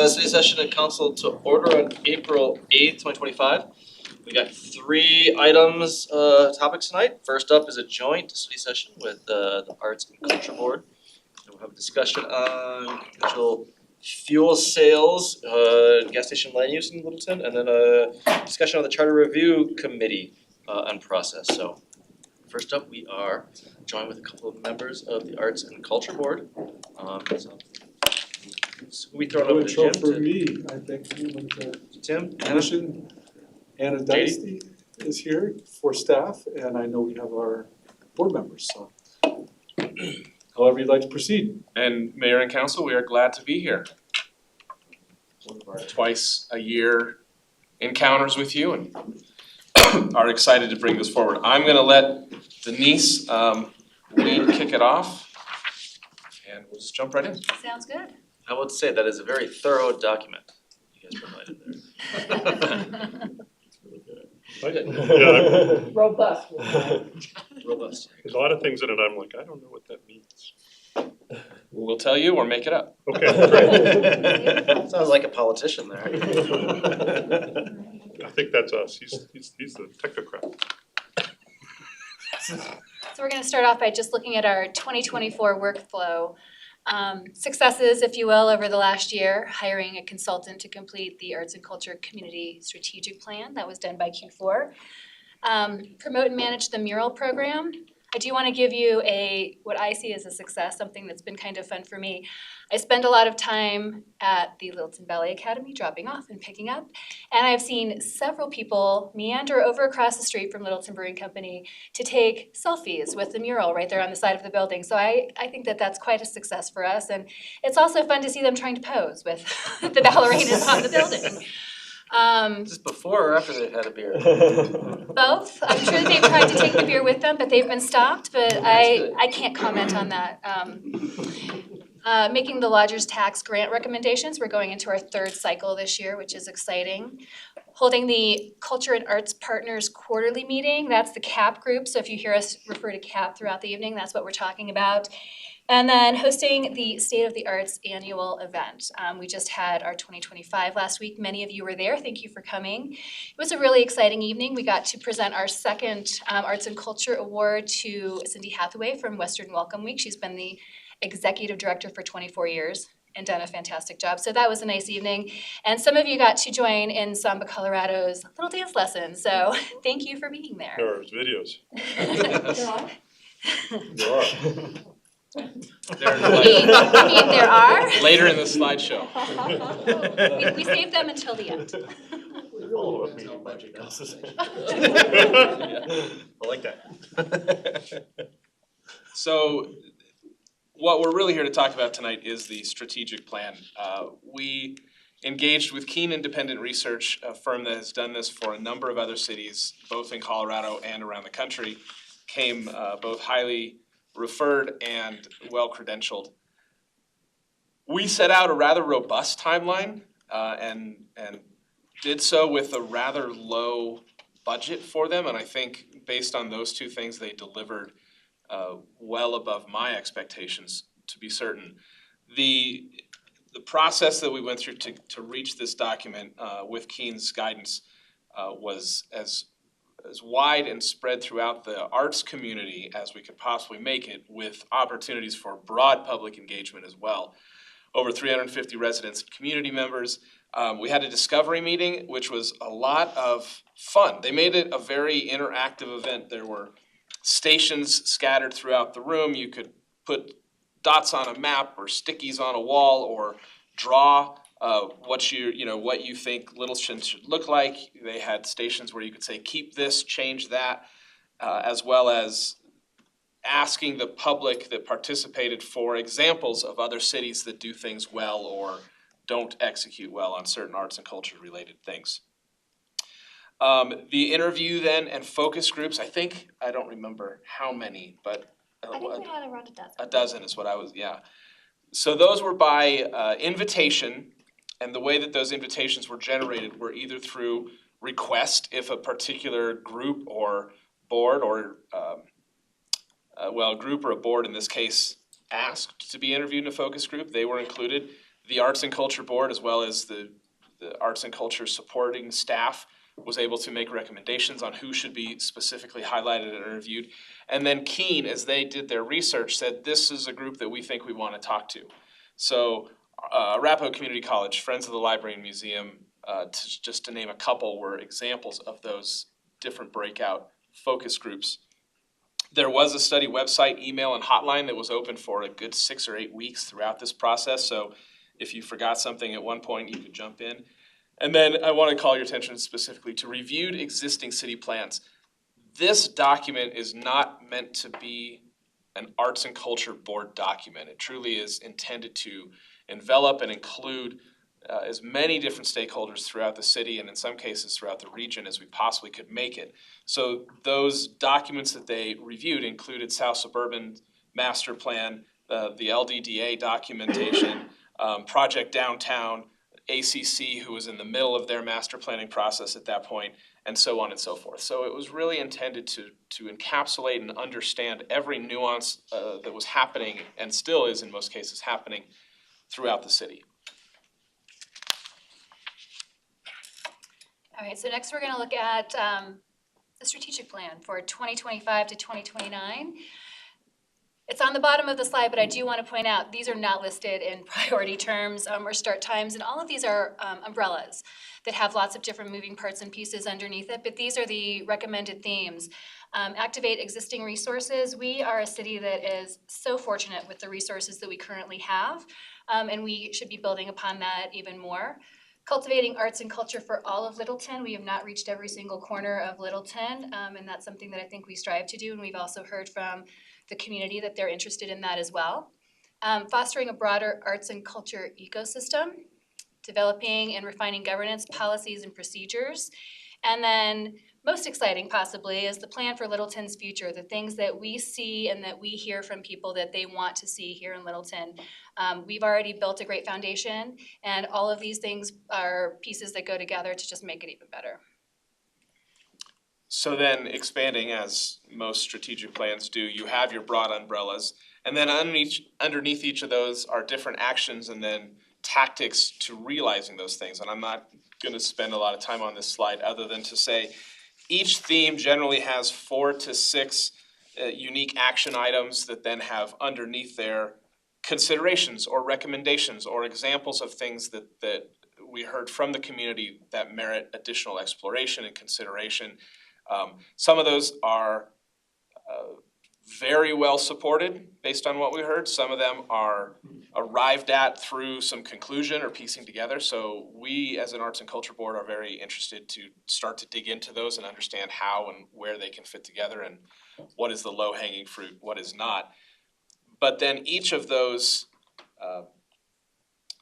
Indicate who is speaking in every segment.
Speaker 1: City session and council to order on April 8th, 2025. We got three items, topics tonight. First up is a joint city session with the Arts and Culture Board. And we'll have a discussion on potential fuel sales, gas station land use in Littleton, and then a discussion on the Charter Review Committee. and process. So first up, we are joined with a couple of members of the Arts and Culture Board. So we throw it over to Jim.
Speaker 2: For me, I think,
Speaker 1: Tim, Anna?
Speaker 2: Commission, Anna Dicey is here for staff, and I know we have our board members, so however you'd like to proceed.
Speaker 3: And Mayor and Council, we are glad to be here. One of our twice a year encounters with you and are excited to bring this forward. I'm gonna let Denise kick it off and we'll just jump right in.
Speaker 4: Sounds good.
Speaker 1: I would say that is a very thorough document you guys provided there.
Speaker 5: Yeah,
Speaker 4: Robust.
Speaker 1: Robust.
Speaker 5: there's a lot of things in it, I'm like, I don't know what that means.
Speaker 3: We'll tell you or make it up.
Speaker 5: Okay, great.
Speaker 1: Sounds like a politician there.
Speaker 5: I think that's us, he's the technocrat.
Speaker 4: So we're gonna start off by just looking at our 2024 workflow. Successes, if you will, over the last year, hiring a consultant to complete the Arts and Culture Community Strategic Plan that was done by Q4. Promote and manage the mural program. I do wanna give you what I see as a success, something that's been kind of fun for me. I spend a lot of time at the Littleton Ballet Academy, dropping off and picking up. And I've seen several people meander over across the street from Littleton Brewing Company to take selfies with the mural right there on the side of the building. So I think that that's quite a success for us. And it's also fun to see them trying to pose with the ballerinas on the building.
Speaker 1: Is this before or after they had a beer?
Speaker 4: Both. I'm sure they've tried to take the beer with them, but they've been stopped, but I can't comment on that. Making the lodger's tax grant recommendations. We're going into our third cycle this year, which is exciting. Holding the Culture and Arts Partners Quarterly Meeting. That's the CAP group. So if you hear us refer to CAP throughout the evening, that's what we're talking about. And then hosting the State of the Arts annual event. We just had our 2025 last week. Many of you were there. Thank you for coming. It was a really exciting evening. We got to present our second Arts and Culture Award to Cindy Hathaway from Western Welcome Week. She's been the executive director for 24 years and done a fantastic job. So that was a nice evening. And some of you got to join in Samba Colorado's little dance lesson. So thank you for being there.
Speaker 5: There are videos.
Speaker 4: There are?
Speaker 3: There
Speaker 4: I mean, there are.
Speaker 3: later in the slideshow.
Speaker 4: We saved them until the end.
Speaker 1: I like that.
Speaker 3: So what we're really here to talk about tonight is the strategic plan. We engaged with Keen Independent Research, a firm that has done this for a number of other cities, both in Colorado and around the country, came both highly referred and well credentialed. We set out a rather robust timeline and did so with a rather low budget for them, and I think based on those two things, they delivered well above my expectations, to be certain. The process that we went through to reach this document with Keen's guidance was as wide and spread throughout the arts community as we could possibly make it, with opportunities for broad public engagement as well. Over 350 residents and community members. We had a discovery meeting, which was a lot of fun. They made it a very interactive event. There were stations scattered throughout the room. You could put dots on a map or stickies on a wall or draw what you think Littleton should look like. They had stations where you could say, keep this, change that, as well as asking the public that participated for examples of other cities that do things well or don't execute well on certain arts and culture related things. The interview then and focus groups, I don't remember how many, but
Speaker 4: I think we had around a dozen.
Speaker 3: a dozen is what yeah. So those were by invitation, and the way that those invitations were generated were either through request, if a particular group or board or a group or a board in this case asked to be interviewed in a focus group, they were included. The Arts and Culture Board, as well as the Arts and Culture supporting staff, was able to make recommendations on who should be specifically highlighted and interviewed. And then Keen, as they did their research, said this is a group that we think we want to talk to. So Arapahoe Community College, Friends of the Library and Museum, just to name a couple, were examples of those different breakout focus groups. There was a study website, email, and hotline that was open for a good 6 or 8 weeks throughout this process. So if you forgot something at one point, you could jump in. And then I want to call your attention specifically to reviewed existing city plans. This document is not meant to be an arts and culture board document. It truly is intended to envelop and include as many different stakeholders throughout the city and in some cases throughout the region as we possibly could make it. So those documents that they reviewed included South Suburban Master Plan, the LDDA documentation, Project Downtown, ACC, who was in the middle of their master planning process at that point, and so on and so forth. So it was really intended to encapsulate and understand every nuance that was happening and still is in most cases happening throughout the city.
Speaker 4: All right, so next we're gonna look at the strategic plan for 2025 to 2029. It's on the bottom of the slide, but I do want to point out, these are not listed in priority terms or start times, and all of these are umbrellas that have lots of different moving parts and pieces underneath it, but these are the recommended themes. Activate existing resources. We are a city that is so fortunate with the resources that we currently have, and we should be building upon that even more. Cultivating arts and culture for all of Littleton. We have not reached every single corner of Littleton, and that's something that I think we strive to do, and we've also heard from the community that they're interested in that as well. Fostering a broader arts and culture ecosystem, developing and refining governance, policies, and procedures. And then most exciting possibly is the plan for Littleton's future, the things that we see and that we hear from people that they want to see here in Littleton. We've already built a great foundation, and all of these things are pieces that go together to just make it even better.
Speaker 3: So then expanding, as most strategic plans do, you have your broad umbrellas, and then underneath each of those are different actions and then tactics to realizing those things. And I'm not gonna spend a lot of time on this slide other than to say each theme generally has 4 to 6 unique action items that then have underneath there considerations or recommendations or examples of things that we heard from the community that merit additional exploration and consideration. Some of those are very well supported based on what we heard. Some of them are arrived at through some conclusion or piecing together. So we, as an Arts and Culture Board, are very interested to start to dig into those and understand how and where they can fit together and what is the low-hanging fruit, what is not. But then each of those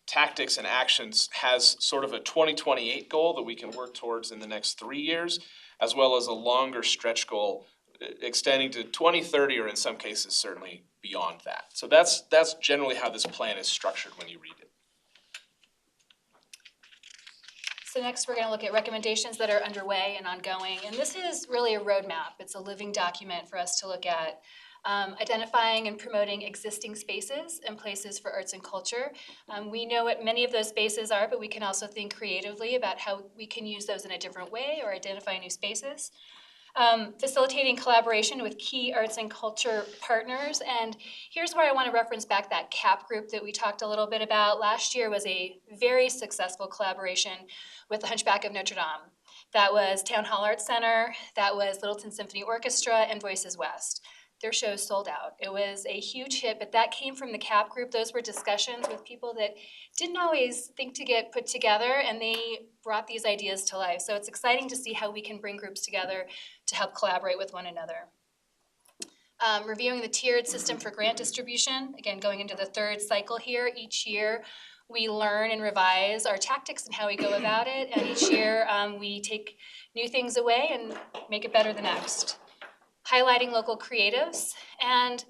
Speaker 3: tactics and actions has sort of a 2028 goal that we can work towards in the next 3 years, as well as a longer stretch goal extending to 2030 or in some cases certainly beyond that. So that's generally how this plan is structured when you read it.
Speaker 4: So next we're going to look at recommendations that are underway and ongoing, and this is really a roadmap. It's a living document for us to look at. Identifying and promoting existing spaces and places for arts and culture. We know what many of those spaces are, but we can also think creatively about how we can use those in a different way or identify new spaces. Facilitating collaboration with key arts and culture partners. And here's where I want to reference back that CAP group that we talked a little bit about. Last year was a very successful collaboration with the Hunchback of Notre Dame. That was Town Hall Arts Center, that was Littleton Symphony Orchestra, and Voices West. Their shows sold out. It was a huge hit, but that came from the CAP group. Those were discussions with people that didn't always think to get put together, and they brought these ideas to life. So it's exciting to see how we can bring groups together to help collaborate with one another. Reviewing the tiered system for grant distribution, again, going into the third cycle here. Each year, we learn and revise our tactics and how we go about it, and each year we take new things away and make it better the next. Highlighting local creatives and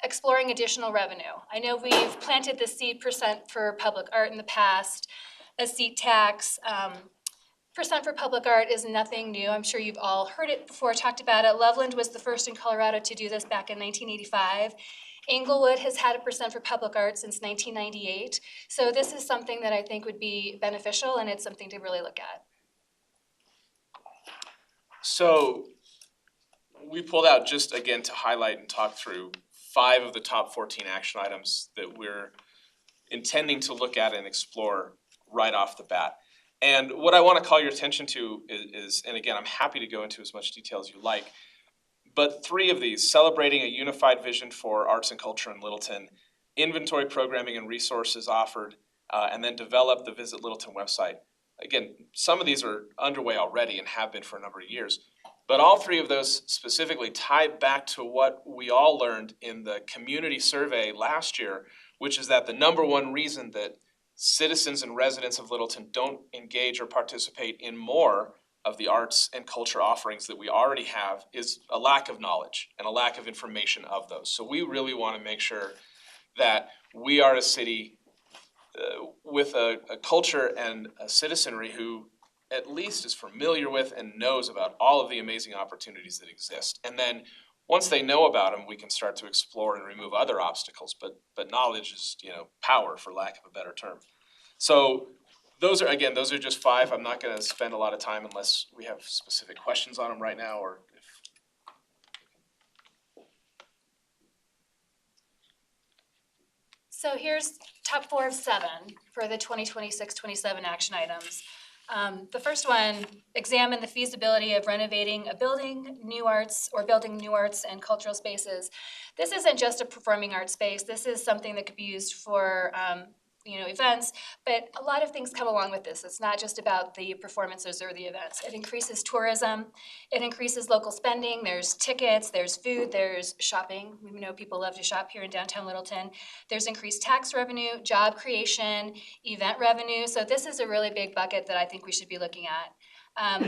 Speaker 4: exploring additional revenue. I know we've planted the seed percent for public art in the past, a seat tax. Percent for public art is nothing new. I'm sure you've all heard it before, talked about it. Loveland was the first in Colorado to do this back in 1985. Englewood has had a percent for public art since 1998. So this is something that I think would be beneficial, and it's something to really look at.
Speaker 3: So we pulled out just again to highlight and talk through 5 of the top 14 action items that we're intending to look at and explore right off the bat. And what I want to call your attention to is, and again, I'm happy to go into as much detail as you like, But 3 of these, celebrating a unified vision for arts and culture in Littleton, inventory programming and resources offered, and then develop the Visit Littleton website. Again, some of these are underway already and have been for a number of years. But all 3 of those specifically tie back to what we all learned in the community survey last year, which is that the number one reason that citizens and residents of Littleton don't engage or participate in more of the arts and culture offerings that we already have is a lack of knowledge and a lack of information of those. So we really want to make sure that we are a city with a culture and a citizenry who at least is familiar with and knows about all of the amazing opportunities that exist. And then once they know about them, we can start to explore and remove other obstacles. But knowledge is, power, for lack of a better term. So those are just 5. I'm not gonna spend a lot of time unless we have specific questions on them right now, or if.
Speaker 4: So here's top 4 of 7 for the 2026-27 action items. The first one, examine the feasibility of renovating a building, building new arts and cultural spaces. This isn't just a performing arts space. This is something that could be used for events, but a lot of things come along with this. It's not just about the performances or the events. It increases tourism, it increases local spending, there's tickets, there's food, there's shopping. We know people love to shop here in downtown Littleton. There's increased tax revenue, job creation, event revenue. So this is a really big bucket that I think we should be looking at.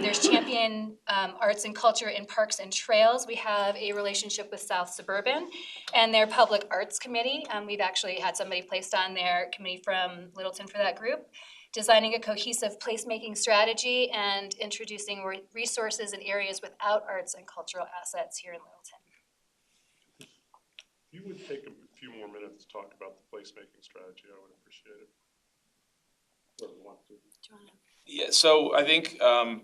Speaker 4: There's champion arts and culture in parks and trails. We have a relationship with South Suburban and their public arts committee. We've actually had somebody placed on their committee from Littleton for that group, designing a cohesive placemaking strategy and introducing resources in areas without arts and cultural assets here in Littleton.
Speaker 5: If you would take a few more minutes to talk about the placemaking strategy, I would appreciate it. Whoever wants to.
Speaker 4: Do you wanna?
Speaker 3: Yeah, so I think, and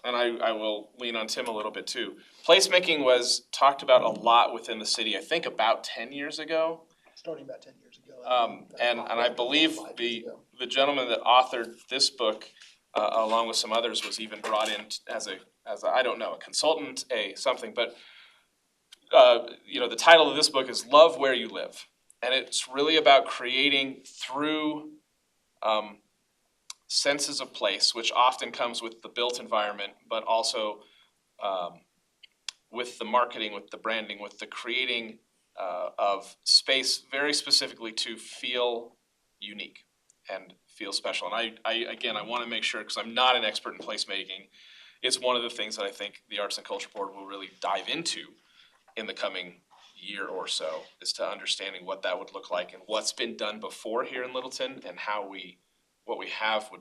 Speaker 3: I will lean on Tim a little bit too. Placemaking was talked about a lot within the city, I think about 10 years ago.
Speaker 6: Starting about 10 years ago.
Speaker 3: And I believe the gentleman that authored this book, along with some others, was even brought in as a I don't know, a consultant, something, but the title of this book is Love Where You Live. And it's really about creating through senses of place, which often comes with the built environment, but also with the marketing, with the branding, with the creating of space very specifically to feel unique and feel special. And I want to make sure, because I'm not an expert in placemaking, it's one of the things that I think the Arts and Culture Board will really dive into in the coming year or so, is to understanding what that would look like and what's been done before here in Littleton and how what we have would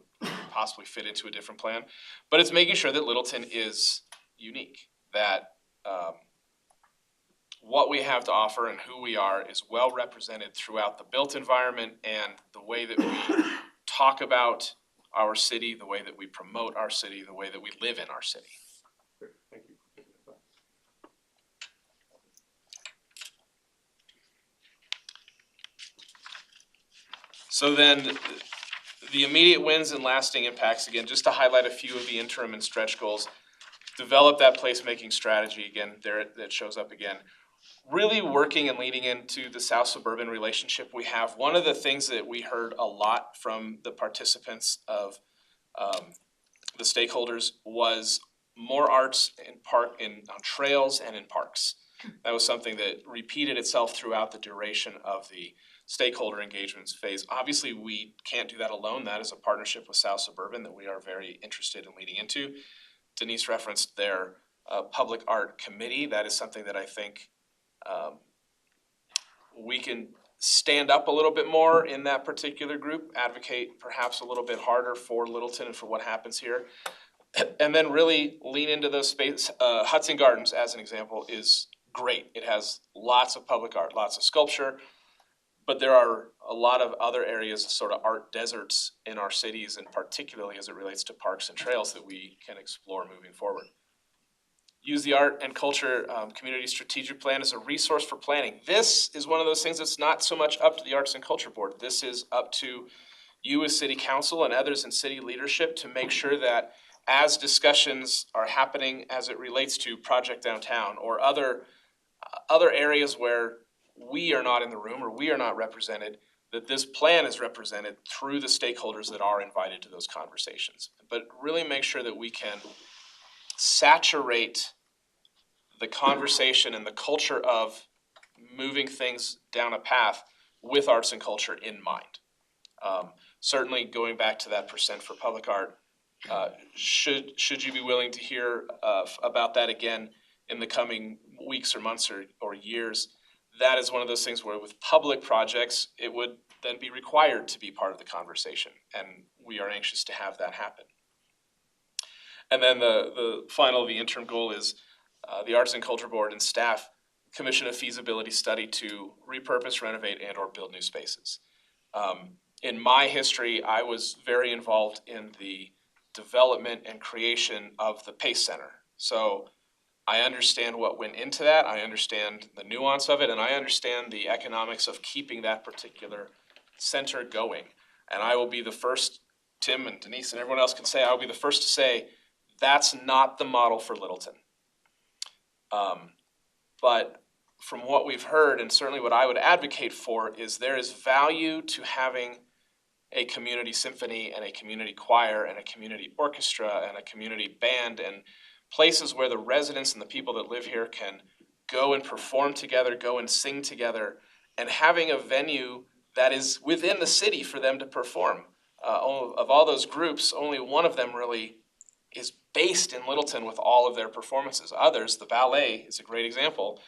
Speaker 3: possibly fit into a different plan. But it's making sure that Littleton is unique, that what we have to offer and who we are is well represented throughout the built environment and the way that we talk about our city, the way that we promote our city, the way that we live in our city.
Speaker 5: Great, thank you for taking the time.
Speaker 3: So then, the immediate wins and lasting impacts, again, just to highlight a few of the interim and stretch goals. Develop that placemaking strategy, again, there that shows up again. Really working and leading into the South Suburban relationship we have. One of the things that we heard a lot from the participants of the stakeholders was more arts on trails and in parks. That was something that repeated itself throughout the duration of the stakeholder engagements phase. Obviously, we can't do that alone. That is a partnership with South Suburban that we are very interested in leading into. Denise referenced their public art committee. That is something that I think we can stand up a little bit more in that particular group, advocate perhaps a little bit harder for Littleton and for what happens here. And then really lean into those spaces. Hudson Gardens, as an example, is great. It has lots of public art, lots of sculpture, but there are a lot of other areas, sort of art deserts in our cities, and particularly as it relates to parks and trails that we can explore moving forward. Use the Art and Culture Community Strategic Plan as a resource for planning. This is one of those things that's not so much up to the Arts and Culture Board. This is up to you as City Council and others in city leadership to make sure that as discussions are happening as it relates to Project Downtown or other areas where we are not in the room or we are not represented, that this plan is represented through the stakeholders that are invited to those conversations. But really make sure that we can saturate the conversation and the culture of moving things down a path with arts and culture in mind. Certainly going back to that percent for public art, should you be willing to hear about that again in the coming weeks or months or years, that is one of those things where with public projects, it would then be required to be part of the conversation, and we are anxious to have that happen. And then the interim goal is the Arts and Culture Board and staff commission a feasibility study to repurpose, renovate, and or build new spaces. In my history, I was very involved in the development and creation of the Pace Center. So I understand what went into that, I understand the nuance of it, and I understand the economics of keeping that particular center going. And I will be the first, Tim and Denise and everyone else can say, I will be the first to say, that's not the model for Littleton. But from what we've heard, and certainly what I would advocate for, is there is value to having a community symphony and a community choir and a community orchestra and a community band and places where the residents and the people that live here can go and perform together, go and sing together, and having a venue that is within the city for them to perform. Of all those groups, only one of them really is based in Littleton with all of their performances. Others, the ballet is a great example.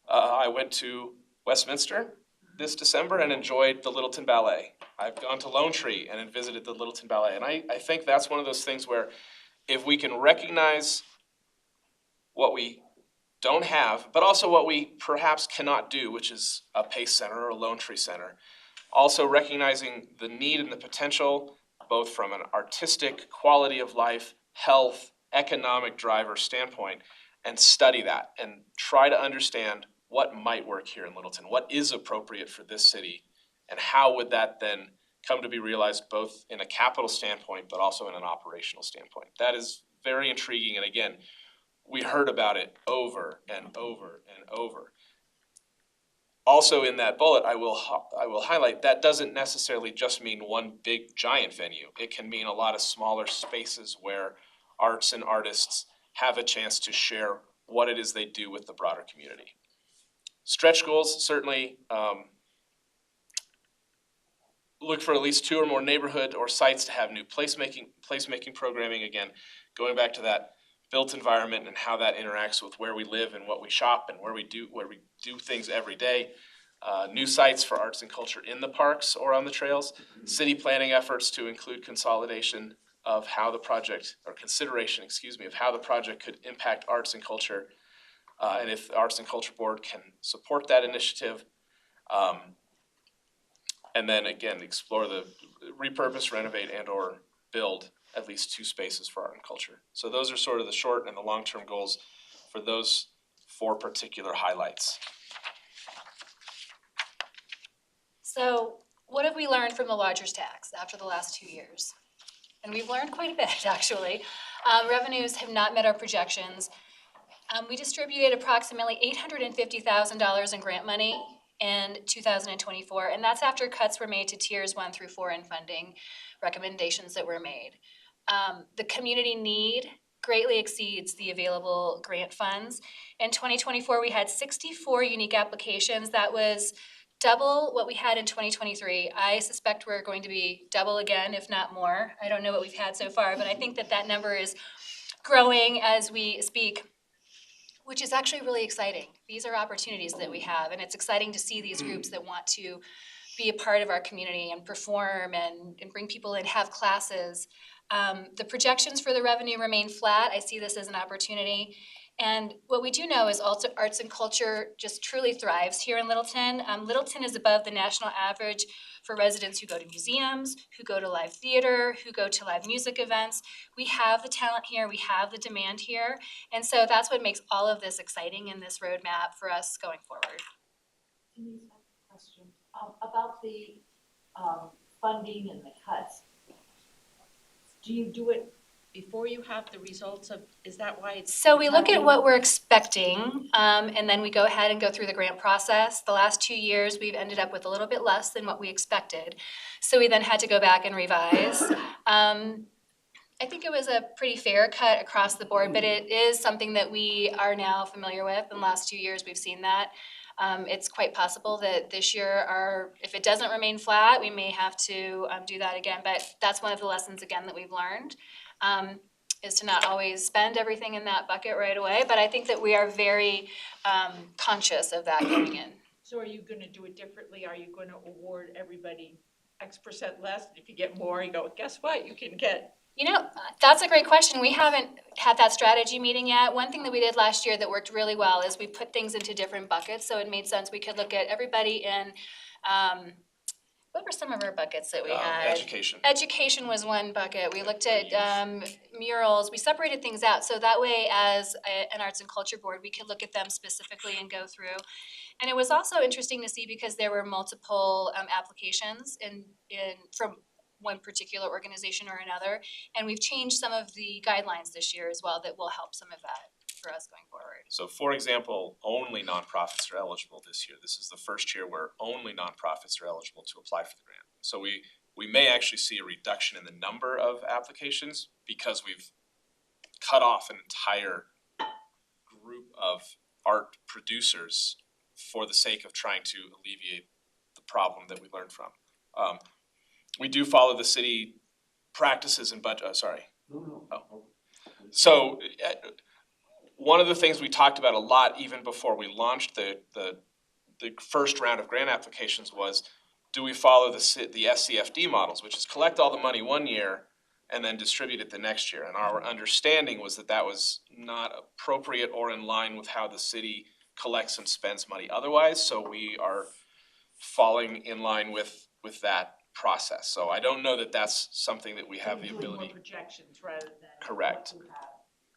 Speaker 3: I went to Westminster this December and enjoyed the Littleton Ballet. I've gone to Lone Tree and visited the Littleton Ballet. And I think that's one of those things where if we can recognize what we don't have, but also what we perhaps cannot do, which is a Pace Center or a Lone Tree Center, also recognizing the need and the potential, both from an artistic quality of life, health, economic driver standpoint, and study that and try to understand what might work here in Littleton, what is appropriate for this city, and how would that then come to be realized both in a capital standpoint, but also in an operational standpoint. That is very intriguing, and again, we heard about it over and over and over. Also in that bullet, I will highlight that doesn't necessarily just mean one big giant venue. It can mean a lot of smaller spaces where arts and artists have a chance to share what it is they do with the broader community. Stretch goals, certainly look for at least 2 or more neighborhood or sites to have new placemaking programming. Again, going back to that built environment and how that interacts with where we live and what we shop and where we do things every day. New sites for arts and culture in the parks or on the trails. City planning efforts to include consolidation of how the project, or consideration, of how the project could impact arts and culture. And if the Arts and Culture Board can support that initiative. And then again, explore the repurpose, renovate, and or build at least 2 spaces for art and culture. So those are sort of the short and the long-term goals for those 4 particular highlights.
Speaker 4: So what have we learned from the lodger's tax after the last 2 years? And we've learned quite a bit, actually. Revenues have not met our projections. We distributed approximately $850,000 in grant money in 2024, and that's after cuts were made to tiers 1 through 4 in funding recommendations that were made. The community need greatly exceeds the available grant funds. In 2024, we had 64 unique applications. That was double what we had in 2023. I suspect we're going to be double again, if not more. I don't know what we've had so far, but I think that number is growing as we speak, which is actually really exciting. These are opportunities that we have, and it's exciting to see these groups that want to be a part of our community and perform and bring people in, have classes. The projections for the revenue remain flat. I see this as an opportunity. And what we do know is also arts and culture just truly thrives here in Littleton. Littleton is above the national average for residents who go to museums, who go to live theater, who go to live music events. We have the talent here, we have the demand here. And so that's what makes all of this exciting in this roadmap for us going forward.
Speaker 6: Denise, I have a question about the funding and the cuts. Do you do it before you have the results of, is that why it's?
Speaker 4: So we look at what we're expecting, and then we go ahead and go through the grant process. The last 2 years, we've ended up with a little bit less than what we expected. So we then had to go back and revise. I think it was a pretty fair cut across the board, but it is something that we are now familiar with. In the last 2 years, we've seen that. It's quite possible that this year if it doesn't remain flat, we may have to do that again. But that's one of the lessons again that we've learned, is to not always spend everything in that bucket right away. But I think that we are very conscious of that going in.
Speaker 6: So are you gonna do it differently? Are you gonna award everybody X% less? If you get more, you go, guess what? You can get.
Speaker 4: You know, that's a great question. We haven't had that strategy meeting yet. One thing that we did last year that worked really well is we put things into different buckets, so it made sense. We could look at everybody in, what were some of our buckets that we had?
Speaker 3: Education.
Speaker 4: Education was one bucket. We looked at murals. We separated things out, so that way as an arts and culture board, we could look at them specifically and go through. And it was also interesting to see because there were multiple applications from one particular organization or another. And we've changed some of the guidelines this year as well that will help some of that for us going forward.
Speaker 3: So for example, only nonprofits are eligible this year. This is the first year where only nonprofits are eligible to apply for the grant. So we may actually see a reduction in the number of applications because we've cut off an entire group of art producers for the sake of trying to alleviate the problem that we learned from. We do follow the city practices and budget, So, one of the things we talked about a lot even before we launched the first round of grant applications was, do we follow the SCFD models, which is collect all the money one year and then distribute it the next year? And our understanding was that that was not appropriate or in line with how the city collects and spends money otherwise, so we are falling in line with that process. So I don't know that that's something that we have the ability.
Speaker 6: More projections rather than.
Speaker 3: Correct.
Speaker 6: what you have.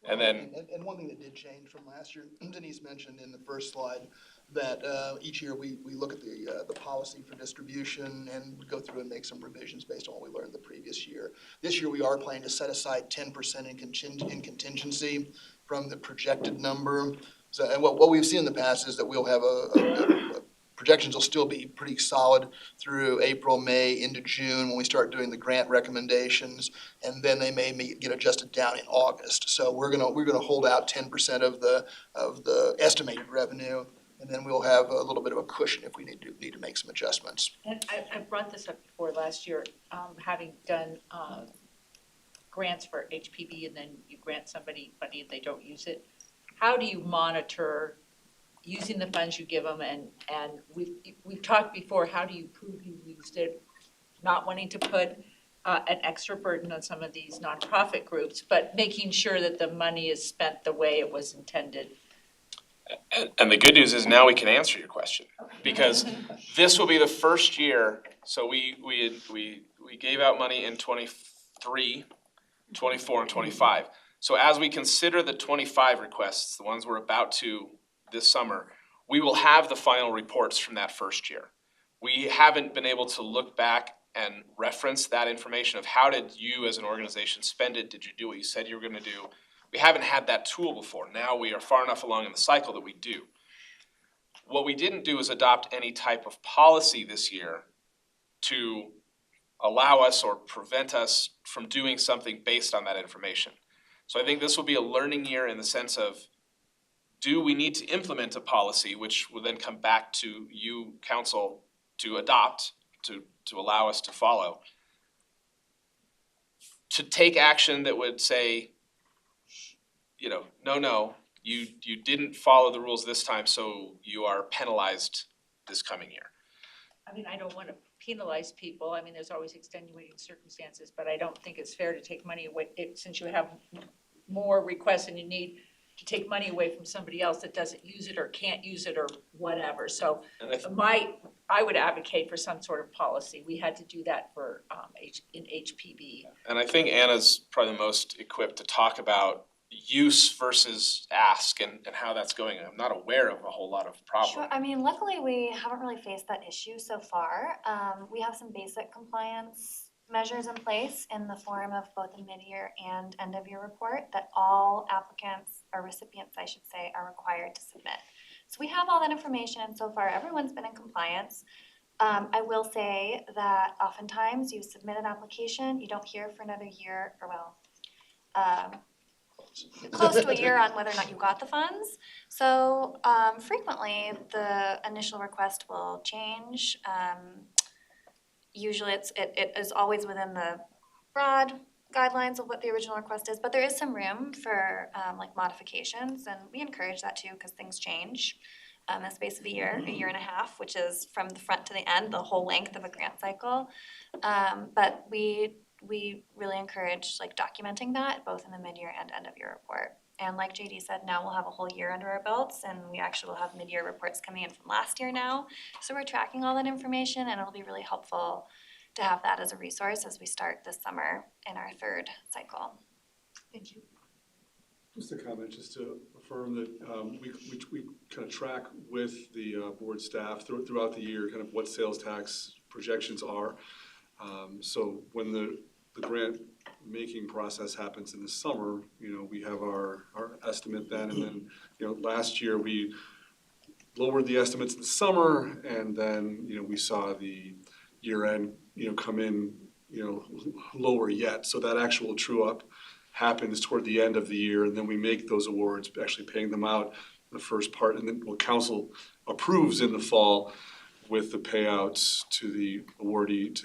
Speaker 3: And then,
Speaker 7: And one thing that did change from last year, Denise mentioned in the first slide, that each year we look at the policy for distribution and we go through and make some revisions based on what we learned the previous year. This year we are planning to set aside 10% in contingency from the projected number. So, and what we've seen in the past is that we'll have projections will still be pretty solid through April, May, into June when we start doing the grant recommendations, and then they may get adjusted down in August. So we're gonna hold out 10% of the estimated revenue, and then we'll have a little bit of a cushion if we need to make some adjustments.
Speaker 6: And I brought this up before last year, having done grants for HPB and then you grant somebody money and they don't use it. How do you monitor using the funds you give them, and we've talked before, how do you prove you used it? Not wanting to put an extra burden on some of these nonprofit groups, but making sure that the money is spent the way it was intended.
Speaker 3: and the good news is now we can answer your question, because this will be the first year, so we gave out money in 23, 24, and 25. So as we consider the 25 requests, the ones we're about to this summer, we will have the final reports from that first year. We haven't been able to look back and reference that information of how did you as an organization spend it? Did you do what you said you were gonna do? We haven't had that tool before. Now we are far enough along in the cycle that we do. What we didn't do is adopt any type of policy this year to allow us or prevent us from doing something based on that information. So I think this will be a learning year in the sense of, do we need to implement a policy, which will then come back to you, council, to adopt, to allow us to follow? To take action that would say, no, you didn't follow the rules this time, so you are penalized this coming year.
Speaker 6: I mean, I don't wanna penalize people, I mean, there's always extenuating circumstances, but I don't think it's fair to take money away, since you have more requests than you need, to take money away from somebody else that doesn't use it or can't use it or whatever. So I would advocate for some sort of policy. We had to do that for in HPB.
Speaker 3: And I think Anna's probably the most equipped to talk about use versus ask and how that's going. I'm not aware of a whole lot of problem.
Speaker 8: Sure, I mean, luckily we haven't really faced that issue so far. We have some basic compliance measures in place in the form of both a mid-year and end-of-year report that all applicants, or recipients, I should say, are required to submit. So we have all that information, and so far everyone's been in compliance. I will say that oftentimes you submit an application, you don't hear for another year, or close to a year on whether or not you got the funds. So frequently, the initial request will change. Usually it is always within the broad guidelines of what the original request is, but there is some room for like modifications, and we encourage that too, because things change in the space of a year and a half, which is from the front to the end, the whole length of a grant cycle. But we really encourage like documenting that both in the mid-year and end-of-year report. And like JD said, now we'll have a whole year under our belts, and we actually will have mid-year reports coming in from last year now. So we're tracking all that information, and it'll be really helpful to have that as a resource as we start this summer in our third cycle.
Speaker 6: Thank you.
Speaker 2: Just a comment, just to affirm that we kind of track with the board staff throughout the year, kind of what sales tax projections are. So when the grant making process happens in the summer, we have our estimate then, and then, last year we lowered the estimates in the summer, and then, we saw the year end, come in, lower yet. So that actual true up happens toward the end of the year, and then we make those awards, actually paying them out the first part, and then council approves in the fall with the payouts to the awardees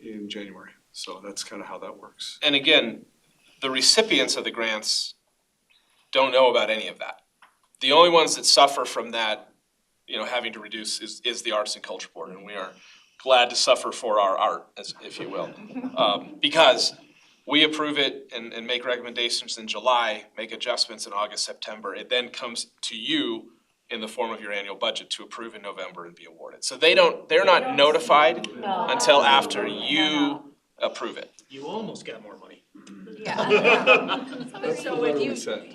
Speaker 2: in January. So that's kind of how that works.
Speaker 3: And again, the recipients of the grants don't know about any of that. The only ones that suffer from that, having to reduce is the Arts and Culture Board, and we are glad to suffer for our art, if you will. Because we approve it and make recommendations in July, make adjustments in August, September. It then comes to you in the form of your annual budget to approve in November and be awarded. So they're not notified until after you approve it.
Speaker 9: You almost got more money.
Speaker 6: Yeah.
Speaker 2: That's
Speaker 6: So
Speaker 2: what
Speaker 6: if
Speaker 2: we
Speaker 6: you,
Speaker 2: said.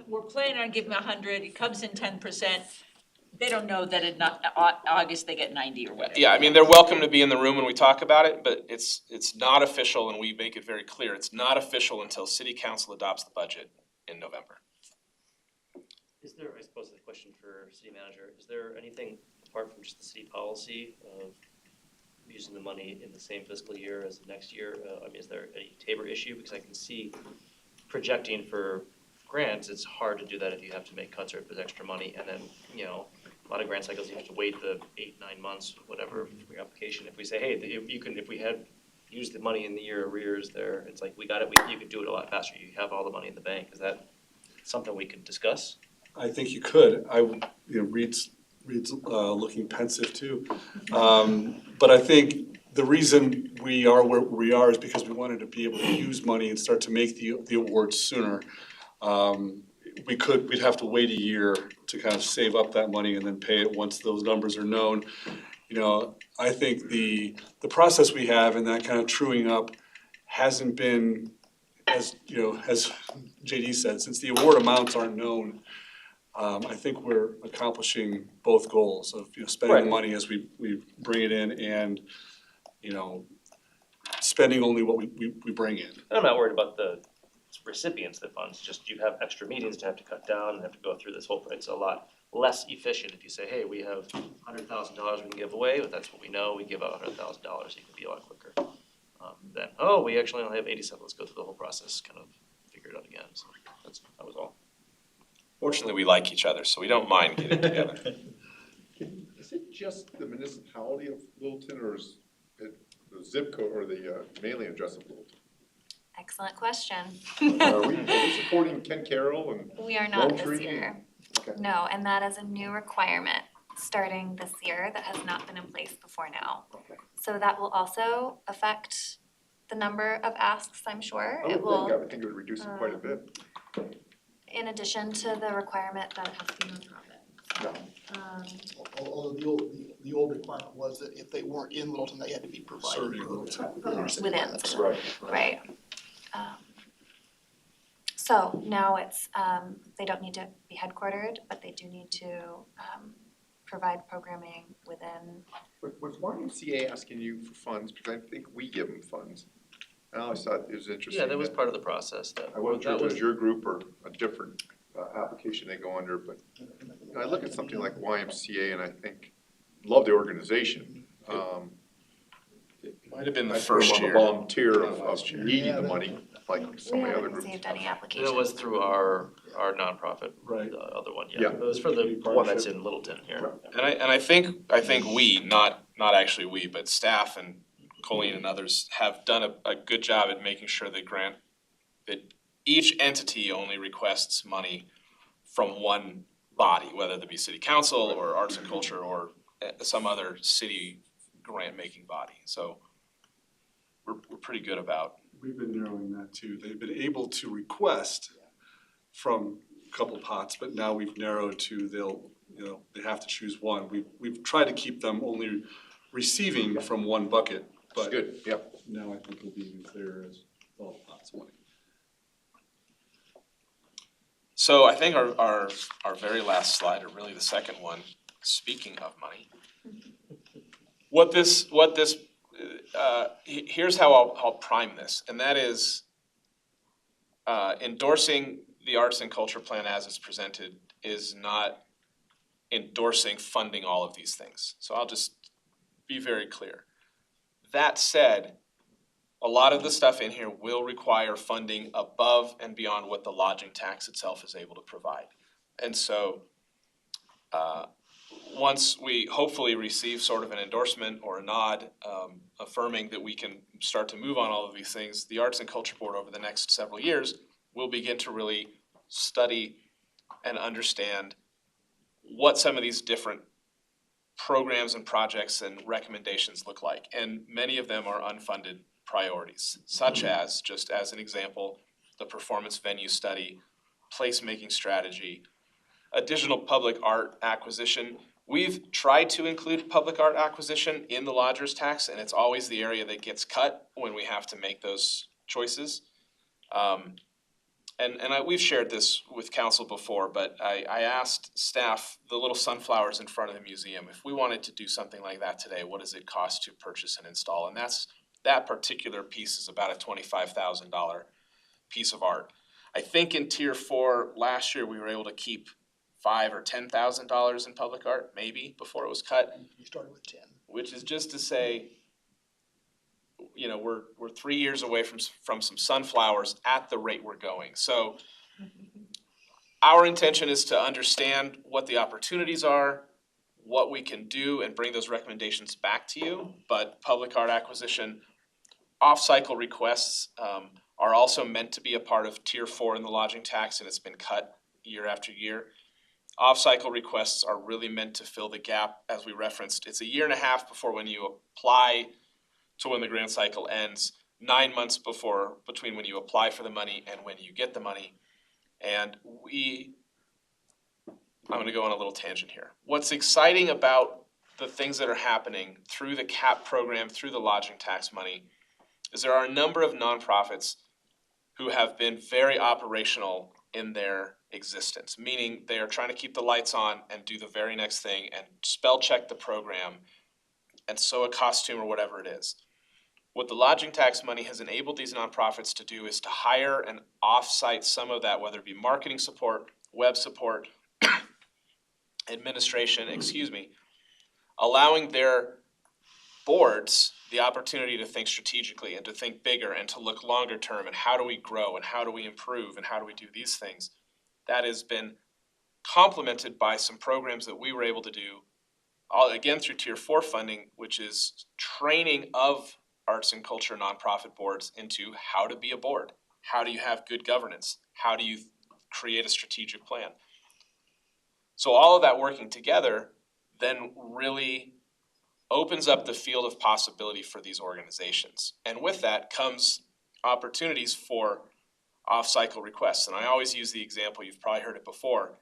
Speaker 6: we're planning on giving 100, it comes in 10%, they don't know that in August they get 90 or whatever.
Speaker 3: Yeah, I mean, they're welcome to be in the room when we talk about it, but it's not official, and we make it very clear, it's not official until city council adopts the budget in November.
Speaker 9: Is there, I suppose the question for city manager, is there anything apart from just the city policy of using the money in the same fiscal year as the next year? Is there a Tabor issue? Because I can see projecting for grants, it's hard to do that if you have to make cuts or if there's extra money, and then, a lot of grant cycles, you have to wait the 8-9 months, whatever, for your application. If we say, hey, if we had used the money in the year arrears there, it's like, we got it, you could do it a lot faster. You have all the money in the bank. Is that something we could discuss?
Speaker 2: I think you could. Reed's looking pensive too. But I think the reason we are where we are is because we wanted to be able to use money and start to make the awards sooner. We'd have to wait a year to kind of save up that money and then pay it once those numbers are known. I think the process we have and that kind of truing up hasn't been as JD said, since the award amounts aren't known. I think we're accomplishing both goals of spending the money as we bring it in and spending only what we bring in.
Speaker 9: I'm not worried about the recipients of the funds, just you have extra meetings to have to cut down and have to go through this whole, it's a lot less efficient if you say, hey, we have $100,000 we can give away, but that's what we know, we give out $100,000, it could be a lot quicker. Then, we actually only have 87, let's go through the whole process, kind of figure it out again, so that was all.
Speaker 3: Fortunately, we like each other, so we don't mind getting together.
Speaker 10: Is it just the municipality of Littleton, or is it the zip code or the mailing address of Littleton?
Speaker 8: Excellent question.
Speaker 10: Are we supporting Ken Carroll and
Speaker 8: We are not this
Speaker 10: Rolltree?
Speaker 8: year.
Speaker 10: Okay.
Speaker 8: No, and that is a new requirement starting this year that has not been in place before now.
Speaker 10: Okay.
Speaker 8: So that will also affect the number of asks, I'm sure.
Speaker 10: I
Speaker 8: It
Speaker 10: would think it would reduce it quite a bit.
Speaker 8: in addition to the requirement that it has to be nonprofit.
Speaker 7: Although the old requirement was that if they weren't in Littleton, they had to be provided.
Speaker 2: Serving Littleton.
Speaker 8: Within.
Speaker 10: Right.
Speaker 8: Right. So now it's, they don't need to be headquartered, but they do need to provide programming within.
Speaker 10: Was YMCA asking you for funds, because I think we give them funds? I always thought it was interesting.
Speaker 1: Yeah, that was part of the process.
Speaker 10: I wasn't sure if it was your group or a different application they go under, but you know, I look at something like YMCA and I think, love the organization.
Speaker 3: Might have been the
Speaker 10: I put them
Speaker 3: first
Speaker 10: on the
Speaker 3: year.
Speaker 10: volunteer of needing the money, like so
Speaker 8: We
Speaker 10: many other
Speaker 8: haven't
Speaker 10: groups.
Speaker 8: received any
Speaker 1: That
Speaker 8: applications.
Speaker 1: was through our nonprofit,
Speaker 2: Right.
Speaker 1: the other one,
Speaker 10: Yeah.
Speaker 1: yeah. It was for the one that's in Littleton here.
Speaker 3: And I think we, not actually we, but staff and Colleen and others have done a good job at making sure that each entity only requests money from one body, whether that be city council or arts and culture or some other city grant-making body. So we're pretty good about.
Speaker 2: We've been narrowing that too. They've been able to request from a couple pots, but now we've narrowed to they have to choose one. We've tried to keep them only receiving from one bucket,
Speaker 10: It's
Speaker 2: but
Speaker 10: good, yep.
Speaker 2: now I think it'll be even clearer as all pots of money.
Speaker 3: So I think our very last slide, or really the second one, speaking of money. Here's how I'll prime this, and that is endorsing the arts and culture plan as it's presented is not endorsing funding all of these things. So I'll just be very clear. That said, a lot of the stuff in here will require funding above and beyond what the lodging tax itself is able to provide. And so once we hopefully receive sort of an endorsement or a nod affirming that we can start to move on all of these things, the Arts and Culture Board over the next several years will begin to really study and understand what some of these different programs and projects and recommendations look like. And many of them are unfunded priorities, such as, just as an example, the performance venue study, placemaking strategy, additional public art acquisition. We've tried to include public art acquisition in the lodger's tax, and it's always the area that gets cut when we have to make those choices. We've shared this with council before, but I asked staff, the little sunflowers in front of the museum, if we wanted to do something like that today, what does it cost to purchase and install? And that particular piece is about a $25,000 piece of art. I think in tier 4 last year we were able to keep $5,000 or $10,000 in public art, maybe, before it was cut.
Speaker 7: You started with 10.
Speaker 3: Which is just to say, you know, we're 3 years away from some sunflowers at the rate we're going. So our intention is to understand what the opportunities are, what we can do, and bring those recommendations back to you. But public art acquisition, off-cycle requests are also meant to be a part of tier 4 in the lodging tax, and it's been cut year after year. Off-cycle requests are really meant to fill the gap, as we referenced. It's a year and a half before when you apply to when the grant cycle ends, 9 months between when you apply for the money and when you get the money. And I'm gonna go on a little tangent here. What's exciting about the things that are happening through the CAP program, through the lodging tax money, is there are a number of nonprofits who have been very operational in their existence, meaning they are trying to keep the lights on and do the very next thing and spell check the program and sew a costume or whatever it is. What the lodging tax money has enabled these nonprofits to do is to hire and off-site some of that, whether it be marketing support, web support, administration, allowing their boards the opportunity to think strategically and to think bigger and to look longer term and how do we grow and how do we improve and how do we do these things. That has been complemented by some programs that we were able to do, again through tier 4 funding, which is training of arts and culture nonprofit boards into how to be a board. How do you have good governance? How do you create a strategic plan? So all of that working together then really opens up the field of possibility for these organizations. And with that comes opportunities for off-cycle requests. And I always use the example, you've probably heard it before,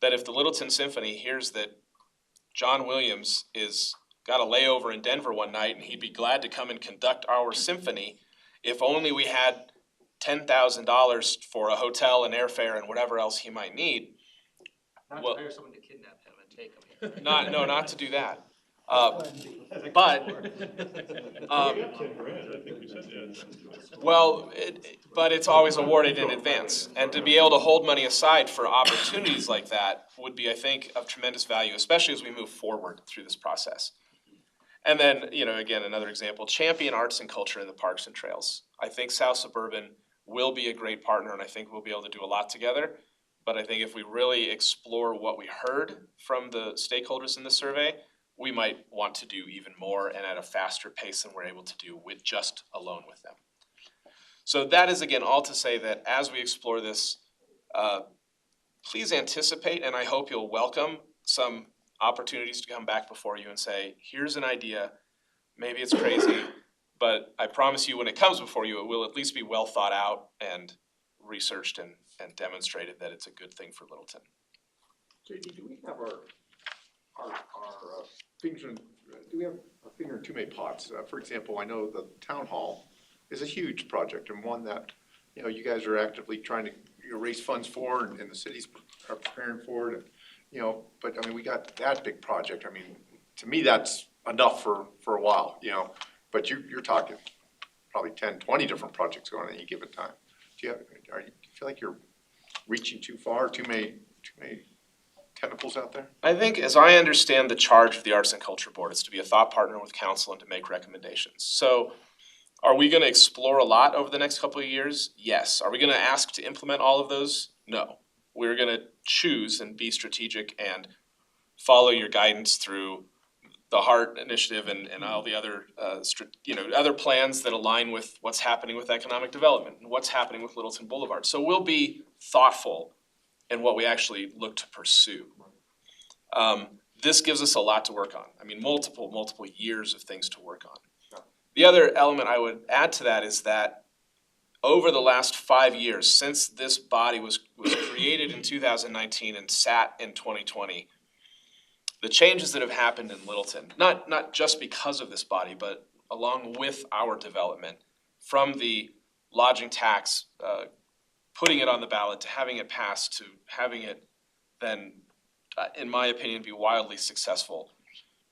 Speaker 3: that if the Littleton Symphony hears that John Williams is got a layover in Denver one night and he'd be glad to come and conduct our symphony, if only we had $10,000 for a hotel and airfare and whatever else he might need,
Speaker 9: Not
Speaker 3: Well-
Speaker 9: to hire someone to kidnap him and take him here.
Speaker 3: not to do that. But,
Speaker 5: $10,000, I think you said, yeah.
Speaker 3: well, but it's always awarded in advance. And to be able to hold money aside for opportunities like that would be, I think, of tremendous value, especially as we move forward through this process. And then, again, another example, champion arts and culture in the parks and trails. I think South Suburban will be a great partner, and I think we'll be able to do a lot together. But I think if we really explore what we heard from the stakeholders in the survey, we might want to do even more and at a faster pace than we're able to do with just alone with them. So that is, again, all to say that as we explore this, please anticipate, and I hope you'll welcome some opportunities to come back before you and say, here's an idea, maybe it's crazy, but I promise you when it comes before you, it will at least be well thought out and researched and demonstrated that it's a good thing for Littleton.
Speaker 10: JD, do we have our fingers in, do we have our finger in too many pots? For example, I know the town hall is a huge project and one that, you guys are actively trying to, raise funds for and the cities are preparing for it. But I mean, we got that big project. I mean, to me, that's enough for a while, but you're talking probably 10, 20 different projects going on at any given time. Do you feel like you're reaching too far, too many tentacles out there?
Speaker 3: I think, as I understand the charge of the Arts and Culture Board, is to be a thought partner with council and to make recommendations. So are we gonna explore a lot over the next couple of years? Yes. Are we gonna ask to implement all of those? No. We're gonna choose and be strategic and follow your guidance through the HEART initiative and all the other, other plans that align with what's happening with economic development and what's happening with Littleton Boulevard. So we'll be thoughtful in what we actually look to pursue. This gives us a lot to work on. I mean, multiple years of things to work on. The other element I would add to that is that over the last 5 years, since this body was created in 2019 and sat in 2020, the changes that have happened in Littleton, not just because of this body, but along with our development, from the lodging tax, putting it on the ballot, to having it passed, to having it then, in my opinion, be wildly successful,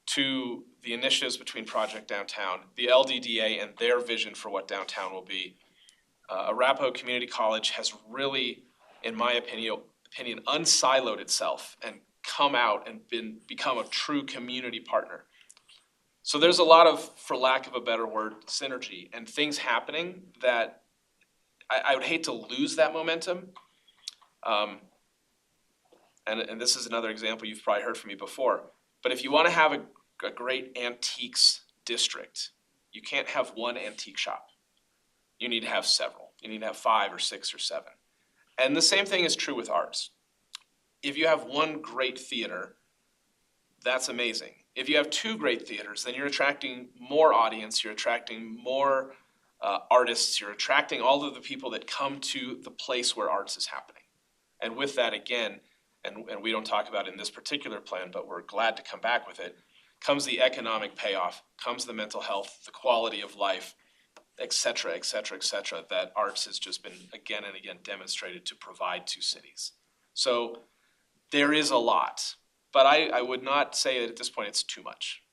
Speaker 3: to the initiatives between Project Downtown, the LDDA and their vision for what downtown will be. Arapahoe Community College has really, in my opinion, unsiloed itself and come out and become a true community partner. So there's a lot of, for lack of a better word, synergy and things happening that I would hate to lose that momentum. And this is another example you've probably heard from me before. But if you want to have a great antiques district, you can't have one antique shop. You need to have several. You need to have 5 or 6 or 7. And the same thing is true with arts. If you have one great theater, that's amazing. If you have 2 great theaters, then you're attracting more audience, you're attracting more artists, you're attracting all of the people that come to the place where arts is happening. And with that, again, and we don't talk about it in this particular plan, but we're glad to come back with it, comes the economic payoff, comes the mental health, the quality of life, et cetera, that arts has just been again and again demonstrated to provide to cities. So there is a lot, but I would not say that at this point it's too much.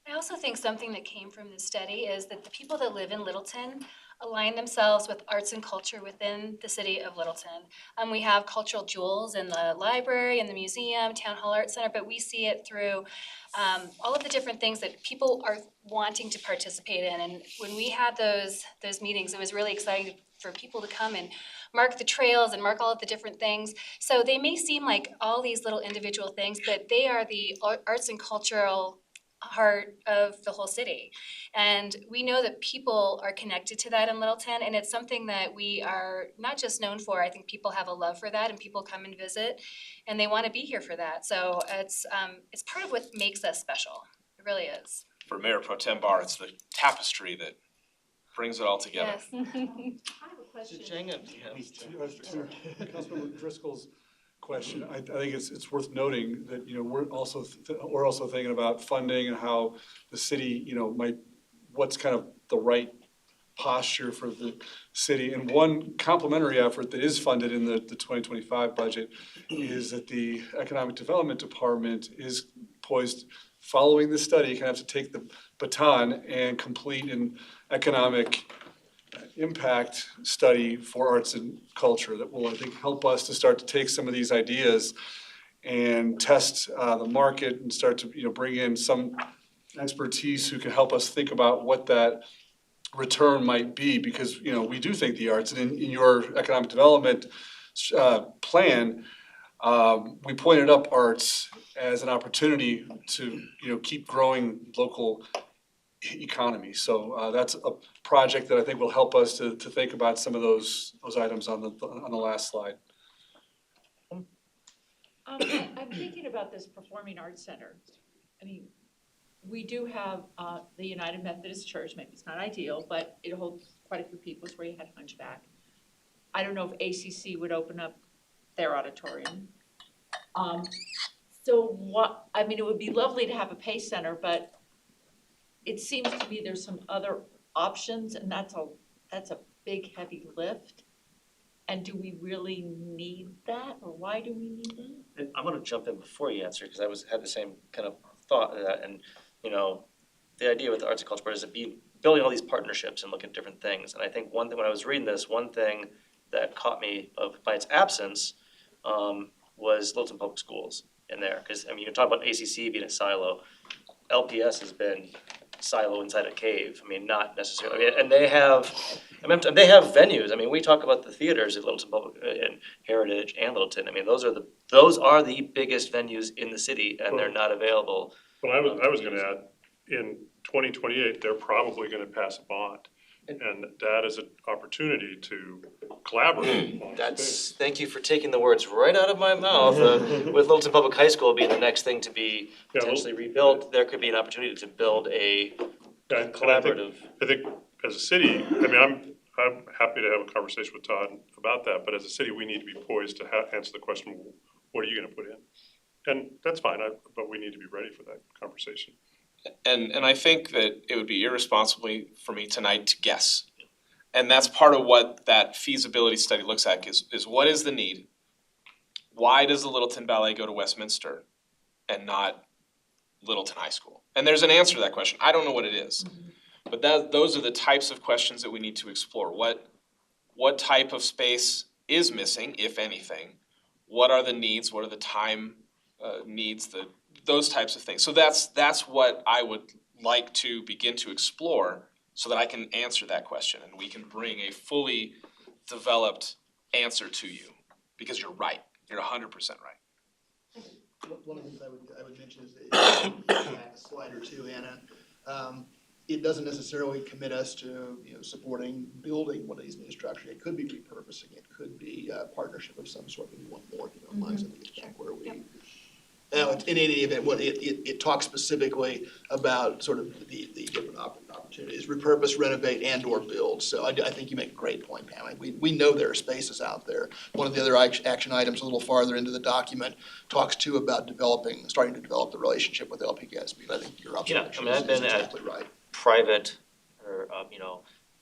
Speaker 4: I also think something that came from this study is that the people that live in Littleton align themselves with arts and culture within the city of Littleton. We have cultural jewels in the library, in the museum, Town Hall Art Center, but we see it through all of the different things that people are wanting to participate in. And when we had those meetings, it was really exciting for people to come and mark the trails and mark all of the different things. So they may seem like all these little individual things, but they are the arts and cultural heart of the whole city. And we know that people are connected to that in Littleton, and it's something that we are not just known for. I think people have a love for that, and people come and visit, and they want to be here for that. So it's part of what makes us special. It really is.
Speaker 3: For Mayor Pro Tem Barr, it's the tapestry that brings it all together.
Speaker 4: Yes.
Speaker 6: I have a question.
Speaker 2: Councilmember Driscoll's question, I think it's worth noting that, we're also thinking about funding and how the city, what's kind of the right posture for the city. And one complementary effort that is funded in the 2025 budget is that the Economic Development Department is poised, following this study, kind of have to take the baton and complete an economic impact study for arts and culture that will, I think, help us to start to take some of these ideas and test the market and start to, bring in some expertise who can help us think about what that return might be, because, we do think the arts, and in your economic development plan, we pointed up arts as an opportunity to, keep growing local economy. So that's a project that I think will help us to think about some of those items on the last slide.
Speaker 6: I'm thinking about this Performing Arts Center. I mean, we do have the United Methodist Church, maybe it's not ideal, but it holds quite a few people, it's where you had Hunchback. I don't know if ACC would open up their auditorium. It would be lovely to have a Pace Center, but it seems to me there's some other options, and that's a big, heavy lift. And do we really need that, or why do we need that?
Speaker 1: And I'm gonna jump in before you answer, because had the same kind of thought of that, and, the idea with the Arts and Culture Board is to be building all these partnerships and looking at different things. And I think one thing, when I was reading this, one thing that caught me by its absence, was Littleton Public Schools in there, because, you talk about ACC being a silo, LPS has been silo inside a cave, not necessarily, and they have venues, we talk about the theaters at Littleton Public, and Heritage and Littleton, those are the biggest venues in the city, and they're not available.
Speaker 5: But I was gonna add, in 2028, they're probably gonna pass a bond. And that is an opportunity to collaborate on space.
Speaker 1: Thank you for taking the words right out of my mouth. With Littleton Public High School being the next thing to be potentially rebuilt, there could be an opportunity to build a collaborative.
Speaker 5: I think as a city, I'm happy to have a conversation with Todd about that, but as a city, we need to be poised to answer the question, what are you gonna put in? And that's fine, but we need to be ready for that conversation.
Speaker 3: And I think that it would be irresponsible for me tonight to guess. And that's part of what that feasibility study looks at, is what is the need? Why does the Littleton Ballet go to Westminster and not Littleton High School? And there's an answer to that question. I don't know what it is. But those are the types of questions that we need to explore. What type of space is missing, if anything? What are the needs? What are the time needs? Those types of things. So that's what I would like to begin to explore, so that I can answer that question and we can bring a fully developed answer to you. Because you're right. You're 100% right.
Speaker 7: One of the things I would mention is that back a slide or two, Anna. It doesn't necessarily commit us to supporting building one of these new structures. It could be repurposing. It could be a partnership of some sort. Maybe one more. I think it's back where we. Now, in any event, it talks specifically about sort of the different opportunities: repurpose, renovate, and/or build. So I think you make a great point, Pam. We know there are spaces out there. One of the other action items, a little farther into the document, talks too about starting to develop the relationship with LPGSB. I think your observation is exactly right.
Speaker 1: Private or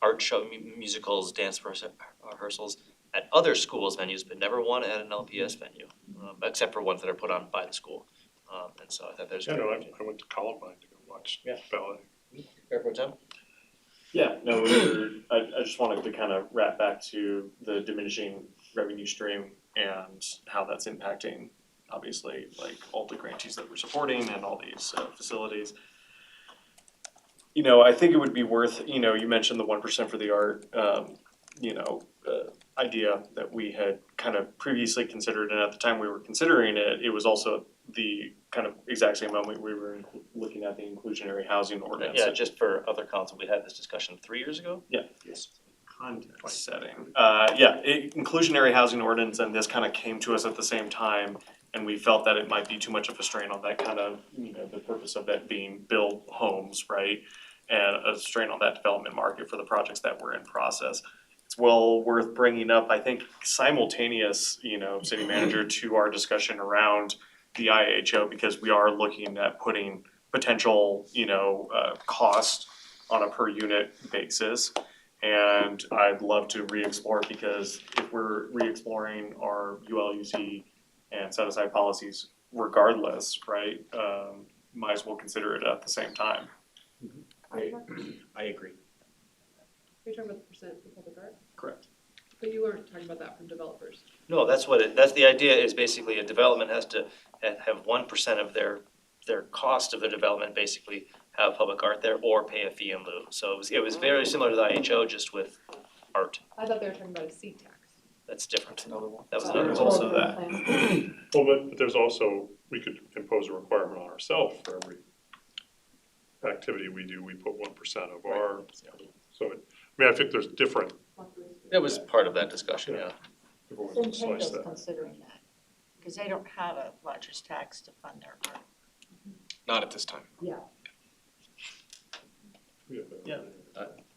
Speaker 1: art show, musicals, dance rehearsals at other schools' venues, but never one at an LPS venue, except for ones that are put on by the school. And so I thought there's.
Speaker 5: I went to Columbine to go watch ballet.
Speaker 1: Mayor Pro Tem?
Speaker 11: Yeah, no, I just wanted to kind of wrap back to the diminishing revenue stream and how that's impacting, obviously, like all the grantees that we're supporting and all these facilities. I think it would be worth, you mentioned the 1% for the art, idea that we had kind of previously considered, and at the time we were considering it, it was also the kind of exact same moment we were looking at the inclusionary housing ordinance.
Speaker 1: Yeah, just for other council, we had this discussion 3 years ago.
Speaker 11: Yeah. Yes. Context setting. Inclusionary housing ordinance, and this kind of came to us at the same time, and we felt that it might be too much of a strain on that kind of, the purpose of it being build homes, right? And a strain on that development market for the projects that were in process. It's well worth bringing up, I think, simultaneous, city manager, to our discussion around the IHO, because we are looking at putting potential, cost on a per unit basis. And I'd love to re-explore it because if we're re-exploring our ULUC and set aside policies regardless, right? Might as well consider it at the same time.
Speaker 12: I agree.
Speaker 13: You're talking about the percent for public art,
Speaker 11: Correct.
Speaker 13: but you weren't talking about that from developers.
Speaker 1: No, that's the idea is basically a development has to have 1% of their cost of the development basically have public art there or pay a fee in lieu. So it was very similar to the IHO, just with art.
Speaker 13: I thought they were talking about a seat tax.
Speaker 1: That's different. That was
Speaker 11: There
Speaker 1: another
Speaker 11: was
Speaker 1: one.
Speaker 11: also that.
Speaker 5: Well, but there's also, we could impose a requirement on ourselves for every activity we do, we put 1% of our, so I think there's different,
Speaker 1: It was part of that discussion, yeah.
Speaker 5: if we wanted to slice
Speaker 6: Centennial's
Speaker 5: that.
Speaker 6: considering that, because they don't have a lodger's tax to fund their art.
Speaker 3: Not at this time.
Speaker 11: Yeah.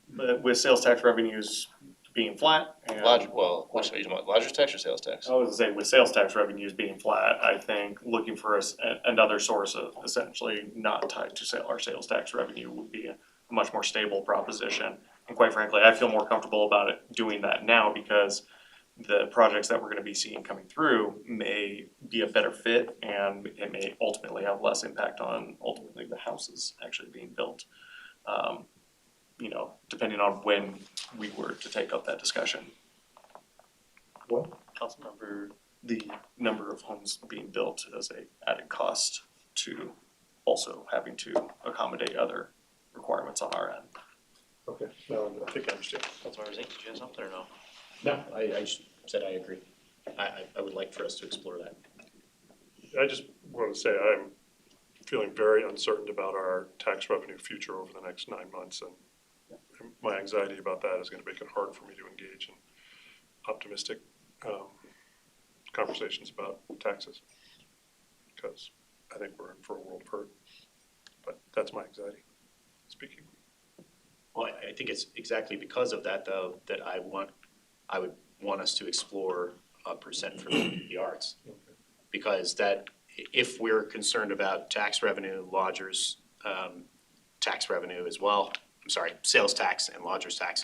Speaker 11: But with sales tax revenues being flat and.
Speaker 1: Which are you talking about, lodger's tax or sales tax?
Speaker 11: I was saying with sales tax revenues being flat, I think looking for another source of essentially not tied to our sales tax revenue would be a much more stable proposition. And quite frankly, I feel more comfortable about it doing that now because the projects that we're gonna be seeing coming through may be a better fit and it may ultimately have less impact on ultimately the houses actually being built. You know, depending on when we were to take up that discussion.
Speaker 5: What?
Speaker 11: Councilmember, the number of homes being built as a added cost to also having to accommodate other requirements on our end.
Speaker 5: Okay, no, I think I understand.
Speaker 1: Councilmember Zink, did you have something or no?
Speaker 12: No, I just said I agree. I would like for us to explore that.
Speaker 5: I just want to say I'm feeling very uncertain about our tax revenue future over the next 9 months, and my anxiety about that is going to make it hard for me to engage in optimistic conversations about taxes, because I think we're in for a world of hurt. But that's my anxiety speaking.
Speaker 12: Well, I think it's exactly because of that, though, that I would want us to explore a percent for the arts. Because that, if we're concerned about tax revenue, lodgers, tax revenue as well, I'm sorry, sales tax and lodgers tax.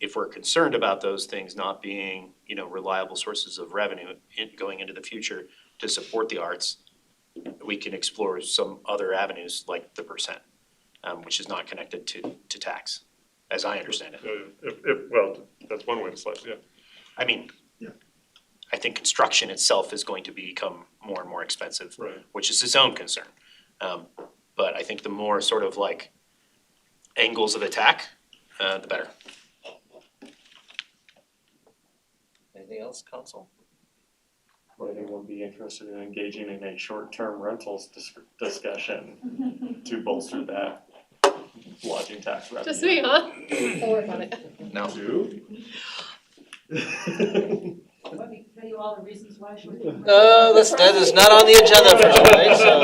Speaker 12: If we're concerned about those things not being, reliable sources of revenue going into the future to support the arts, we can explore some other avenues like the percent, which is not connected to tax, as I understand it.
Speaker 5: Well, that's one way to slice it, yeah.
Speaker 12: I mean, I think construction itself is going to become more and more expensive,
Speaker 5: Right.
Speaker 12: which is its own concern. But I think the more sort of like angles of attack, the better.
Speaker 1: Anything else, council?
Speaker 11: Would anyone be interested in engaging in a short-term rentals discussion to bolster that lodging tax revenue?
Speaker 13: Just me, huh? I'll work on it.
Speaker 1: No.
Speaker 6: Tell you all the reasons why
Speaker 1: That is not on the agenda for tonight, so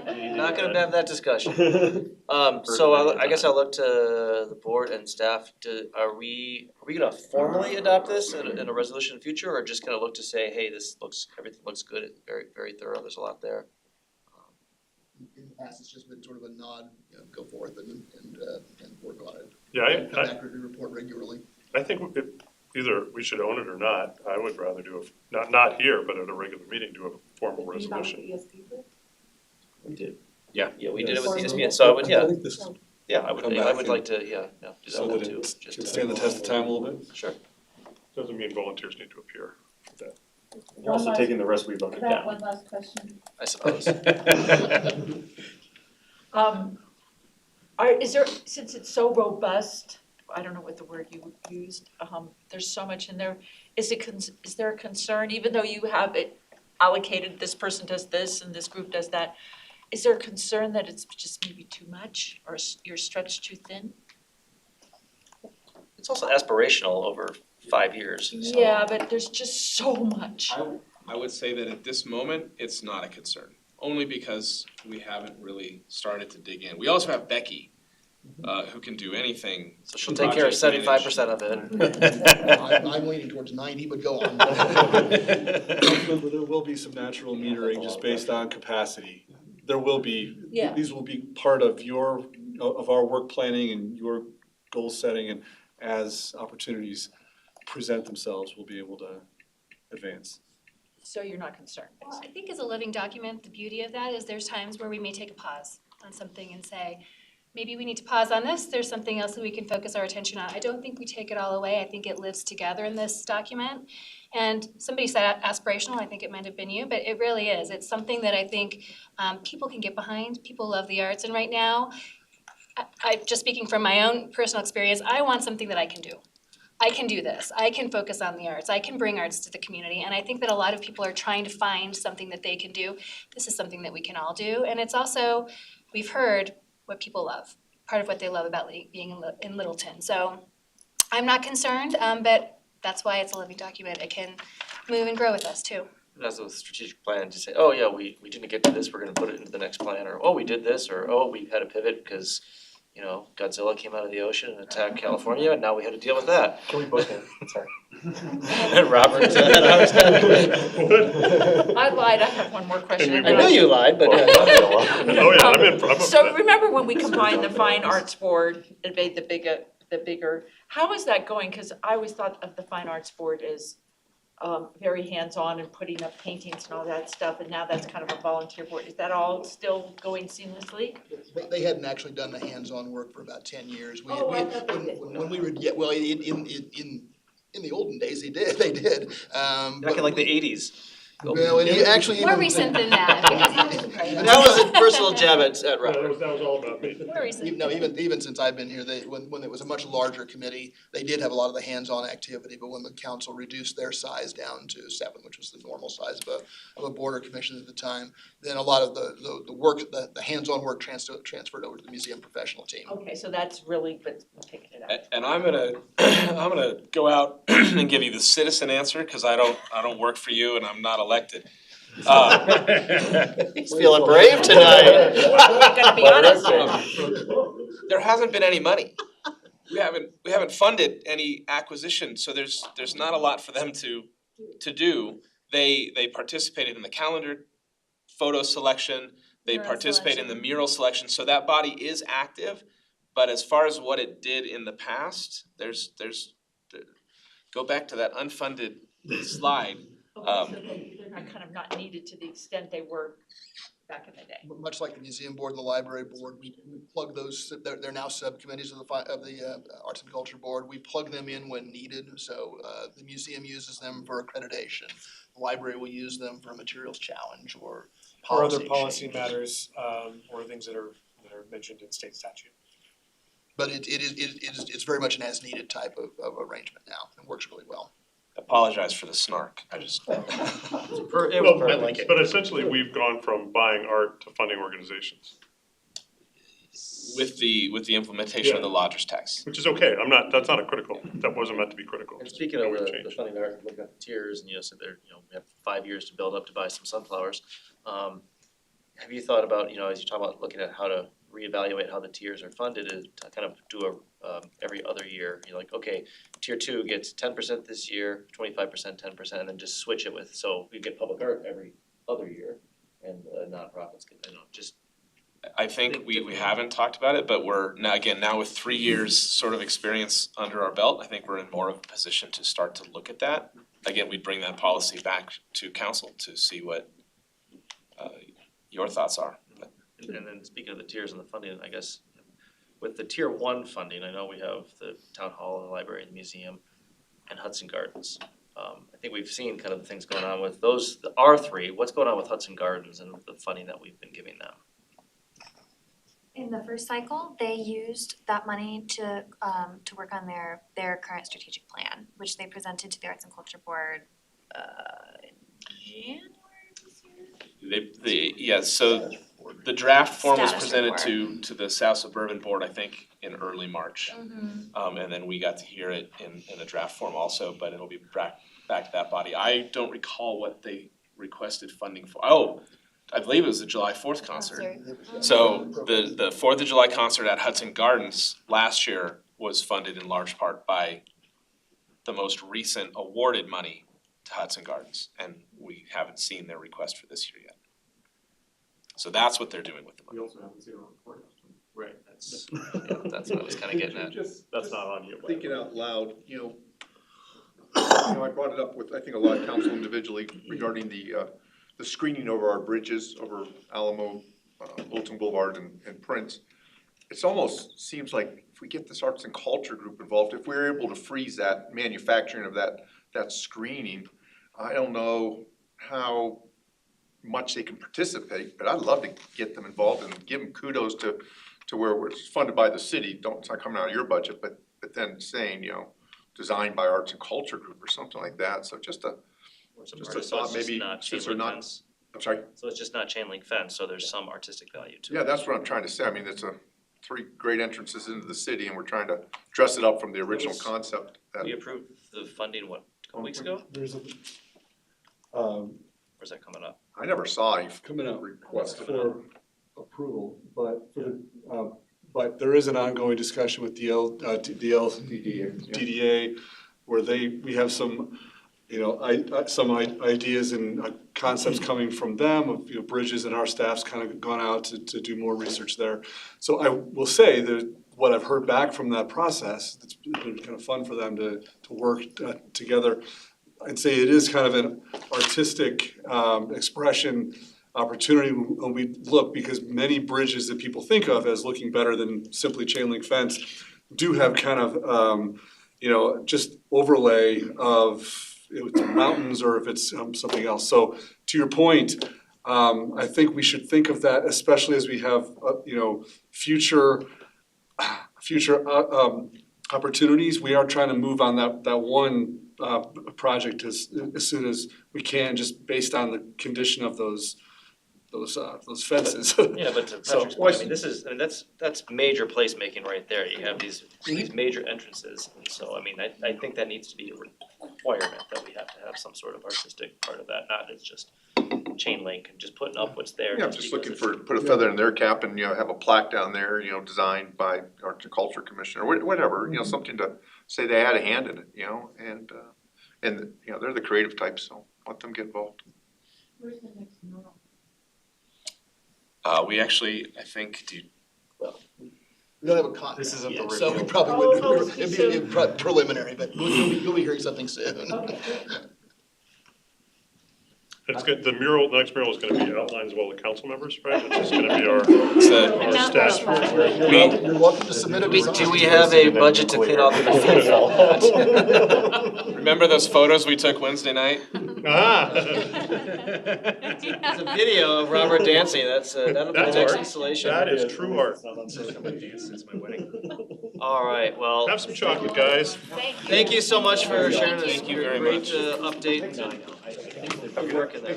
Speaker 1: we're not gonna have that discussion. So I guess I'll look to the board and staff are we gonna formally adopt this in a resolution in the future, or just gonna look to say, hey, everything looks good, it's very, very thorough, there's a lot there?
Speaker 7: In the past, it's just been sort of a nod, go forth and work on it.
Speaker 5: Yeah,
Speaker 7: Come back and report regularly.
Speaker 5: I think either we should own it or not. I would rather do not here, but at a regular meeting, do a formal resolution.
Speaker 1: We did.
Speaker 12: Yeah.
Speaker 1: Yeah, we did it with ESPN, so I would,
Speaker 2: I think this,
Speaker 1: I
Speaker 2: Come
Speaker 1: would
Speaker 2: back
Speaker 1: like to, do that
Speaker 2: so
Speaker 1: one
Speaker 2: that
Speaker 1: too.
Speaker 2: it
Speaker 1: just
Speaker 2: can
Speaker 1: to-
Speaker 2: stand the test of time a little bit.
Speaker 1: Sure.
Speaker 5: Doesn't mean volunteers need to appear for that.
Speaker 11: You're also taking the rest we voted down.
Speaker 6: One last question.
Speaker 1: I suppose.
Speaker 6: Is there, since it's so robust, I don't know what the word you used, there's so much in there, is there a concern, even though you have it allocated, this person does this and this group does that, is there a concern that it's just maybe too much, or you're stretched too thin?
Speaker 1: It's also aspirational over 5 years, so.
Speaker 6: Yeah, but there's just so much.
Speaker 3: I would say that at this moment, it's not a concern, only because we haven't really started to dig in. We also have Becky, who can do anything.
Speaker 1: So she'll take care of 75% of it.
Speaker 7: I'm leaning towards 90, but go on.
Speaker 2: But there will be some natural metering just based on capacity. There will be,
Speaker 6: Yeah.
Speaker 2: these will be part of our work planning and your goal setting, and as opportunities present themselves, we'll be able to advance.
Speaker 6: So you're not concerned,
Speaker 4: Well,
Speaker 6: basically?
Speaker 4: I think as a living document, the beauty of that is there's times where we may take a pause on something and say, maybe we need to pause on this, there's something else that we can focus our attention on. I don't think we take it all away, I think it lives together in this document. And somebody said aspirational, I think it might have been you, but it really is. It's something that I think people can get behind, people love the arts, and right now, I just speaking from my own personal experience, I want something that I can do. I can do this, I can focus on the arts, I can bring arts to the community, and I think that a lot of people are trying to find something that they can do. This is something that we can all do, and it's also, we've heard what people love, part of what they love about being in Littleton. So I'm not concerned, but that's why it's a living document. It can move and grow with us too.
Speaker 1: And as a strategic plan, to say, oh yeah, we didn't get to this, we're gonna put it into the next plan, or oh, we did this, or oh, we had a pivot because, you know, Godzilla came out of the ocean and attacked California, and now we had to deal with that.
Speaker 11: Can we book him? Sorry.
Speaker 1: And Robert,
Speaker 6: I lied, I have one more question.
Speaker 1: I know you lied, but.
Speaker 5: Oh, yeah, I'm up for
Speaker 6: So
Speaker 5: that.
Speaker 6: remember when we combined the Fine Arts Board and made the bigger, how is that going? Cause I always thought of the Fine Arts Board as very hands-on and putting up paintings and all that stuff, and now that's kind of a volunteer board. Is that all still going seamlessly?
Speaker 7: They hadn't actually done the hands-on work for about 10 years.
Speaker 6: Oh, I thought they did.
Speaker 7: When we were, yeah, well, in the olden days, they did.
Speaker 1: Back in like the 80s.
Speaker 7: Well, and actually.
Speaker 4: More
Speaker 7: even-
Speaker 4: recent than that.
Speaker 1: That was a personal jab at
Speaker 5: Yeah,
Speaker 1: Robert.
Speaker 5: that was all about me.
Speaker 4: More recent.
Speaker 7: No, even since I've been here, when it was a much larger committee, they did have a lot of the hands-on activity, but when the council reduced their size down to 7, which was the normal size of a board or commission at the time, then a lot of the work, the hands-on work transferred over to the museum professional team.
Speaker 6: Okay, so that's really, but taking it out.
Speaker 3: And I'm gonna go out and give you the citizen answer, cause I don't work for you and I'm not elected.
Speaker 1: He's feeling brave tonight.
Speaker 6: Gonna be honest.
Speaker 3: There hasn't been any money. We haven't funded any acquisition, so there's not a lot for them to do. They participated in the calendar photo selection, they
Speaker 4: Mural
Speaker 3: participate in the
Speaker 4: selection.
Speaker 3: mural selection, so that body is active. But as far as what it did in the past, go back to that unfunded slide.
Speaker 6: Okay, so they're not kind of not needed to the extent they were back in the day.
Speaker 7: Much like the museum board and the library board, we plug those, they're now subcommittees of the Arts and Culture Board. We plug them in when needed, so the museum uses them for accreditation. The library will use them for a materials challenge or policy
Speaker 14: Or other policy
Speaker 7: change.
Speaker 14: matters, or things that are mentioned in state statute.
Speaker 7: But it's very much an as-needed type of arrangement now, and works really well.
Speaker 3: Apologize for the snark, I just.
Speaker 1: It was
Speaker 5: Well,
Speaker 1: perfect.
Speaker 12: like it.
Speaker 5: But essentially, we've gone from buying art to funding organizations,
Speaker 3: With the implementation of the lodger's tax.
Speaker 5: which is okay. That's not a critical, that wasn't meant to be critical.
Speaker 1: And speaking
Speaker 5: That
Speaker 1: of
Speaker 5: we've
Speaker 1: the
Speaker 5: changed.
Speaker 1: funding art, looking at the tiers, and you know, said there, you know, we have 5 years to build up to buy some sunflowers. Have you thought about, you know, as you talk about looking at how to reevaluate how the tiers are funded, is to kind of do a every other year, you're like, okay, tier 2 gets 10% this year, 25%, 10%, and then just switch it with, so we get public art every other year, and nonprofits get, you know, just.
Speaker 3: I think we haven't talked about it, but we're now with 3 years sort of experience under our belt, I think we're in more of a position to start to look at that. Again, we'd bring that policy back to council to see what your thoughts are.
Speaker 1: And then speaking of the tiers and the funding, I guess with the tier 1 funding, I know we have the town hall and the library and the museum and Hudson Gardens. I think we've seen kind of the things going on with those, the R3, what's going on with Hudson Gardens and the funding that we've been giving them?
Speaker 8: In the first cycle, they used that money to work on their current strategic plan, which they presented to the Arts and Culture Board in January this year.
Speaker 3: So the draft form was
Speaker 8: Status
Speaker 3: presented
Speaker 8: report.
Speaker 3: to the South Suburban Board, I think, in early March.
Speaker 4: Mm-hmm.
Speaker 3: And then we got to hear it in a draft form also, but it'll be back to that body. I don't recall what they requested funding for. Oh, I believe it was the July 4th concert. So the 4th of July concert at Hudson Gardens last year was funded in large part by the most recent awarded money to Hudson Gardens, and we haven't seen their request for this year yet. So that's what they're doing with the money.
Speaker 5: We also haven't seen it on the courthouse.
Speaker 3: Right, that's.
Speaker 1: That's what I was kinda getting at.
Speaker 11: That's not on you.
Speaker 10: Thinking out loud, I brought it up with, I think, a lot of council individually regarding the screening over our bridges, over Alamo, Littleton Boulevard and Prince. It's almost seems like if we get this arts and culture group involved, if we're able to freeze that manufacturing of that screening, I don't know how much they can participate, but I'd love to get them involved and give them kudos to where it's funded by the city, it's not coming out of your budget, but then saying, designed by Arts and Culture Group or something like that, so just a thought, maybe, since they're not, I'm sorry?
Speaker 9: So it's just not chain link fence, so there's some artistic value to it.
Speaker 10: Yeah, that's what I'm trying to say, I mean, it's three great entrances into the city, and we're trying to dress it up from the original concept.
Speaker 9: We approved the funding, what, a couple weeks ago?
Speaker 2: There's a,
Speaker 9: Or is that coming up?
Speaker 10: I never saw any
Speaker 2: coming up
Speaker 10: request
Speaker 2: for approval, but for the, but there is an ongoing discussion with DDA, where we have some, some ideas and concepts coming from them of, bridges, and our staff's kind of gone out to do more research there. So I will say that what I've heard back from that process, it's been kind of fun for them to work together. I'd say it is kind of an artistic expression opportunity when we look, because many bridges that people think of as looking better than simply chain link fence do have kind of, just overlay of if it's mountains or if it's something else. So to your point, I think we should think of that, especially as we have, future opportunities. We are trying to move on that one project as soon as we can, just based on the condition of those fences.
Speaker 9: Yeah, but to Patrick's point, I mean, that's major placemaking right there. You have these major entrances, and so, I mean, I think that needs to be a requirement that we have to have some sort of artistic part of that, not as just chain link and just putting up what's there.
Speaker 10: Yeah, I'm just looking put a feather in their cap and, have a plaque down there, designed by Arts and Culture Commission or whatever, something to say they had a hand in it, and they're the creative types, so let them get involved.
Speaker 6: Where's the next mural?
Speaker 3: We actually, I think,
Speaker 7: We don't have a contract
Speaker 11: This isn't the
Speaker 7: yet, so we
Speaker 11: review.
Speaker 7: probably would,
Speaker 6: Oh,
Speaker 7: it'd be preliminary, but you'll be hearing something soon.
Speaker 6: Okay,
Speaker 5: It's good, the next mural is gonna be outlined as well the council members, right? It's just gonna be our staff.
Speaker 7: You're welcome to submit a design.
Speaker 1: Do we have a budget to clean out the graffiti?
Speaker 3: remember those photos we took Wednesday night?
Speaker 5: Ah.
Speaker 1: It's a video of Robert dancing, that'll be the
Speaker 5: That's
Speaker 1: next
Speaker 5: art.
Speaker 1: installation.
Speaker 5: That is true art.
Speaker 9: It's my wedding.
Speaker 1: Alright, well,
Speaker 5: Have some chocolate, guys.
Speaker 1: thank you so much for sharing this
Speaker 3: Thank you very
Speaker 1: great
Speaker 3: much.
Speaker 1: update. Good work in there.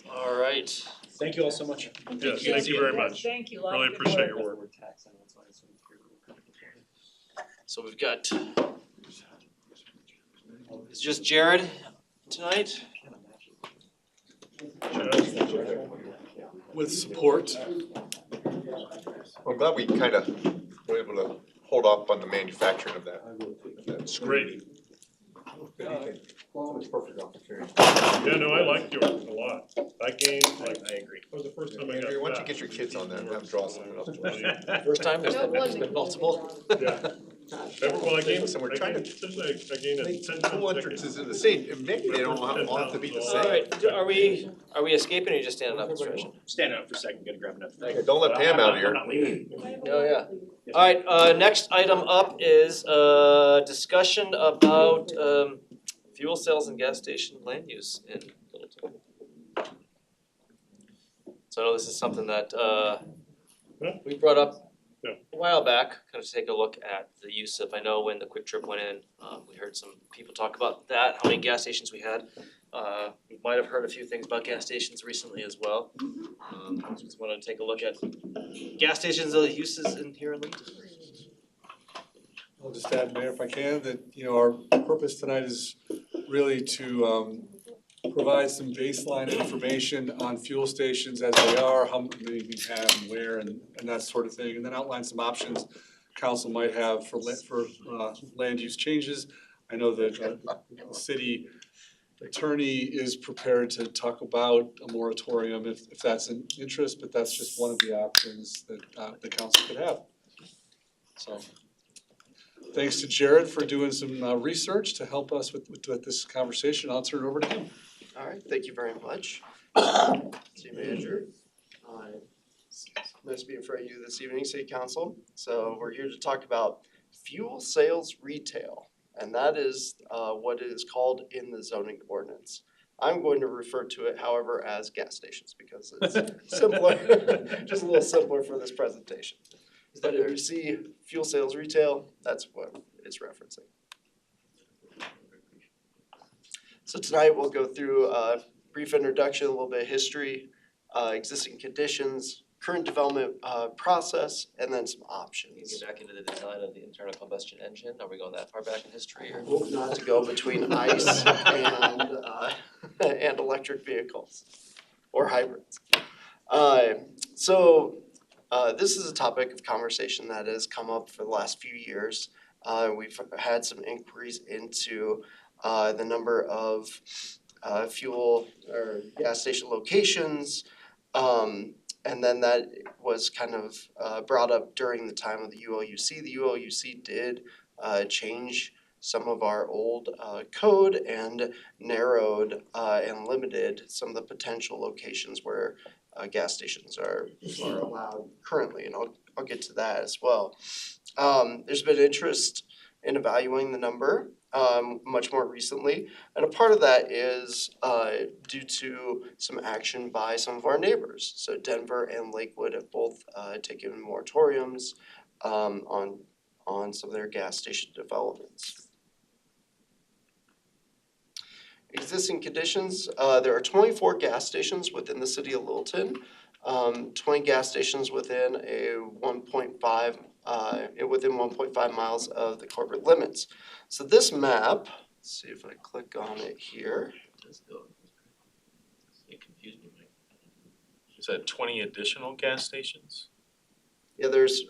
Speaker 1: Alright,
Speaker 12: Thank you all so much.
Speaker 5: Yes, thank you very much.
Speaker 6: Thank you.
Speaker 5: Really appreciate your work.
Speaker 1: so we've got, it's just Jared tonight?
Speaker 2: With support.
Speaker 10: I'm glad we kind of were able to hold off on the manufacturing of that.
Speaker 5: It's great.
Speaker 10: Well, it's perfect opportunity.
Speaker 5: Yeah, no, I like yours a lot. That game, like,
Speaker 12: I agree.
Speaker 5: that was the first time I got
Speaker 10: Andrew, why don't you
Speaker 5: that.
Speaker 10: get your kids on that and have them draw something up for us?
Speaker 1: First time, there's
Speaker 13: No, it wasn't.
Speaker 1: been multiple.
Speaker 5: Yeah. Well, I gained,
Speaker 10: Listen, we're trying to
Speaker 5: essentially, I gained a
Speaker 10: make
Speaker 5: 10
Speaker 10: cool entrances in the city, and maybe they don't want it to be the same.
Speaker 1: Alright, are we escaping or are you just standing up and stretching?
Speaker 12: Stand up for a second, gonna grab another thing.
Speaker 10: Okay, don't let Pam out of here.
Speaker 12: I'm not leaving.
Speaker 1: Oh, yeah. Alright, next item up is, discussion about, fuel cells and gas station land use in Littleton. So I know this is something that, we brought up
Speaker 5: Yeah.
Speaker 1: a while back, kind of take a look at the use of, I know when the Quick Trip went in, we heard some people talk about that, how many gas stations we had. We might have heard a few things about gas stations recently as well. Just wanna take a look at gas stations, uses in here in Littleton.
Speaker 2: I'll just add, Mayor, if I can, that, our purpose tonight is really to provide some baseline information on fuel stations as they are, how many we have and where and that sort of thing, and then outline some options council might have for land use changes. I know that the city attorney is prepared to talk about a moratorium if that's an interest, but that's just one of the options that the council could have. So, thanks to Jared for doing some research to help us with this conversation. I'll turn it over to him.
Speaker 15: All right, thank you very much. City Manager, nice to be in front of you this evening, City Council. So we're here to talk about fuel sales retail, and that is what it is called in the zoning ordinance. I'm going to refer to it, however, as gas stations because it's simpler, just a little simpler for this presentation. But if you see fuel sales retail, that's what it's referencing. So tonight we'll go through a brief introduction, a little bit of history, existing conditions, current development process, and then some
Speaker 1: Can
Speaker 15: options.
Speaker 1: you get back into the design of the internal combustion engine? Are we going that far back in history or?
Speaker 15: Hope not to go between ICE and electric vehicles or hybrids. This is a topic of conversation that has come up for the last few years. We've had some inquiries into the number of fuel or gas station locations. And then that was kind of brought up during the time of the ULUC. The ULUC did change some of our old code and narrowed and limited some of the potential locations where gas stations are allowed currently, and I'll get to that as well. There's been interest in evaluating the number much more recently, and a part of that is due to some action by some of our neighbors. So Denver and Lakewood have both taken moratoriums on some of their gas station developments. Existing conditions, there are 24 gas stations within the city of Littleton, 20 gas stations within within 1.5 miles of the corporate limits. So this map, let's see if I click on it here.
Speaker 1: It confused me.
Speaker 5: Is that 20 additional gas stations?
Speaker 15: Yeah, there's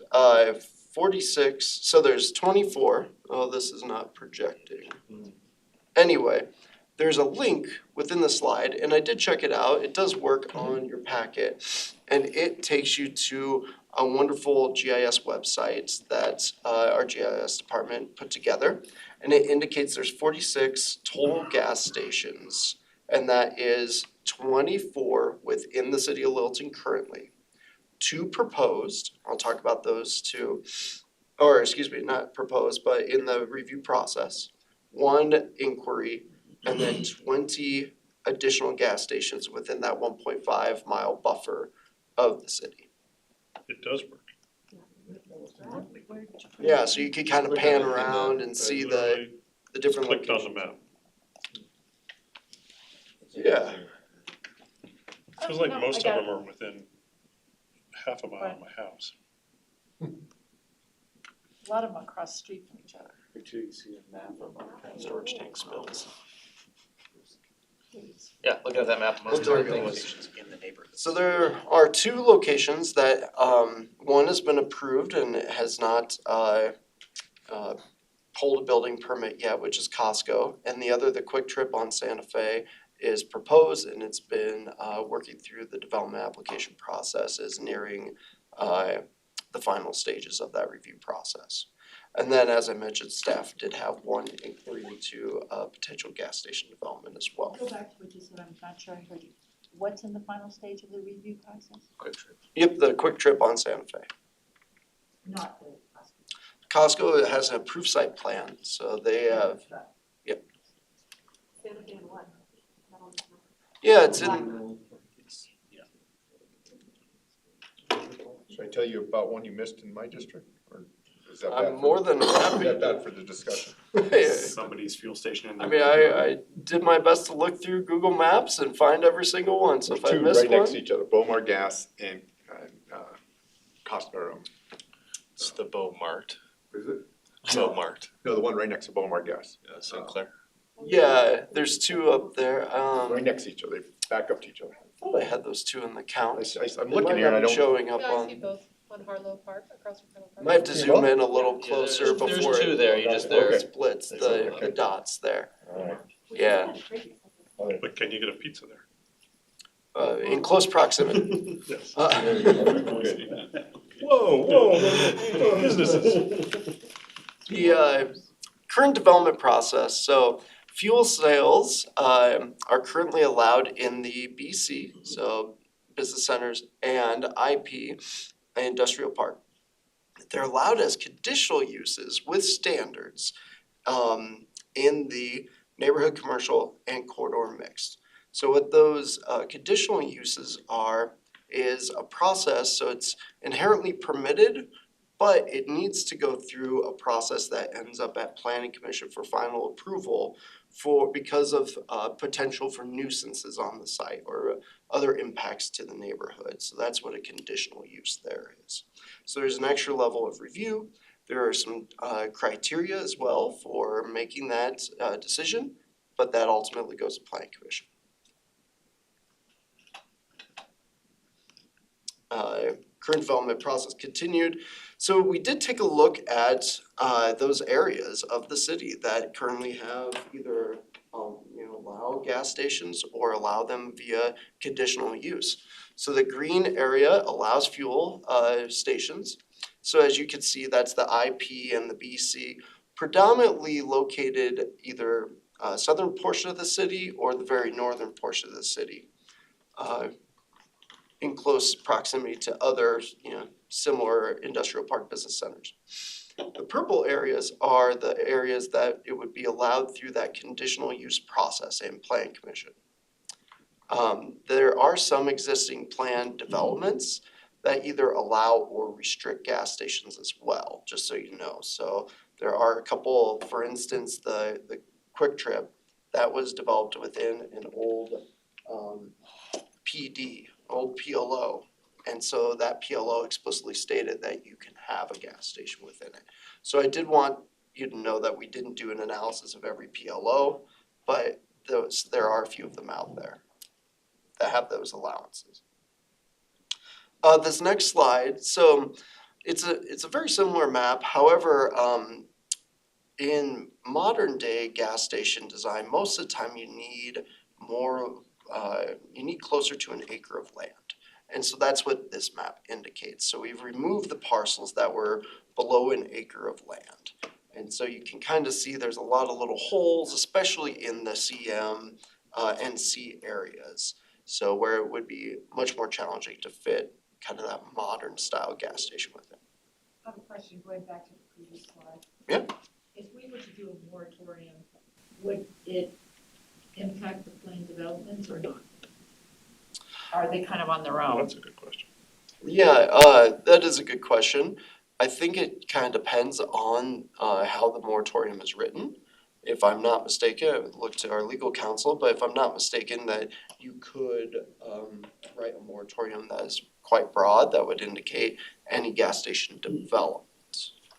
Speaker 15: 46, so there's 24. Oh, this is not projecting. Anyway, there's a link within the slide, and I did check it out. It does work on your packet, and it takes you to a wonderful GIS website that our GIS department put together, and it indicates there's 46 total gas stations, and that is 24 within the city of Littleton currently. 2 proposed, I'll talk about those 2, or excuse me, not proposed, but in the review process. 1 inquiry, and then 20 additional gas stations within that 1.5 mile buffer of the city.
Speaker 5: It does work.
Speaker 15: Yeah, so you could kind of pan around and see the different
Speaker 5: Clicked on
Speaker 15: locations.
Speaker 5: the map.
Speaker 15: Yeah,
Speaker 5: Feels like
Speaker 6: No,
Speaker 5: most
Speaker 6: I
Speaker 5: of
Speaker 6: got
Speaker 5: them are within half a mile of my house.
Speaker 6: A lot of them across the street from each other.
Speaker 11: Make sure you see a map of storage tank spills.
Speaker 1: Yeah, looking at that map, most
Speaker 15: Well,
Speaker 1: of
Speaker 15: there
Speaker 1: the
Speaker 15: it goes.
Speaker 1: locations in the neighborhood.
Speaker 15: so there are 2 locations that, one has been approved and it has not pulled a building permit yet, which is Costco, and the other, the Quick Trip on Santa Fe, is proposed and it's been working through the development application process, is nearing the final stages of that review process. And then, as I mentioned, staff did have 1 inquiry to potential gas station development as well.
Speaker 6: Go back to what you said, I'm not sure I heard you. What's in the final stage of the review process?
Speaker 1: Quick Trip.
Speaker 15: Yep, the Quick Trip on Santa Fe.
Speaker 6: Not the
Speaker 15: Costco has an approved site plan, so they have, yeah, it's in,
Speaker 10: Should I tell you about one you missed in my district, or is that bad?
Speaker 15: I'm more than
Speaker 10: Is
Speaker 15: happy.
Speaker 10: that bad for the discussion?
Speaker 11: Somebody's fuel station in
Speaker 15: I
Speaker 11: there.
Speaker 15: mean, I did my best to look through Google Maps and find every single one, so if I
Speaker 10: There's 2
Speaker 15: missed
Speaker 10: right next to
Speaker 15: one,
Speaker 10: each other, Bomar Gas and Costco.
Speaker 5: It's the Beaumart.
Speaker 10: Is it?
Speaker 5: Beaumart.
Speaker 10: No, the one right next to Bomar Gas,
Speaker 5: Yeah, Sinclair.
Speaker 15: yeah, there's 2 up there.
Speaker 10: right next to each other, they back up to each other.
Speaker 15: I thought I had those 2 in the count.
Speaker 10: I'm
Speaker 15: They
Speaker 10: looking
Speaker 15: might
Speaker 10: here and I
Speaker 15: not be
Speaker 10: don't.
Speaker 15: showing up
Speaker 13: Yeah, I see
Speaker 15: on,
Speaker 13: both on Harlow Park, across from Harlow Park.
Speaker 15: might have to zoom in a little
Speaker 1: Yeah,
Speaker 15: closer
Speaker 1: there's
Speaker 15: before
Speaker 1: two
Speaker 15: it
Speaker 1: there, you just, there.
Speaker 10: Okay.
Speaker 15: splits the dots there.
Speaker 10: Alright.
Speaker 15: Yeah.
Speaker 5: But can you get a pizza there?
Speaker 15: In close proximity.
Speaker 5: Yes.
Speaker 14: Whoa,
Speaker 5: Businesses.
Speaker 15: The current development process, so fuel sales are currently allowed in the BC, so business centers and IP industrial park. They're allowed as conditional uses with standards in the neighborhood commercial and corridor mixed. So what those conditional uses are is a process, so it's inherently permitted, but it needs to go through a process that ends up at planning commission for final approval because of potential for nuisances on the site or other impacts to the neighborhood. So that's what a conditional use there is. So there's an extra level of review. There are some criteria as well for making that decision, but that ultimately goes to planning commission. Current development process continued. So we did take a look at those areas of the city that currently have either allow gas stations or allow them via conditional use. So the green area allows fuel stations. So as you can see, that's the IP and the BC, predominantly located either southern portion of the city or the very northern portion of the city. In close proximity to other, similar industrial park business centers. The purple areas are the areas that it would be allowed through that conditional use process and plan commission. There are some existing planned developments that either allow or restrict gas stations as well, just so you know. So there are a couple, for instance, the Quick Trip that was developed within an old PD, old PLO. And so that PLO explicitly stated that you can have a gas station within it. So I did want you to know that we didn't do an analysis of every PLO, but there are a few of them out there that have those allowances. This next slide, so it's a very similar map. However, in modern day gas station design, most of the time you need closer to an acre of land. And so that's what this map indicates. So we've removed the parcels that were below an acre of land. And so you can kind of see there's a lot of little holes, especially in the CM and C areas. So where it would be much more challenging to fit kind of that modern style gas station with it.
Speaker 6: I have a question going back to the previous slide.
Speaker 15: Yeah.
Speaker 6: If we were to do a moratorium, would it impact the planned developments or not? Are they kind of on their own?
Speaker 5: That's a good question.
Speaker 15: Yeah, that is a good question. I think it kind of depends on how the moratorium is written. If I'm not mistaken, I would look to our legal counsel, but if I'm not mistaken, that you could write a moratorium that is quite broad, that would indicate any gas station development.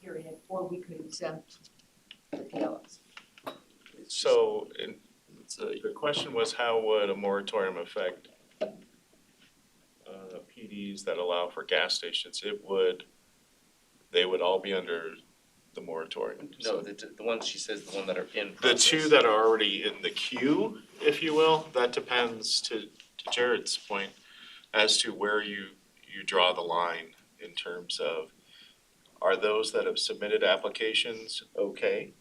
Speaker 6: Period, or we could exempt the PLS.
Speaker 16: So, the question was, how would a moratorium affect PDs that allow for gas stations? They would all be under the moratorium.
Speaker 1: No, the ones she says, the one that are in
Speaker 16: The
Speaker 1: process.
Speaker 16: two that are already in the queue, if you will, that depends to Jared's point as to where you draw the line in terms of, are those that have submitted applications okay?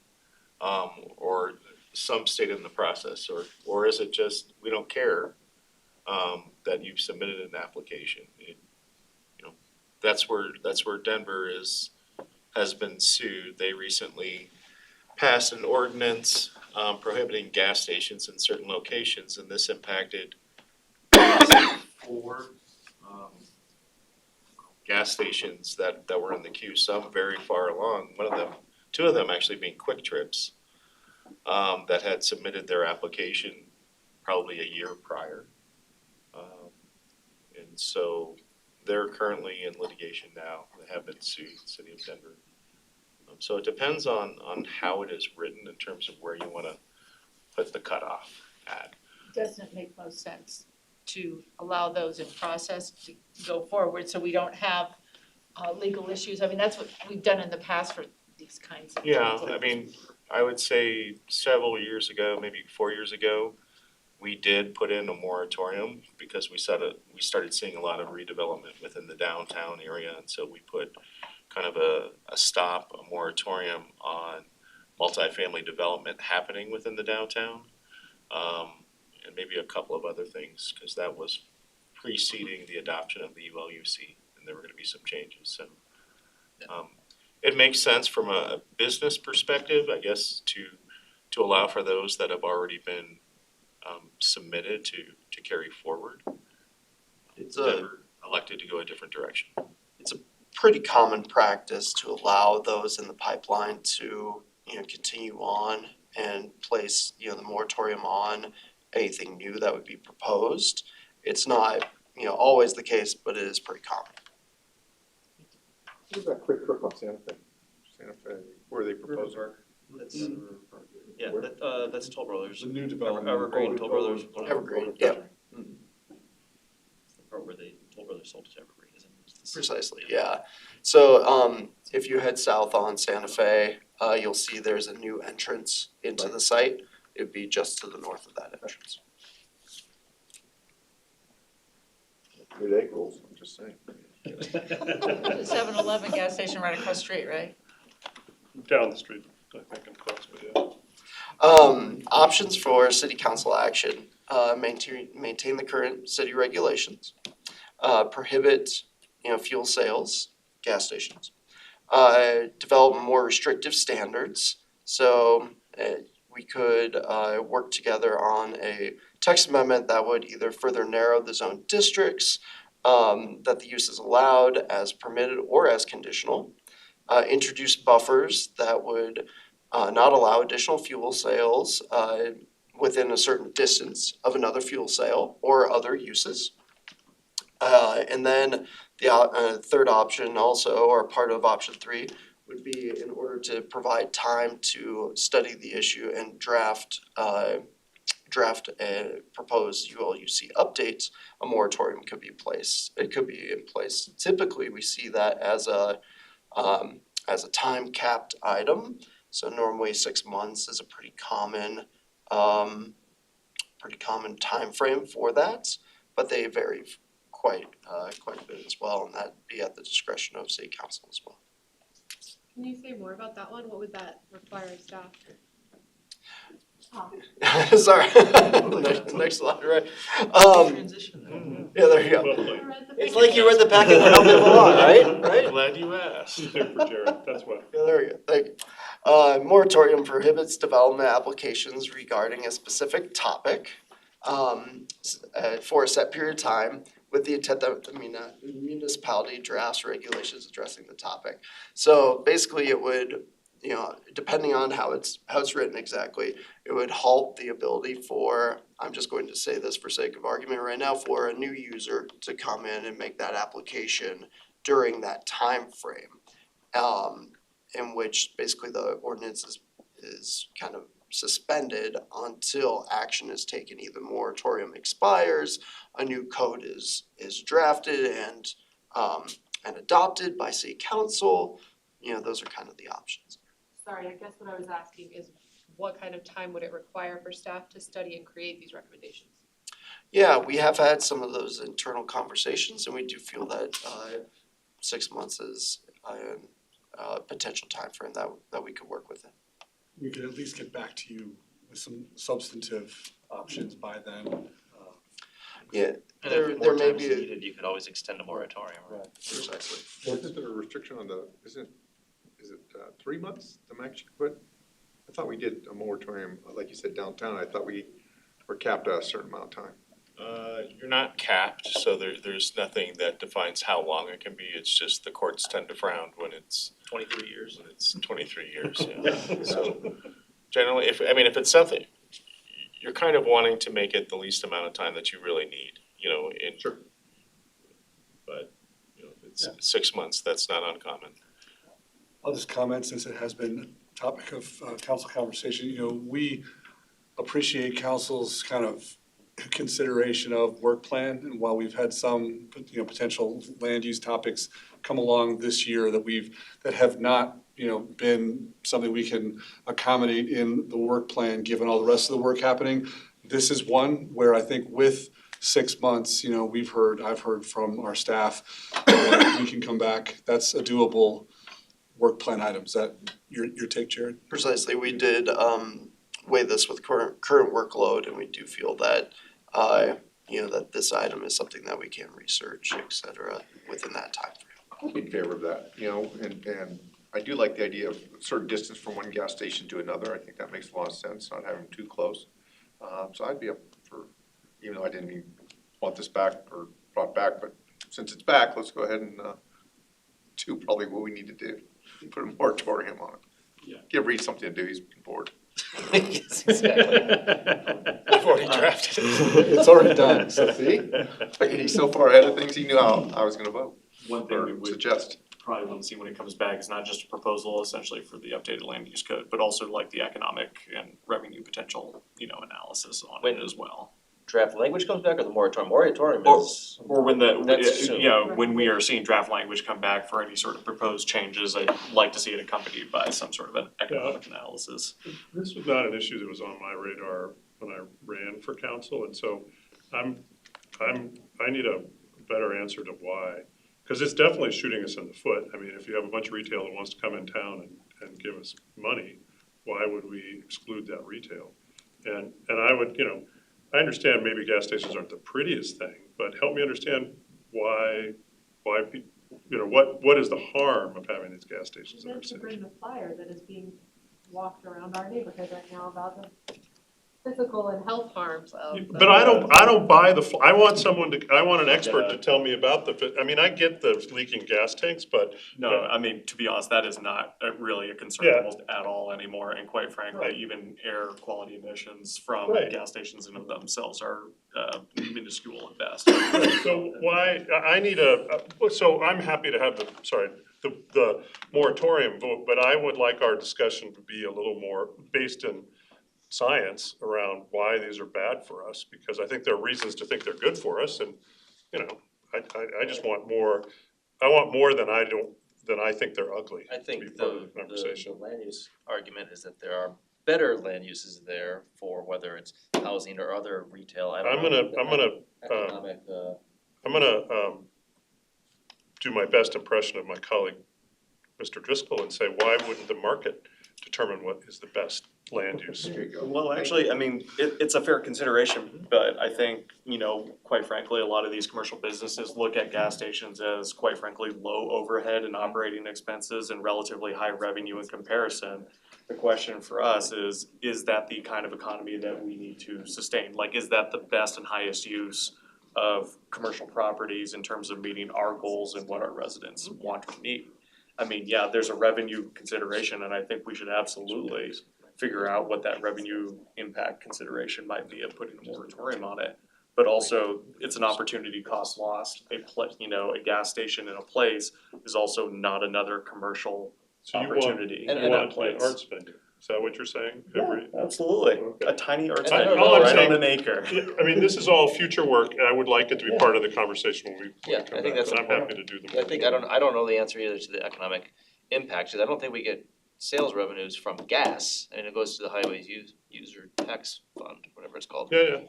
Speaker 16: Or some state in the process, or is it just, we don't care that you've submitted an application? That's where Denver has been sued. They recently passed an ordinance prohibiting gas stations in certain locations, and this impacted 4 gas stations that were in the queue, some very far along. 2 of them actually being Quick Trips that had submitted their application probably a year prior. And so they're currently in litigation now. They have been sued, the city of Denver. So it depends on how it is written in terms of where you want to put the cutoff at.
Speaker 6: Doesn't it make most sense to allow those in process to go forward so we don't have legal issues? I mean, that's what we've done in the past for these kinds of.
Speaker 16: Yeah, I mean, I would say several years ago, maybe 4 years ago, we did put in a moratorium because we started seeing a lot of redevelopment within the downtown area, and so we put kind of a stop, a moratorium on multifamily development happening within the downtown. And maybe a couple of other things, because that was preceding the adoption of the ULUC, and there were gonna be some changes, so. It makes sense from a business perspective, I guess, to allow for those that have already been submitted to carry forward.
Speaker 15: It's
Speaker 16: That are elected to go a different direction.
Speaker 15: pretty common practice to allow those in the pipeline to, continue on and place, the moratorium on anything new that would be proposed. It's not, always the case, but it is pretty common.
Speaker 10: What about Quick Trip on Santa Fe? Santa Fe, where they propose our.
Speaker 9: That's, yeah, that's Toll Brothers.
Speaker 2: The new development.
Speaker 9: Evergreen, Toll Brothers.
Speaker 15: Evergreen, yep,
Speaker 9: It's the part where Toll Brothers sold to Evergreen, isn't it? It's the same-
Speaker 15: precisely, yeah. So, if you head south on Santa Fe, you'll see there's a new entrance into the site. It'd be just to the north of that entrance.
Speaker 10: Good egg rolls, I'm just saying.
Speaker 6: 7-Eleven gas station right across the street, right?
Speaker 5: Down the street, I think, and close, but yeah.
Speaker 15: Options for city council action, maintain the current city regulations, prohibit, fuel sales, gas stations. Develop more restrictive standards, so we could work together on a text amendment that would either further narrow the zone districts, that the use is allowed as permitted or as conditional. Introduce buffers that would not allow additional fuel sales within a certain distance of another fuel sale or other uses. And then the third option also, or part of option 3, would be in order to provide time to study the issue and draft proposed ULUC updates, a moratorium could be in place. It could be in place. Typically, we see that as a time capped item. So normally 6 months is a pretty common timeframe for that, but they vary quite a bit as well, and that'd be at the discretion of city council as well.
Speaker 13: Can you say more about that one? What would that require of staff?
Speaker 15: Sorry, next slide, right?
Speaker 9: Transition.
Speaker 15: Yeah, there you go.
Speaker 5: Well played.
Speaker 15: It's like you read the packet for helping along, right?
Speaker 16: Glad you asked.
Speaker 5: Good for Jared, that's why.
Speaker 15: Yeah, there we go, thank you. Moratorium prohibits development applications regarding a specific topic for a set period of time with the intent that the municipality drafts regulations addressing the topic. So basically it would, depending on how it's written exactly, it would halt the ability for, I'm just going to say this for sake of argument right now, for a new user to come in and make that application during that time frame, in which basically the ordinance is kind of suspended until action is taken. Either moratorium expires, a new code is drafted and adopted by city council. Those are kind of the options.
Speaker 13: Sorry, I guess what I was asking is what kind of time would it require for staff to study and create these recommendations?
Speaker 15: Yeah, we have had some of those internal conversations, and we do feel that 6 months is a potential timeframe that we could work within.
Speaker 2: We could at least get back to you with some substantive options by then.
Speaker 15: Yeah,
Speaker 9: And
Speaker 15: there
Speaker 9: if more
Speaker 15: may
Speaker 9: time is
Speaker 15: be,
Speaker 9: needed, you could always extend a moratorium, right?
Speaker 15: precisely.
Speaker 10: Isn't there a restriction on is it 3 months, the max you could put? I thought we did a moratorium, like you said, downtown, I thought we were capped at a certain amount of time.
Speaker 16: You're not capped, so there's nothing that defines how long it can be. It's just the courts tend to frown when it's
Speaker 9: 23 years.
Speaker 16: when it's 23 years, yeah. So generally, if it's something, you're kind of wanting to make it the least amount of time that you really need, in.
Speaker 10: Sure.
Speaker 16: But, if it's 6 months, that's not uncommon.
Speaker 2: I'll just comment, since it has been a topic of council conversation, we appreciate council's kind of consideration of work plan, and while we've had some, potential land use topics come along this year that have not, been something we can accommodate in the work plan, given all the rest of the work happening, this is one where I think with 6 months, I've heard from our staff, we can come back, that's a doable work plan item. Is that your take, Jared?
Speaker 15: Precisely, we did weigh this with current workload, and we do feel that that this item is something that we can research, et cetera, within that time frame.
Speaker 10: I'd be in favor of that, and I do like the idea of a certain distance from one gas station to another. I think that makes a lot of sense, not having them too close. So I'd be up for, even though I didn't even want this back or brought back, but since it's back, let's go ahead and do probably what we need to do. Put a moratorium on it.
Speaker 11: Yeah.
Speaker 10: Give Reed something to do, he's bored.
Speaker 1: Yes, exactly. I've already drafted it.
Speaker 2: It's already done, so.
Speaker 10: See? He's so far ahead of things, he knew how I was gonna vote.
Speaker 11: One thing we
Speaker 10: Or
Speaker 11: would
Speaker 10: suggest.
Speaker 11: probably want to see when it comes back is not just a proposal essentially for the updated land use code, but also like the economic and revenue potential, analysis on it as well.
Speaker 1: Draft language comes back or the moratorium? Moratorium
Speaker 11: Or-
Speaker 1: is,
Speaker 11: Or when
Speaker 1: That's soon.
Speaker 11: when we are seeing draft language come back for any sort of proposed changes, I'd like to see it accompanied by some sort of an economic analysis.
Speaker 5: This was not an issue that was on my radar when I ran for council, and so I need a better answer to why. Because it's definitely shooting us in the foot. I mean, if you have a bunch of retail that wants to come in town and give us money, why would we exclude that retail? And I would, I understand maybe gas stations aren't the prettiest thing, but help me understand why what is the harm of having these gas stations in our
Speaker 13: Meant to
Speaker 5: city?
Speaker 13: bring the flyer that is being walked around our neighborhood right now about the physical and health harms of.
Speaker 5: But I don't buy I want I want an expert to tell me about I get the leaking gas tanks, but.
Speaker 11: No, I mean, to be honest, that is not really a concern
Speaker 5: Yeah.
Speaker 11: almost at all anymore, and quite frankly,
Speaker 5: Right.
Speaker 11: even air quality emissions from
Speaker 5: Right.
Speaker 11: gas stations in of themselves are minuscule at best.
Speaker 5: So why, I need so I'm happy to have the moratorium vote, but I would like our discussion to be a little more based in science around why these are bad for us, because I think there are reasons to think they're good for us, and, I just want more, I want more than I think they're ugly.
Speaker 1: I
Speaker 5: to be
Speaker 1: think
Speaker 5: part of
Speaker 1: the
Speaker 5: conversation.
Speaker 1: land use argument is that there are better land uses there for whether it's housing or other retail. I don't
Speaker 5: I'm
Speaker 1: know,
Speaker 5: gonna
Speaker 1: economic,
Speaker 5: I'm gonna do my best impression of my colleague, Mr. Driscoll, and say, why wouldn't the market determine what is the best land use?
Speaker 10: There you go.
Speaker 11: Well, actually, I mean, it's a fair consideration, but I think, quite frankly, a lot of these commercial businesses look at gas stations as, quite frankly, low overhead and operating expenses and relatively high revenue in comparison. The question for us is that the kind of economy that we need to sustain? Like, is that the best and highest use of commercial properties in terms of meeting our goals and what our residents want or need? I mean, yeah, there's a revenue consideration, and I think we should absolutely figure out what that revenue impact consideration might be of putting a moratorium on it. But also, it's an opportunity cost lost. A gas station in a place is also not another commercial
Speaker 5: So you
Speaker 11: opportunity
Speaker 5: want,
Speaker 11: in
Speaker 5: you
Speaker 11: that
Speaker 5: want an
Speaker 11: place.
Speaker 5: arts venue, is that what you're saying?
Speaker 11: Absolutely,
Speaker 5: Okay.
Speaker 11: a tiny arts
Speaker 1: And I
Speaker 11: venue,
Speaker 1: don't know,
Speaker 5: I'm
Speaker 11: right
Speaker 5: saying-
Speaker 11: on an acre.
Speaker 5: I mean, this is all future work, and I would like it to be part of the conversation when we
Speaker 1: Yeah,
Speaker 5: come
Speaker 1: I think
Speaker 5: back,
Speaker 1: that's
Speaker 5: but I'm
Speaker 1: important.
Speaker 5: happy to do the.
Speaker 1: I don't know the answer either to the economic impact, because I don't think we get sales revenues from gas, and it goes to the highways user tax fund, whatever it's called.
Speaker 5: Yeah,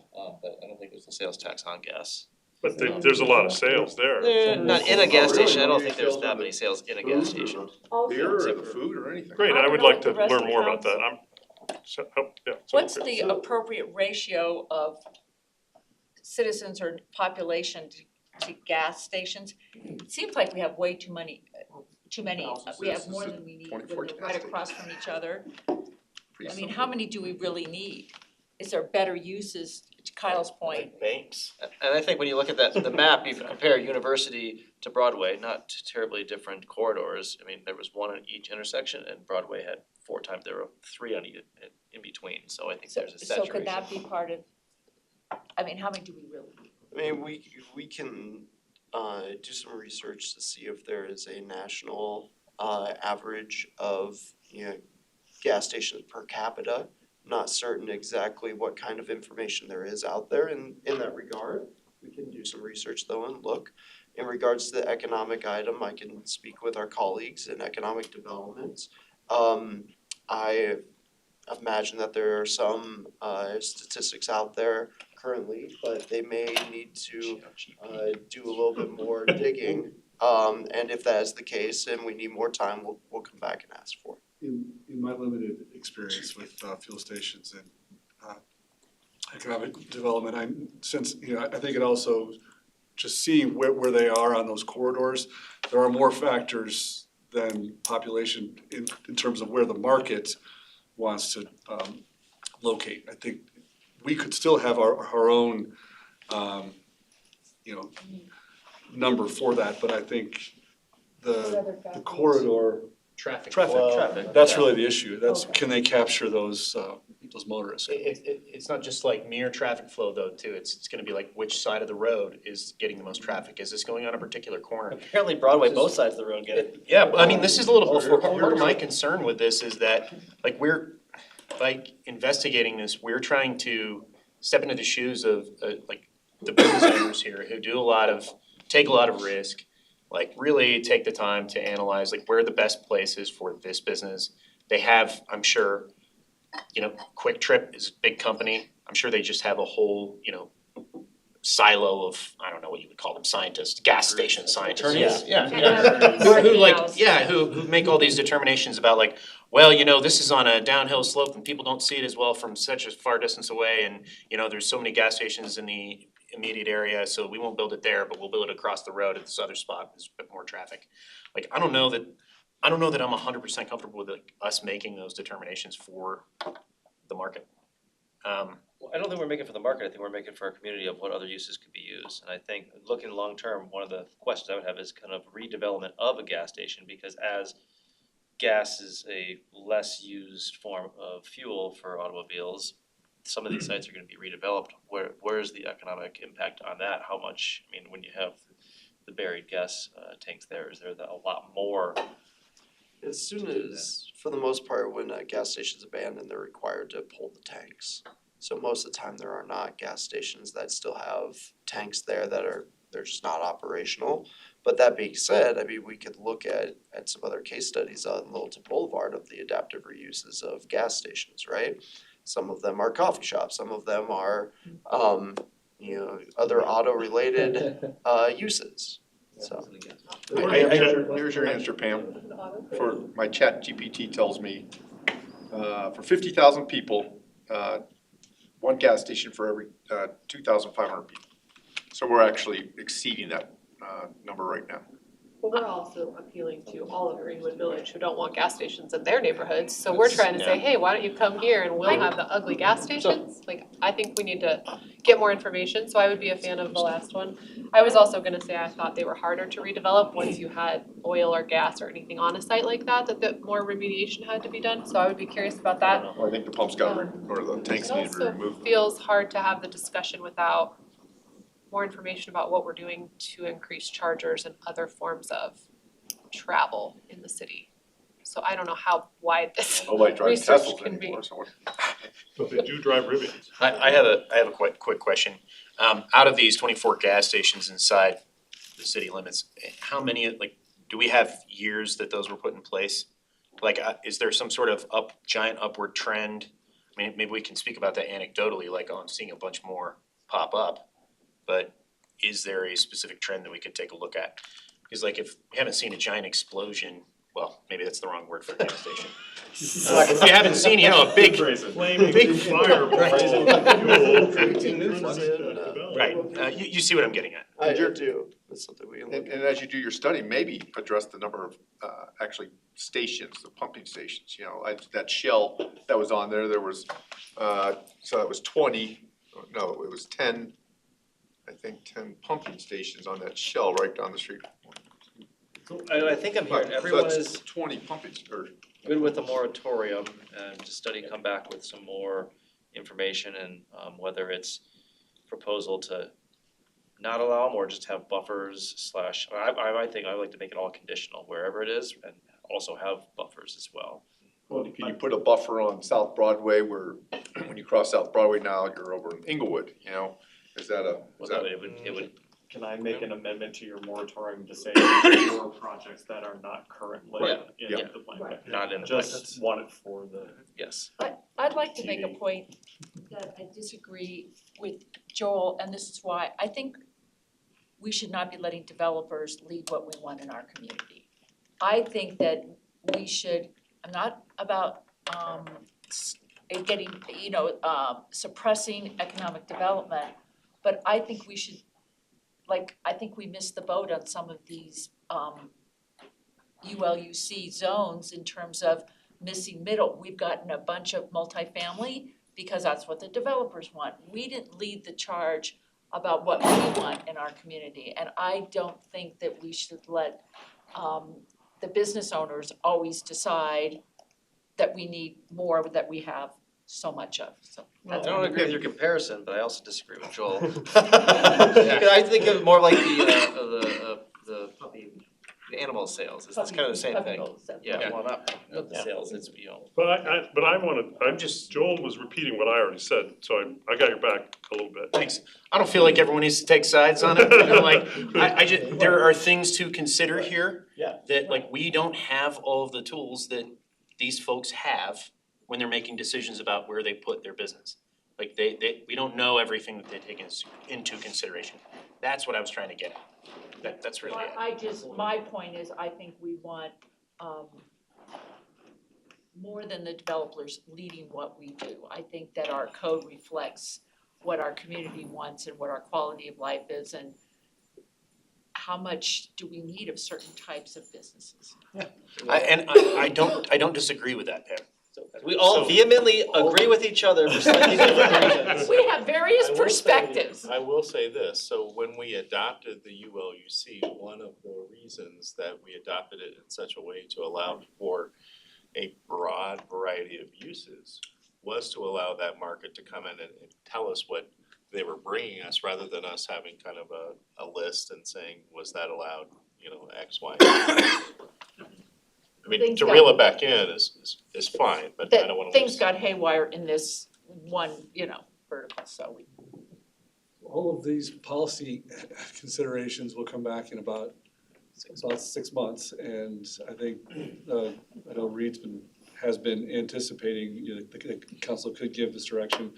Speaker 1: But I don't think there's a sales tax on gas.
Speaker 5: but there's a lot of sales there.
Speaker 1: Not in a gas
Speaker 10: Oh, really?
Speaker 1: station, I don't
Speaker 10: Any
Speaker 1: think there's
Speaker 10: sales
Speaker 1: that
Speaker 10: on the
Speaker 1: many sales in a gas station.
Speaker 10: Beer or food or anything.
Speaker 5: Great, I would like to learn more about that, so
Speaker 6: What's
Speaker 5: okay.
Speaker 6: the appropriate ratio of citizens or population to gas stations? It seems like we have way too many, we have more than we need, when
Speaker 10: 24
Speaker 6: they're
Speaker 10: gas
Speaker 6: right across from each other.
Speaker 10: Pretty
Speaker 6: I mean,
Speaker 10: simple.
Speaker 6: how many do we really need? Is there better uses, to Kyle's point?
Speaker 1: Banks. And I think when you look at the map, you compare University to Broadway, not terribly different corridors. I mean, there was one at each intersection, and Broadway had 4 times, there were 3 on each, in between, so I think there's a
Speaker 6: So
Speaker 1: saturation.
Speaker 6: could that be part of, I mean, how many do we really need?
Speaker 15: I mean, we can do some research to see if there is a national average of, gas stations per capita. Not certain exactly what kind of information there is out there in that regard. We can do some research though and look. In regards to the economic item, I can speak with our colleagues in economic development. I imagine that there are some statistics out there currently, but they may need to do a little bit more digging. And if that is the case and we need more time, we'll come back and ask for it.
Speaker 2: In my limited experience with fuel stations and economic development, I think it also, just seeing where they are on those corridors, there are more factors than population in terms of where the market wants to locate. I think we could still have our own number for that, but I think the corridor
Speaker 12: Traffic.
Speaker 2: that's really the issue. That's, can they capture those motorists?
Speaker 12: It's not just like mere traffic flow though, too. It's gonna be like which side of the road is getting the most traffic? Is this going on a particular corner?
Speaker 1: Apparently Broadway, both sides of the road get it.
Speaker 12: Yeah, but I mean, this is a little, part of my concern with this is that, like, we're, like, investigating this, we're trying to step into the shoes of, like, the business owners here who take a lot of risk, like, really take the time to analyze, like, where are the best places for this business. They have, I'm sure, Quick Trip is a big company. I'm sure they just have a whole, silo of, I don't know what you would call them, scientists, gas station scientists.
Speaker 1: Attorneys?
Speaker 12: Yeah.
Speaker 6: Yeah.
Speaker 12: Who make all these determinations about like, well, this is on a downhill slope and people don't see it as well from such a far distance away, and there's so many gas stations in the immediate area, so we won't build it there, but we'll build it across the road at this other spot, there's a bit more traffic. Like, I don't know that I'm 100% comfortable with like us making those determinations for the market.
Speaker 1: Well, I don't think we're making for the market, I think we're making for our community of what other uses could be used. And I think looking long term, one of the questions I would have is kind of redevelopment of a gas station, because as gas is a less used form of fuel for automobiles, some of these sites are gonna be redeveloped. Where's the economic impact on that? How much, I mean, when you have the buried gas tanks there, is there a lot more?
Speaker 15: As soon as, for the most part, when a gas station's abandoned, they're required to pull the tanks. So most of the time, there are not gas stations that still have tanks there they're just not operational. But that being said, I mean, we could look at some other case studies on Littleton Boulevard of the adaptive reuses of gas stations, right? Some of them are coffee shops, some of them are, other auto-related uses, so.
Speaker 10: Here's your answer, Pam. For my Chat GPT tells me, for 50,000 people, one gas station for every 2,500 people. So we're actually exceeding that number right now.
Speaker 13: But we're also appealing to all of Greenwood Village who don't want gas stations in their neighborhoods, so we're trying to say, hey, why don't you come here and we'll have the ugly gas stations? Like, I think we need to get more information, so I would be a fan of the last one. I was also gonna say I thought they were harder to redevelop once you had oil or gas or anything on a site like that more remediation had to be done, so I would be curious about that.
Speaker 10: Well, I think the pumps got, or the tanks need to be
Speaker 13: It
Speaker 10: removed.
Speaker 13: also feels hard to have the discussion without more information about what we're doing to increase chargers and other forms of travel in the city. So I don't know how wide this
Speaker 10: Nobody drives
Speaker 13: research
Speaker 10: Teslas
Speaker 13: can be.
Speaker 10: anymore, so.
Speaker 5: But they do drive Rivians.
Speaker 12: I have a quick question. Out of these 24 gas stations inside the city limits, how many, like, do we have years that those were put in place? Like, is there some sort of giant upward trend? I mean, maybe we can speak about that anecdotally, like, I'm seeing a bunch more pop up. But is there a specific trend that we could take a look at? Because like, if we haven't seen a giant explosion, well, maybe that's the wrong word for a gas station. If you haven't seen, a big
Speaker 5: fire.
Speaker 12: Right, you see what I'm getting at.
Speaker 15: I do, that's something we can look
Speaker 10: And as you do your study, maybe address the number of actually stations, the pumping stations, that Shell that was on there was, so it was 20, no, it was 10, I think 10 pumping stations on that Shell right down the street.
Speaker 1: I think I'm hearing
Speaker 10: So
Speaker 1: everyone
Speaker 10: that's
Speaker 1: is
Speaker 10: 20 pumping, or
Speaker 1: good with a moratorium and to study, come back with some more information and whether it's proposal to not allow them or just have buffers / I think I would like to make it all conditional wherever it is and also have buffers as well.
Speaker 10: well, can you put a buffer on South Broadway where when you cross South Broadway now, you're over in Inglewood, is that a,
Speaker 1: Well, no, it would
Speaker 11: can I make an amendment to your moratorium to say for projects that are not currently
Speaker 1: Right.
Speaker 11: in
Speaker 1: Yeah.
Speaker 11: the plan?
Speaker 6: Right.
Speaker 11: Okay.
Speaker 1: Not in the plan.
Speaker 11: Just want it for the.
Speaker 1: Yes.
Speaker 6: I'd like to make a
Speaker 11: TV.
Speaker 6: point that I disagree with Joel, and this is why. I think we should not be letting developers lead what we want in our community. I think that we should, I'm not about getting, suppressing economic development, but I think we should, I think we missed the boat on some of these ULUC zones in terms of missing middle. We've gotten a bunch of multifamily because that's what the developers want. We didn't lead the charge about what we want in our community, and I don't think that we should let the business owners always decide that we need more that we have so much of, so.
Speaker 1: I don't agree with your comparison, but I also disagree with Joel. I think of more like the animal sales, it's kind of the same thing. Yeah, well, not the sales, it's,
Speaker 5: But I wanna, Joel was repeating what I already said, so I got your back a little bit.
Speaker 12: Thanks. I don't feel like everyone needs to take sides on it, you know, like, I just, there are things to consider here.
Speaker 11: Yeah.
Speaker 12: That we don't have all of the tools that these folks have when they're making decisions about where they put their business. Like we don't know everything that they take into consideration. That's what I was trying to get at. That's really it.
Speaker 6: My point is, I think we want more than the developers leading what we do. I think that our code reflects what our community wants and what our quality of life is, and how much do we need of certain types of businesses.
Speaker 12: I don't disagree with that, Pam.
Speaker 1: We all vehemently agree with each other for slightly different reasons.
Speaker 6: We have various perspectives.
Speaker 16: I will say this, so when we adopted the ULUC, one of the reasons that we adopted it in such a way to allow for a broad variety of uses was to allow that market to come in and tell us what they were bringing us, rather than us having kind of a list and saying, was that allowed, X, Y, and Z. I mean, to reel it back in is fine, but I don't wanna lose.
Speaker 6: Things got haywire in this one, vertical, so we.
Speaker 2: All of these policy considerations will come back in about 6 months, and I think, I know Reed's has been anticipating, the council could give this direction.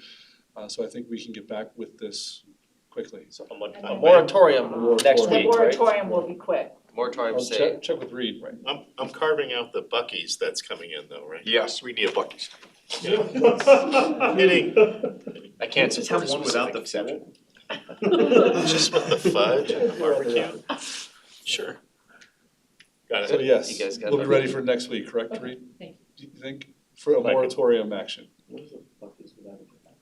Speaker 2: So I think we can get back with this quickly.
Speaker 1: So a moratorium next
Speaker 6: The
Speaker 1: week, right?
Speaker 6: moratorium will be quick.
Speaker 1: Moratorium
Speaker 2: I'll
Speaker 1: say.
Speaker 2: check with Reed, right?
Speaker 16: I'm carving out the Buc-ee's that's coming in though, right?
Speaker 10: Yes, we need a Buc-ee's.
Speaker 16: Kidding.
Speaker 12: I can't
Speaker 14: Just
Speaker 12: support
Speaker 14: have
Speaker 12: a
Speaker 14: one without
Speaker 12: specific
Speaker 14: the
Speaker 12: exception.
Speaker 16: Just with the fudge and the barbecue?
Speaker 12: Sure.
Speaker 16: Got
Speaker 2: So
Speaker 16: it.
Speaker 2: yes,
Speaker 1: You guys got
Speaker 2: we'll be
Speaker 1: that?
Speaker 2: ready for next week, correct, Reed?
Speaker 6: Thank
Speaker 2: Do you think, for a moratorium action?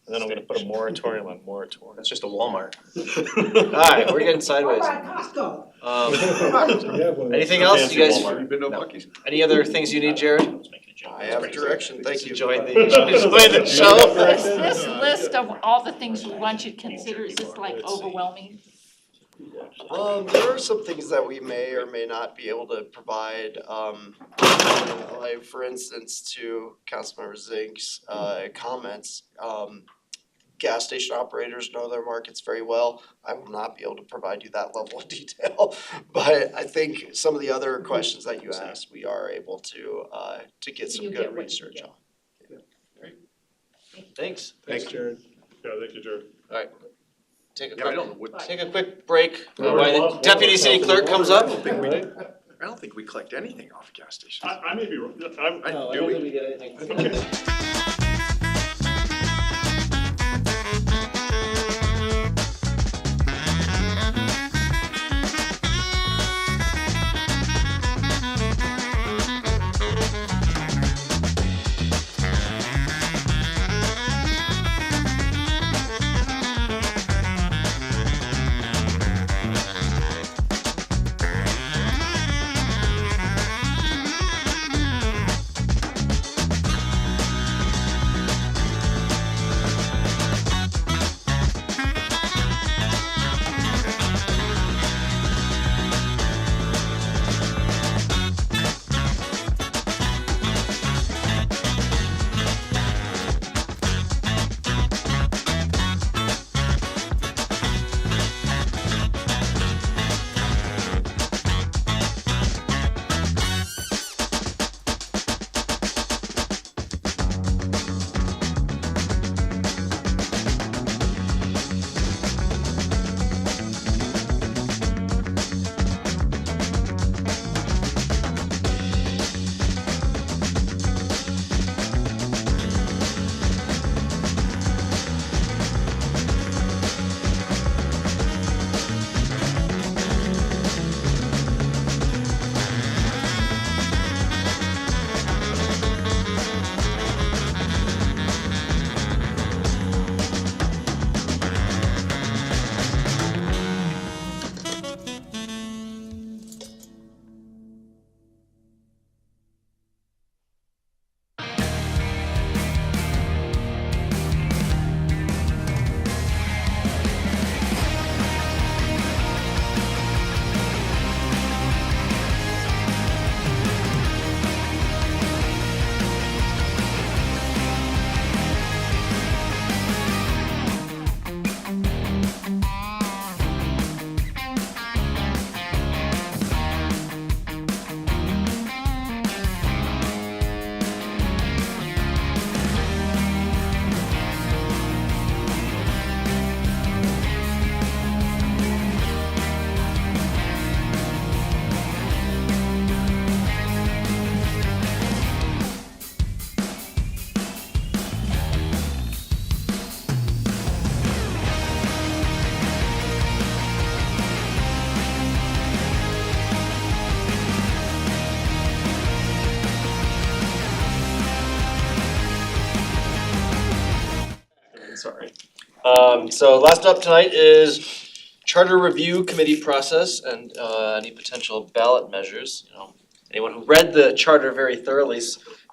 Speaker 16: And then I'm gonna put a moratorium on moratorium.
Speaker 12: That's just a Walmart.
Speaker 1: Alright, we're getting sideways. Anything else, you guys, any other things you need, Jared?
Speaker 15: I have direction, thank you.
Speaker 1: Enjoy the show.
Speaker 6: This list of all the things we want you to consider, is this like overwhelming?
Speaker 15: There are some things that we may or may not be able to provide, like for instance, to Councilmember Zink's comments. Gas station operators know their markets very well. I will not be able to provide you that level of detail, but I think some of the other questions that you asked, we are able to get some
Speaker 6: You
Speaker 15: good
Speaker 6: get what you
Speaker 15: research
Speaker 6: get.
Speaker 15: on.
Speaker 1: Thanks.
Speaker 2: Thanks, Jared.
Speaker 5: Yeah, thank you, Jared.
Speaker 1: Alright. Take a
Speaker 10: Yeah, I
Speaker 1: quick,
Speaker 10: don't know what,
Speaker 1: take a quick break, while the deputy city clerk comes up.
Speaker 10: I don't think we collect anything off gas stations.
Speaker 5: I may be wrong,
Speaker 10: Do we?
Speaker 1: get anything.
Speaker 5: okay.
Speaker 1: sorry. So last up tonight is charter review committee process and any potential ballot measures. You know, anyone who read the charter very thoroughly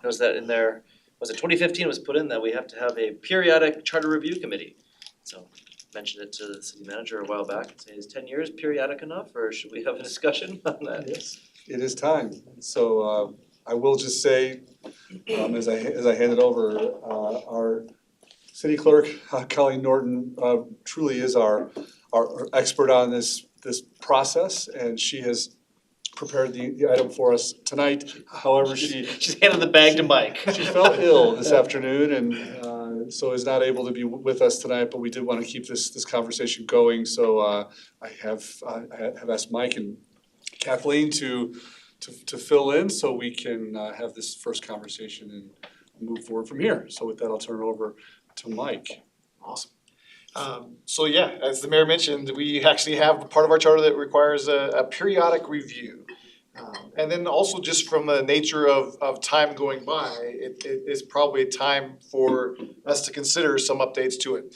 Speaker 1: knows that in there, was it 2015 was put in that we have to have a periodic charter review committee. So mentioned it to the city manager a while back, say, is 10 years periodic enough, or should we have a discussion on that?
Speaker 2: Yes, it is time. So I will just say, as I hand it over, our city clerk, Colleen Norton, truly is our expert on this process, and she has prepared the item for us tonight. However,
Speaker 1: She's handed the bag to Mike.
Speaker 2: She felt ill this afternoon and so is not able to be with us tonight, but we did want to keep this conversation going. So I have asked Mike and Kathleen to fill in so we can have this first conversation and move forward from here. So with that, I'll turn it over to Mike.
Speaker 17: Awesome. So yeah, as the mayor mentioned, we actually have part of our charter that requires a periodic review. And then also just from the nature of time going by, it is probably time for us to consider some updates to it.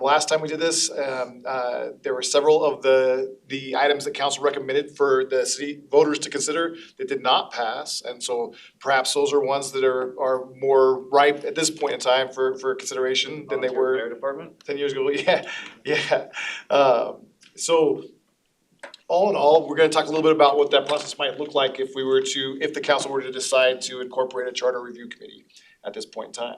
Speaker 17: Last time we did this, there were several of the items that council recommended for the city voters to consider that did not pass. And so perhaps those are ones that are more ripe at this point in time for consideration than they were
Speaker 1: Fire department?
Speaker 17: 10 years ago. Yeah. So all in all, we're gonna talk a little bit about what that process might look like if the council were to decide to incorporate a charter review committee at this point in time.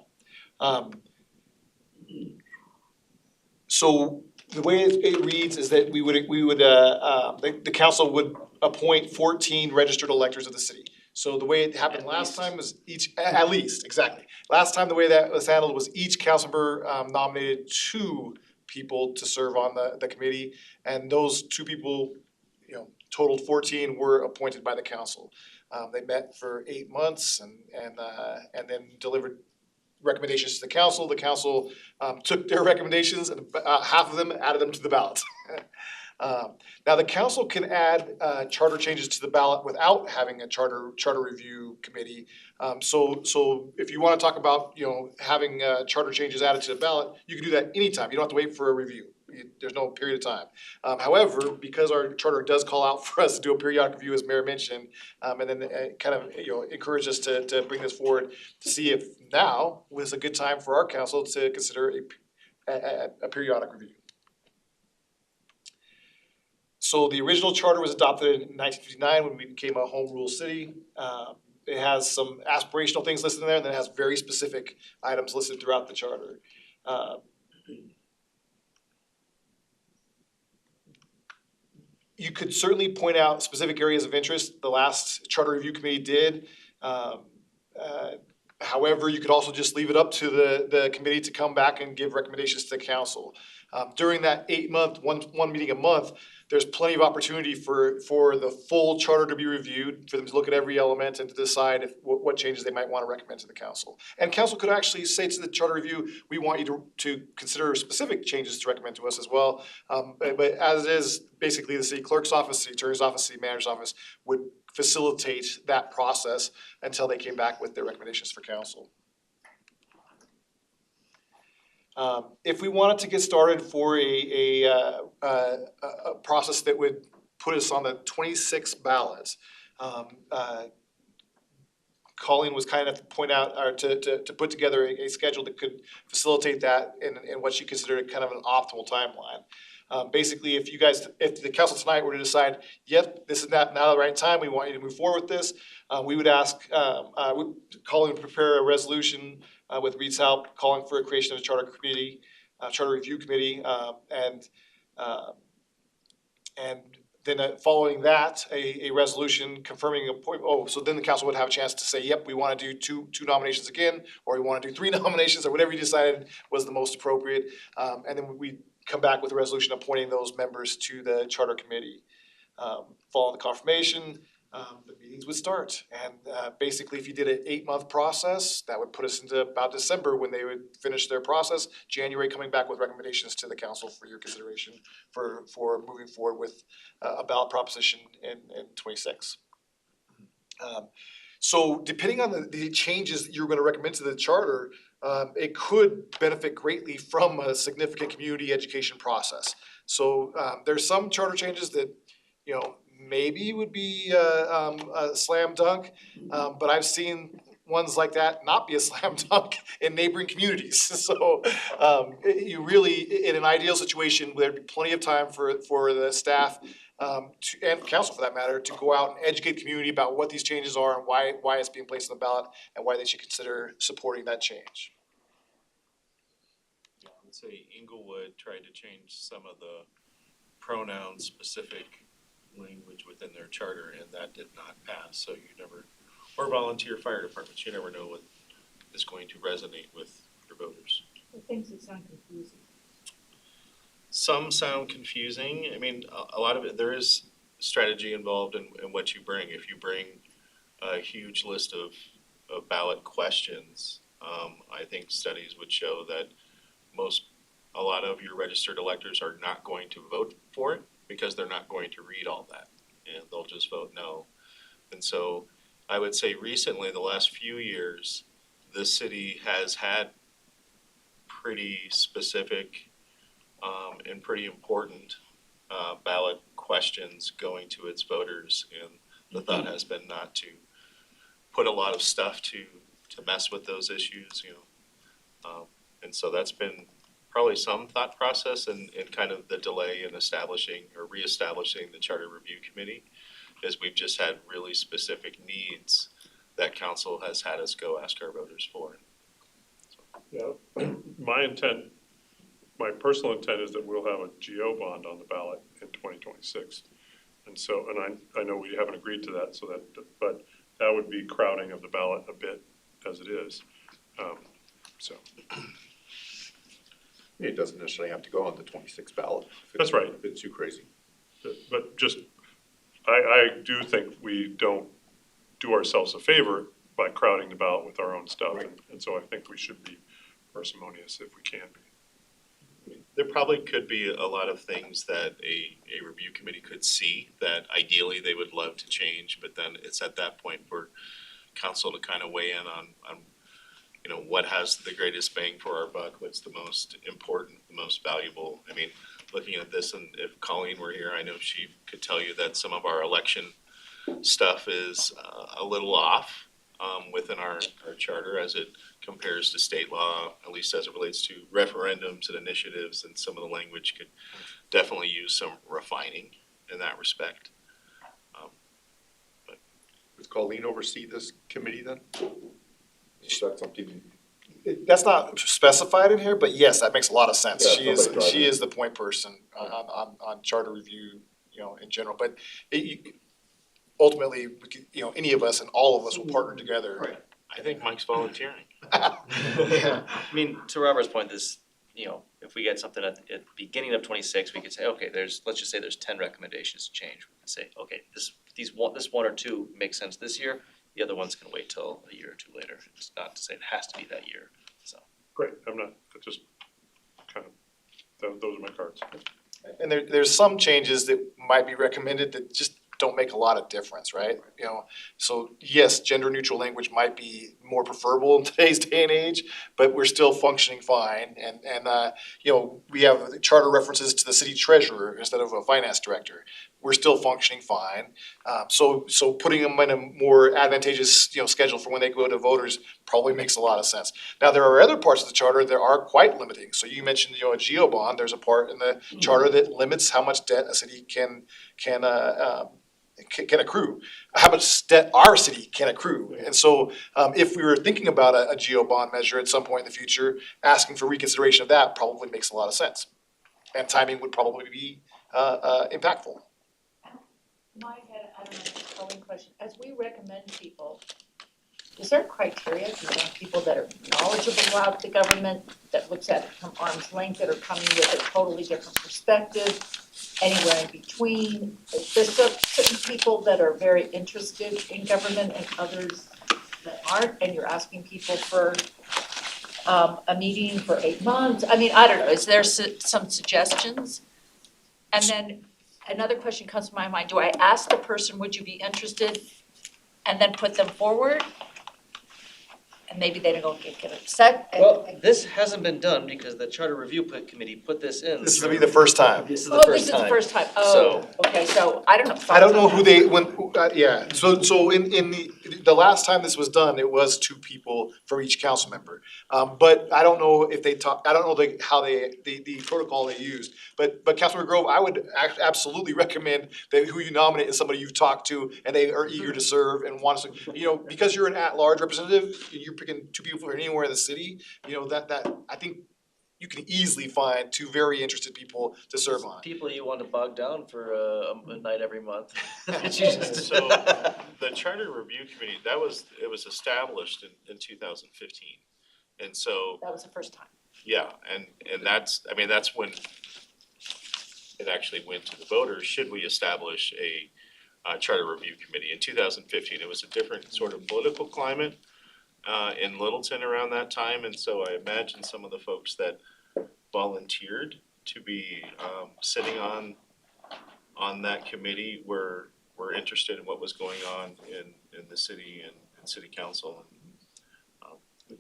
Speaker 17: So the way it reads is that the council would appoint 14 registered electors of the city. So the way it happened last time was at least, exactly. Last time, the way that was handled was each council member nominated 2 people to serve on the committee, and those 2 people, totaled 14, were appointed by the council. They met for 8 months and then delivered recommendations to the council. The council took their recommendations and half of them added them to the ballot. Now, the council can add charter changes to the ballot without having a charter review committee. So if you want to talk about, having charter changes added to the ballot, you can do that anytime. You don't have to wait for a review. There's no period of time. However, because our charter does call out for us to do a periodic review, as Mayor mentioned, and then encourage us to bring this forward to see if now was a good time for our council to consider a periodic review. So the original charter was adopted in 1959 when we became a home rule city. It has some aspirational things listed in there, and then it has very specific items listed throughout the charter. You could certainly point out specific areas of interest. The last charter review committee did. However, you could also just leave it up to the committee to come back and give recommendations to the council. During that 8-month, one meeting a month, there's plenty of opportunity for the full charter to be reviewed, for them to look at every element and to decide what changes they might want to recommend to the council. And council could actually say to the charter review, we want you to consider specific changes to recommend to us as well. But as it is, basically the city clerk's office, city attorney's office, city manager's office would facilitate that process until they came back with their recommendations for council. If we wanted to get started for a process that would put us on the 26 ballots, Colleen was kind enough to point out, or to put together a schedule that could facilitate that in what she considered kind of an optimal timeline. Basically, if the council tonight were to decide, yep, this is now the right time, we want you to move forward with this, we would ask, Colleen would prepare a resolution with Reed's help, calling for a creation of a charter review committee, and then following that, a resolution confirming appointment. So then the council would have a chance to say, yep, we want to do two nominations again, or we want to do 3 nominations, or whatever you decided was the most appropriate. And then we come back with a resolution appointing those members to the charter committee. Following the confirmation, the meetings would start. And basically, if you did an 8-month process, that would put us into about December when they would finish their process. January, coming back with recommendations to the council for your consideration for moving forward with a ballot proposition in 26. So depending on the changes that you're gonna recommend to the charter, it could benefit greatly from a significant community education process. So there's some charter changes that, you know, maybe would be a slam dunk, but I've seen ones like that not be a slam dunk in neighboring communities. So you really, in an ideal situation, there'd be plenty of time for the staff and council for that matter, to go out and educate the community about what these changes are and why it's being placed on the ballot and why they should consider supporting that change.
Speaker 16: I would say Inglewood tried to change some of the pronoun-specific language within their charter, and that did not pass, so you never, or volunteer fire departments, you never know what is going to resonate with your voters.
Speaker 6: The things that sound confusing.
Speaker 16: Some sound confusing, I mean, a lot of it, there is strategy involved in what you bring. If you bring a huge list of ballot questions, I think studies would show that a lot of your registered electors are not going to vote for it because they're not going to read all that, and they'll just vote no. And so I would say recently, the last few years, this city has had pretty specific and pretty important ballot questions going to its voters, and the thought has been not to put a lot of stuff to mess with those issues, you know. And so that's been probably some thought process and kind of the delay in establishing or reestablishing the Charter Review Committee, is we've just had really specific needs that council has had us go ask our voters for.
Speaker 5: Yeah, my personal intent is that we'll have a GO bond on the ballot in 2026. And so, and I know we haven't agreed to that, so but that would be crowding of the ballot a bit as it is. So.
Speaker 10: It doesn't necessarily have to go on the 26th ballot.
Speaker 5: That's right.
Speaker 10: If it's too crazy.
Speaker 5: But just, I do think we don't do ourselves a favor by crowding the ballot with our own stuff.
Speaker 10: Right.
Speaker 5: And so I think we should be parsimonious if we can be.
Speaker 16: There probably could be a lot of things that a review committee could see that ideally they would love to change, but then it's at that point for council to kind of weigh in on you know, what has the greatest bang for our buck, what's the most important, the most valuable. I mean, looking at this, and if Colleen were here, I know she could tell you that some of our election stuff is a little off within our charter as it compares to state law, at least as it relates to referendums and initiatives, and some of the language could definitely use some refining in that respect.
Speaker 10: Does Colleen oversee this committee then? Is that something?
Speaker 17: That's not specified in here, but yes, that makes a lot of sense.
Speaker 10: Yeah,
Speaker 17: She is the point person on charter review, you know, in general, but ultimately, we could, you know, any of us and all of us will partner together.
Speaker 16: Right. I think Mike's volunteering.
Speaker 1: I mean, to Robert's point, this, you know, if we get something at the beginning of 26, we could say, okay, let's just say there's 10 recommendations to change. We can say, okay, this one or two makes sense this year, the other ones can wait till a year or two later. It's not to say it has to be that year, so.
Speaker 5: Great, just kind of, those are my cards.
Speaker 17: And there's some changes that might be recommended that just don't make a lot of difference, right? You know, so yes, gender neutral language might be more preferable in today's day and age, but we're still functioning fine. And you know, we have charter references to the city treasurer instead of a finance director. We're still functioning fine. So putting them in a more advantageous, you know, schedule for when they go to voters probably makes a lot of sense. Now, there are other parts of the charter that are quite limiting. So you mentioned, you know, a GO bond. There's a part in the charter that limits how much debt a city can accrue, how much debt our city can accrue. And so if we were thinking about a GO bond measure at some point in the future, asking for reconsideration of that probably makes a lot of sense. And timing would probably be impactful.
Speaker 6: Mike, I don't know, a polling question. As we recommend people, is there criteria? Do you want people that are knowledgeable about the government, that looks at it from arm's length, that are coming with a totally different perspective, anywhere in between? There's certain people that are very interested in government and others that aren't, and you're asking people for a meeting for 8 months. I mean, I don't know, is there some suggestions? And then another question comes to my mind, do I ask the person, would you be interested and then put them forward? And maybe they don't get upset.
Speaker 1: Well, this hasn't been done because the charter review committee put this in.
Speaker 17: This is gonna be the first time.
Speaker 1: This is the
Speaker 6: Oh,
Speaker 1: first
Speaker 6: this
Speaker 1: time.
Speaker 6: is the first time. Oh,
Speaker 1: So-
Speaker 6: okay, so I don't know.
Speaker 17: I don't know who they, yeah, so in the last time this was done, it was 2 people from each council member. But I don't know if they talk, I don't know how the protocol they used. But Councilmember Grove, I would absolutely recommend that who you nominate is somebody you've talked to and they are eager to serve and want to, because you're an at-large representative, and you're picking 2 people from anywhere in the city, that I think you can easily find 2 very interested people to serve on.
Speaker 1: People you want to bog down for a night every month.
Speaker 16: So the Charter Review Committee, it was established in 2015. And so,
Speaker 6: That was the first time.
Speaker 16: yeah, and that's when it actually went to the voters, should we establish a Charter Review Committee? In 2015, it was a different sort of political climate in Littleton around that time, and so I imagine some of the folks that volunteered to be sitting on that committee were interested in what was going on in the city and city council.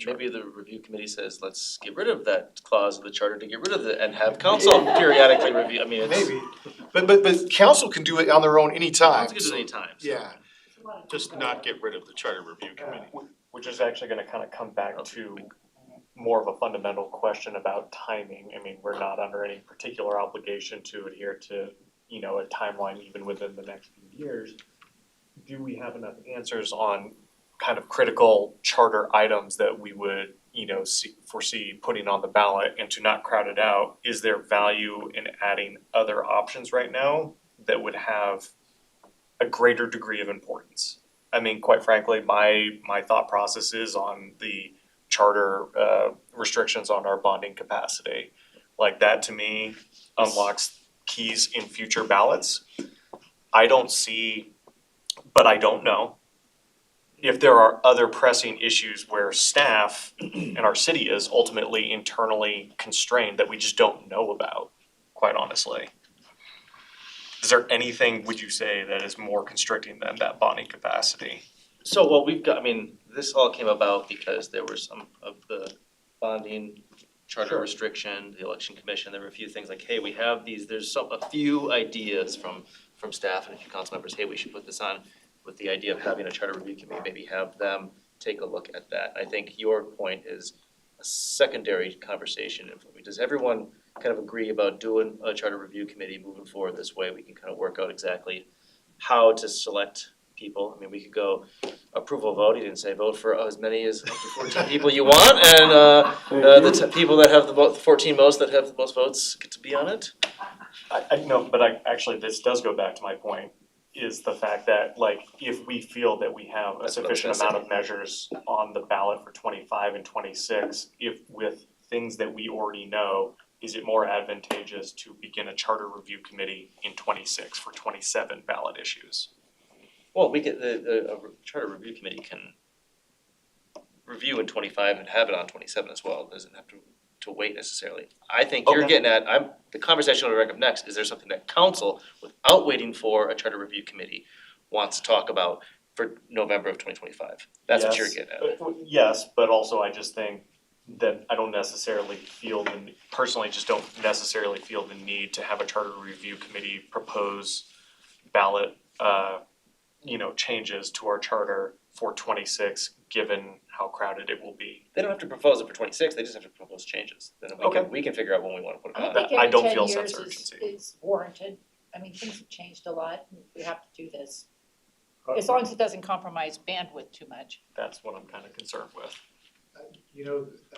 Speaker 1: Maybe the review committee says, let's get rid of that clause of the charter to get rid of it and have council periodically review, I mean, it's.
Speaker 17: Maybe, but council can do it on their own anytime.
Speaker 1: Council can do it anytime, so.
Speaker 17: Yeah.
Speaker 16: Just not get rid of the Charter Review Committee.
Speaker 11: Which is actually gonna kind of come back to more of a fundamental question about timing. I mean, we're not under any particular obligation to adhere to, a timeline even within the next few years. Do we have enough answers on kind of critical charter items that we would, foresee putting on the ballot, and to not crowd it out? Is there value in adding other options right now that would have a greater degree of importance? I mean, quite frankly, my thought process is on the charter restrictions on our bonding capacity. Like, that to me unlocks keys in future ballots. I don't see, but I don't know, if there are other pressing issues where staff and our city is ultimately internally constrained that we just don't know about, quite honestly. Is there anything, would you say, that is more constricting than that bonding capacity?
Speaker 1: So what we've got, I mean, this all came about because there were some of the bonding charter restriction, the election commission, there were a few things like, hey, we have these, there's a few ideas from staff and a few council members, hey, we should put this on, with the idea of having a charter review committee, maybe have them take a look at that. I think your point is a secondary conversation. Does everyone kind of agree about doing a charter review committee moving forward this way? We can kind of work out exactly how to select people. I mean, we could go approval vote, you didn't say vote for as many as up to 14 people you want, and the people that have the 14 most that have the most votes get to be on it.
Speaker 11: I know, but actually, this does go back to my point, is the fact that, like, if we feel that we have a sufficient amount of measures on the ballot for 25 and 26, if with things that we already know, is it more advantageous to begin a charter review committee in 26 for 27 ballot issues?
Speaker 1: Well, we get the charter review committee can review in 25 and have it on 27 as well. It doesn't have to wait necessarily. I think you're getting at, the conversation on the record next, is there something that council, without waiting for a charter review committee, wants to talk about for November of 2025? That's what you're getting at.
Speaker 11: Yes, but also I just think that I don't necessarily personally just don't necessarily feel the need to have a charter review committee propose ballot, changes to our charter for 26, given how crowded it will be.
Speaker 1: They don't have to propose it for 26, they just have to propose changes. Then we can figure out when we wanna put it on.
Speaker 6: I think
Speaker 11: I don't
Speaker 6: every
Speaker 11: feel
Speaker 6: 10
Speaker 11: sense
Speaker 6: years
Speaker 11: of urgency.
Speaker 6: is warranted. I mean, things have changed a lot, and we have to do this. As long as it doesn't compromise bandwidth too much.
Speaker 11: That's what I'm kind of concerned with.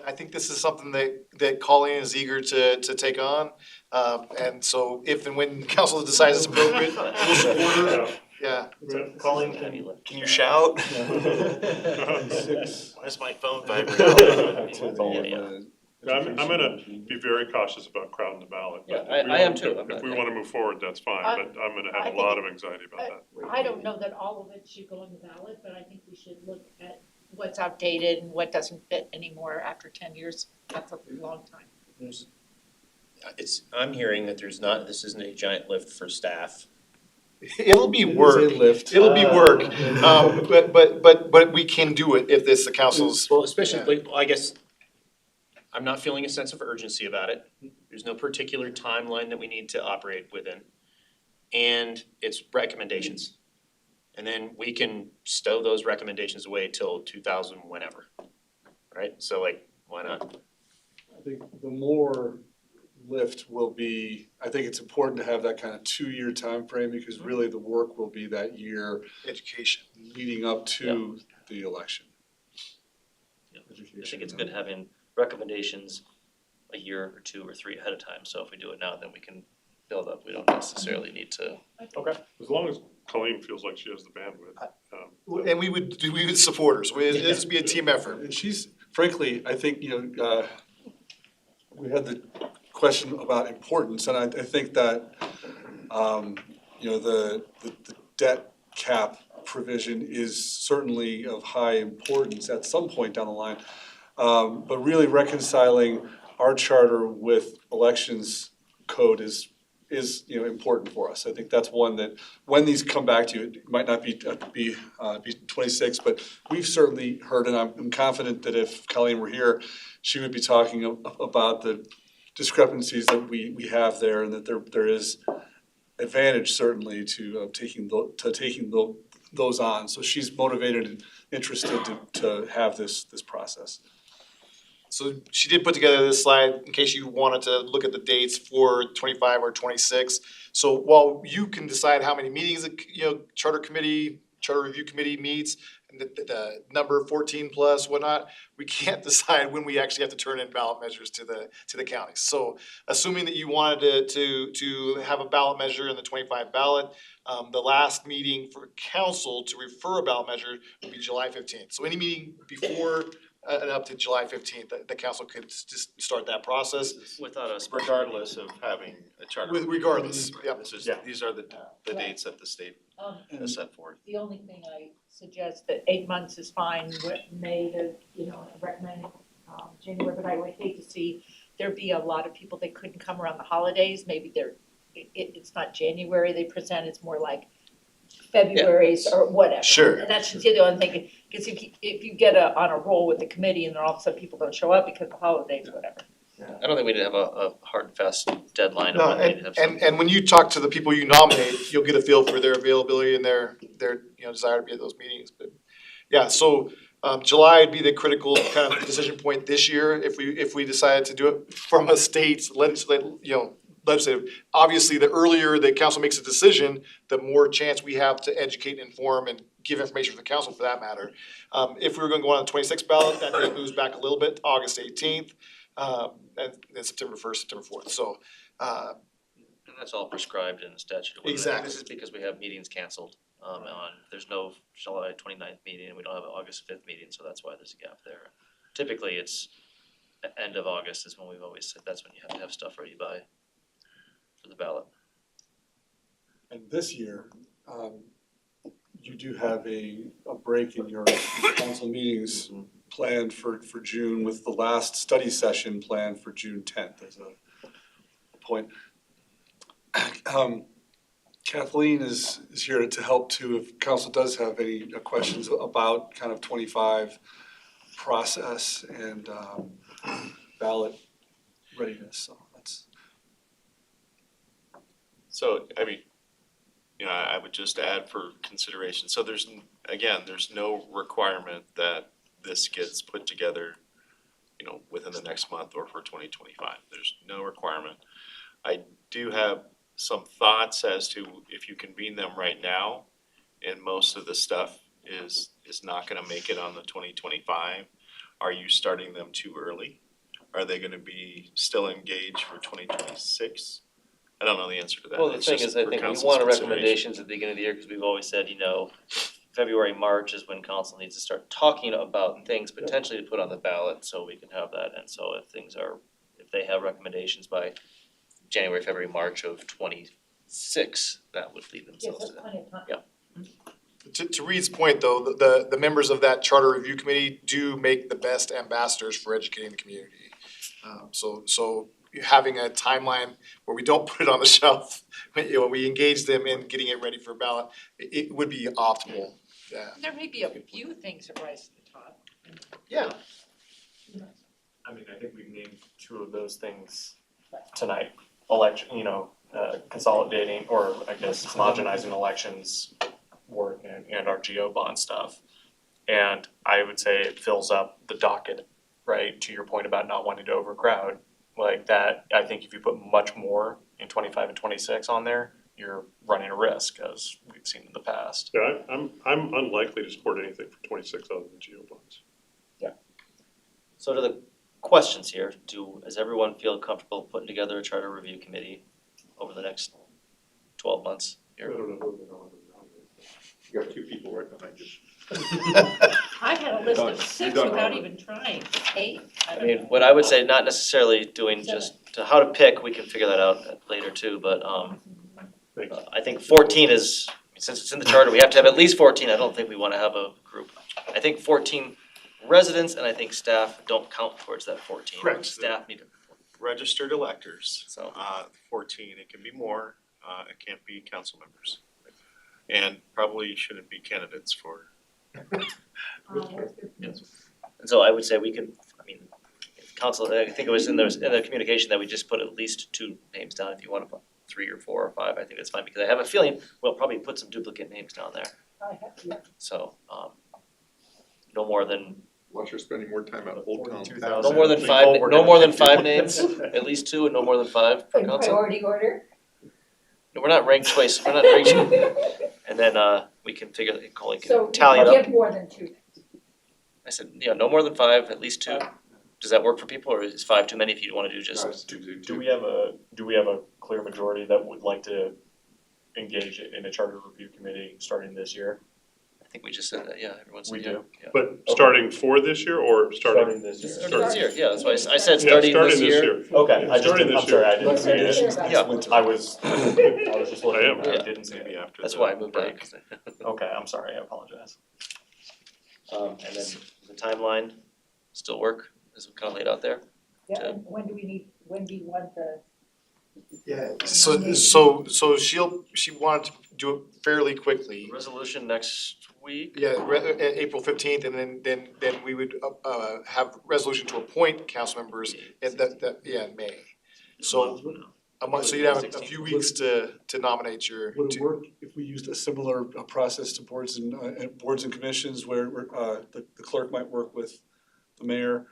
Speaker 17: I think this is something that Colleen is eager to take on. And so if and when council decides it's appropriate, we'll support her. Yeah.
Speaker 11: Colleen, can you shout?
Speaker 16: Why is my phone vibrating?
Speaker 5: I'm gonna be very cautious about crowding the ballot.
Speaker 1: Yeah,
Speaker 5: But if we
Speaker 1: I am
Speaker 5: want-
Speaker 1: too.
Speaker 5: If we wanna move forward, that's fine,
Speaker 6: I-
Speaker 5: but I'm gonna
Speaker 6: I
Speaker 5: have a
Speaker 6: think
Speaker 5: lot of anxiety about that.
Speaker 6: I don't know that all of it should go on the ballot, but I think we should look at what's outdated and what doesn't fit anymore after 10 years. That's a long time.
Speaker 12: I'm hearing that this isn't a giant lift for staff
Speaker 17: It'll be work.
Speaker 2: It is a lift.
Speaker 17: It'll be work. But we can do it if the council's.
Speaker 12: Well, especially, like, I guess, I'm not feeling a sense of urgency about it. There's no particular timeline that we need to operate within. And it's recommendations. And then we can stow those recommendations away till 2000 whenever, right? So like, why not?
Speaker 2: I think the more lift will be, I think it's important to have that kind of 2-year time frame because really the work will be that year
Speaker 17: Education.
Speaker 2: leading up to the election.
Speaker 9: Yeah. I think it's good having recommendations a year or 2 or 3 ahead of time, so if we do it now, then we can build up, we don't necessarily need to.
Speaker 5: Okay. As long as Colleen feels like she has the bandwidth.
Speaker 17: And we would support her, so it'd just be a team effort.
Speaker 2: And she's, frankly, I think, we had the question about importance, and I think that, the debt cap provision is certainly of high importance at some point down the line. But really reconciling our charter with elections code is important for us. I think that's one that, when these come back to you, it might not be 26, but we've certainly heard, and I'm confident that if Colleen were here, she would be talking about the discrepancies that we have there, and that there is advantage certainly to taking those on. So she's motivated and interested to have this process.
Speaker 17: So she did put together this slide in case you wanted to look at the dates for 25 or 26. So while you can decide how many meetings charter review committee meets, and the number 14 plus whatnot, we can't decide when we actually have to turn in ballot measures to the counties. So assuming that you wanted to have a ballot measure in the 25 ballot, the last meeting for council to refer a ballot measure would be July 15th. So any meeting before and up to July 15th, the council could just start that process.
Speaker 16: Without us, regardless of having a charter.
Speaker 17: Regardless, yep.
Speaker 16: These are the dates that the state has set forth.
Speaker 6: The only thing I suggest that 8 months is fine, May to, recommend January, but I would hate to see there be a lot of people that couldn't come around the holidays, maybe it's not January they present, it's more like February's or whatever.
Speaker 17: Sure.
Speaker 6: And that's just the only thing, because if you get on a roll with the committee and then all of a sudden people don't show up because of the holidays, whatever.
Speaker 1: I don't think we need to have a hard and fast deadline
Speaker 17: No,
Speaker 1: of when we need to have something.
Speaker 17: and when you talk to the people you nominate, you'll get a feel for their availability and their desire to be at those meetings. But yeah, so July would be the critical kind of decision point this year if we decided to do it from a state's legislative. Obviously, the earlier the council makes a decision, the more chance we have to educate, inform, and give information to the council for that matter. If we were gonna go on the 26th ballot, that then moves back a little bit, to August 18th, and then September 1st, September 4th, so.
Speaker 1: And that's all prescribed in the statute.
Speaker 17: Exactly.
Speaker 1: This is because we have meetings canceled, there's no July 29th meeting, and we don't have an August 5th meeting, so that's why there's a gap there. Typically, it's end of August is when we've always said that's when you have to have stuff ready by for the ballot.
Speaker 2: And this year, you do have a break in your council meetings planned for June, with the last study session planned for June 10th as a point. Kathleen is here to help too, if council does have any questions about kind of 25 process and ballot readiness, so that's.
Speaker 16: So, I mean, I would just add for consideration, so there's no requirement that this gets put together, within the next month or for 2025. There's no requirement. I do have some thoughts as to if you convene them right now, and most of the stuff is not gonna make it on the 2025. Are you starting them too early? Are they gonna be still engaged for 2026? I don't know the answer to that.
Speaker 1: Well, the
Speaker 16: It's
Speaker 1: thing
Speaker 16: just
Speaker 1: is, I
Speaker 16: for
Speaker 1: think we
Speaker 16: council's
Speaker 1: want
Speaker 16: consideration.
Speaker 1: recommendations at the beginning of the year, because we've always said, February, March is when council needs to start talking about things potentially to put on the ballot, so we can have that, and so if they have recommendations by January, February, March of 26, that would lead themselves to that.
Speaker 6: plenty of time.
Speaker 1: Yeah.
Speaker 17: To Reed's point though, the members of that charter review committee do make the best ambassadors for educating the community. So having a timeline where we don't put it on the shelf, we engage them in getting it ready for ballot, it would be optimal, yeah.
Speaker 6: There may be a few things that rise to the top.
Speaker 17: Yeah.
Speaker 11: I mean, I think we've named two of those things tonight. Consolidating, or I guess homogenizing elections work and our GO bond stuff. And I would say it fills up the docket, right, to your point about not wanting to overcrowd. Like that, I think if you put much more in 25 and 26 on there, you're running a risk, as we've seen in the past.
Speaker 5: Yeah, I'm unlikely to support anything for 26 other than GO bonds.
Speaker 1: So to the questions here, does everyone feel comfortable putting together a charter review committee over the next 12 months
Speaker 5: I
Speaker 1: here?
Speaker 5: don't know who they're on.
Speaker 10: You got two people right behind you.
Speaker 6: I had a list
Speaker 10: Done.
Speaker 6: of 6
Speaker 10: You're done,
Speaker 6: without
Speaker 10: Robert.
Speaker 6: even trying, 8, I
Speaker 1: I
Speaker 6: don't
Speaker 1: mean,
Speaker 6: know.
Speaker 1: what I would say, not necessarily doing just to how to pick, we can figure that out later too, but I think 14 is, since it's in the charter, we have to have at least 14, I don't think we wanna have a group. I think 14 residents and I think staff don't count towards that 14.
Speaker 16: Correct.
Speaker 1: Staff need to,
Speaker 16: Registered electors,
Speaker 1: so.
Speaker 16: 14, it can be more, it can't be council members. And probably shouldn't be candidates for.
Speaker 1: And so I would say we could, I mean, council, I think it was in the communication that we just put at least 2 names down. If you wanna put 3 or 4 or 5, I think that's fine, because I have a feeling we'll probably put some duplicate names down there. So, no more than,
Speaker 10: Unless you're spending more time at Old Town.
Speaker 1: no more than 5, no more than 5 names, at least 2 and no more than 5 per council.
Speaker 6: Priority order?
Speaker 1: No, we're not ranked twice, we're not ranked. And then, we can figure, Colleen can tally it up.
Speaker 6: more than 2.
Speaker 1: I said, yeah, no more than 5, at least 2. Does that work for people, or is 5 too many if you wanna do just?
Speaker 11: Do we have a clear majority that would like to engage in a charter review committee starting this year?
Speaker 1: I think we just said that, yeah, everyone's
Speaker 11: We
Speaker 1: yeah,
Speaker 11: do.
Speaker 1: yeah.
Speaker 5: But starting for this year or starting?
Speaker 11: This year.
Speaker 1: Starting this year, yeah, that's why I said
Speaker 5: Yeah,
Speaker 1: starting this year.
Speaker 11: Okay, I just
Speaker 5: Starting
Speaker 11: didn't, I'm
Speaker 5: this
Speaker 11: sorry,
Speaker 5: year.
Speaker 11: I didn't see it.
Speaker 1: Yeah.
Speaker 11: I was just looking,
Speaker 5: I am.
Speaker 11: I didn't see
Speaker 16: Maybe
Speaker 11: it.
Speaker 16: after
Speaker 1: That's
Speaker 16: the
Speaker 1: why I moved on.
Speaker 16: break.
Speaker 11: Okay, I'm sorry, I apologize.
Speaker 1: And then the timeline still work, as we kind of laid out there?
Speaker 6: Yeah, and when do you want the?
Speaker 17: Yeah, so she wanted to do it fairly quickly.
Speaker 1: Resolution next week?
Speaker 17: Yeah, April 15th, and then we would have resolution to appoint council members in in May. So a month, so you'd have a few weeks to nominate your.
Speaker 2: Would it work if we used a similar process to boards and commissions where the clerk might work with the mayor,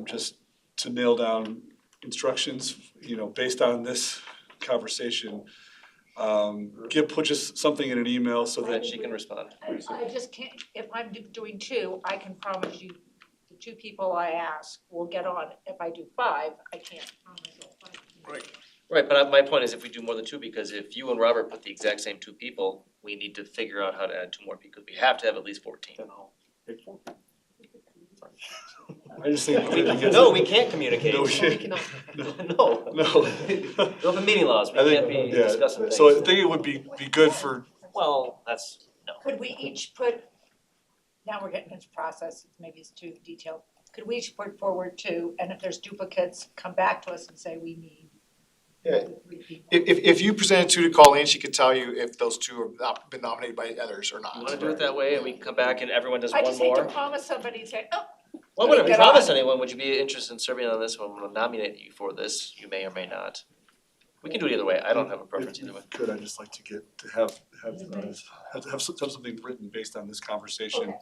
Speaker 2: just to nail down instructions, based on this conversation? Put just something in an email so
Speaker 1: Then
Speaker 2: that
Speaker 1: she can respond.
Speaker 6: I just can't, if I'm doing 2, I can promise you, the 2 people I ask will get on. If I do 5, I can't promise all 5.
Speaker 1: Right, but my point is if we do more than 2, because if you and Robert put the exact same 2 people, we need to figure out how to add 2 more people. We have to have at least 14.
Speaker 11: Then I'll pick 4.
Speaker 2: I just think.
Speaker 1: No, we can't communicate.
Speaker 2: No, we
Speaker 13: So we
Speaker 2: can't.
Speaker 13: cannot.
Speaker 1: No.
Speaker 2: No.
Speaker 1: Open meeting laws, we
Speaker 2: I think-
Speaker 1: can't be
Speaker 2: yeah.
Speaker 1: discussing things.
Speaker 2: So I think it would be good for,
Speaker 1: Well, that's, no.
Speaker 6: Could we each put, now we're getting into process, maybe it's too detailed. Could we each put forward 2, and if there's duplicates, come back to us and say we need
Speaker 17: Yeah.
Speaker 6: 3 people?
Speaker 17: If you presented 2 to Colleen, she could tell you if those 2 have been nominated by others or not.
Speaker 1: You wanna do it that way and we can come back and everyone does
Speaker 6: I
Speaker 1: one
Speaker 6: just hate to
Speaker 1: more?
Speaker 6: promise somebody and say, oh,
Speaker 1: Well, whatever,
Speaker 6: Get
Speaker 1: promise
Speaker 6: on.
Speaker 1: anyone, would you be interested in serving on this one? We'll nominate you for this, you may or may not. We can do it either way, I don't have a preference either way.
Speaker 2: Could I just like to have something written based on this conversation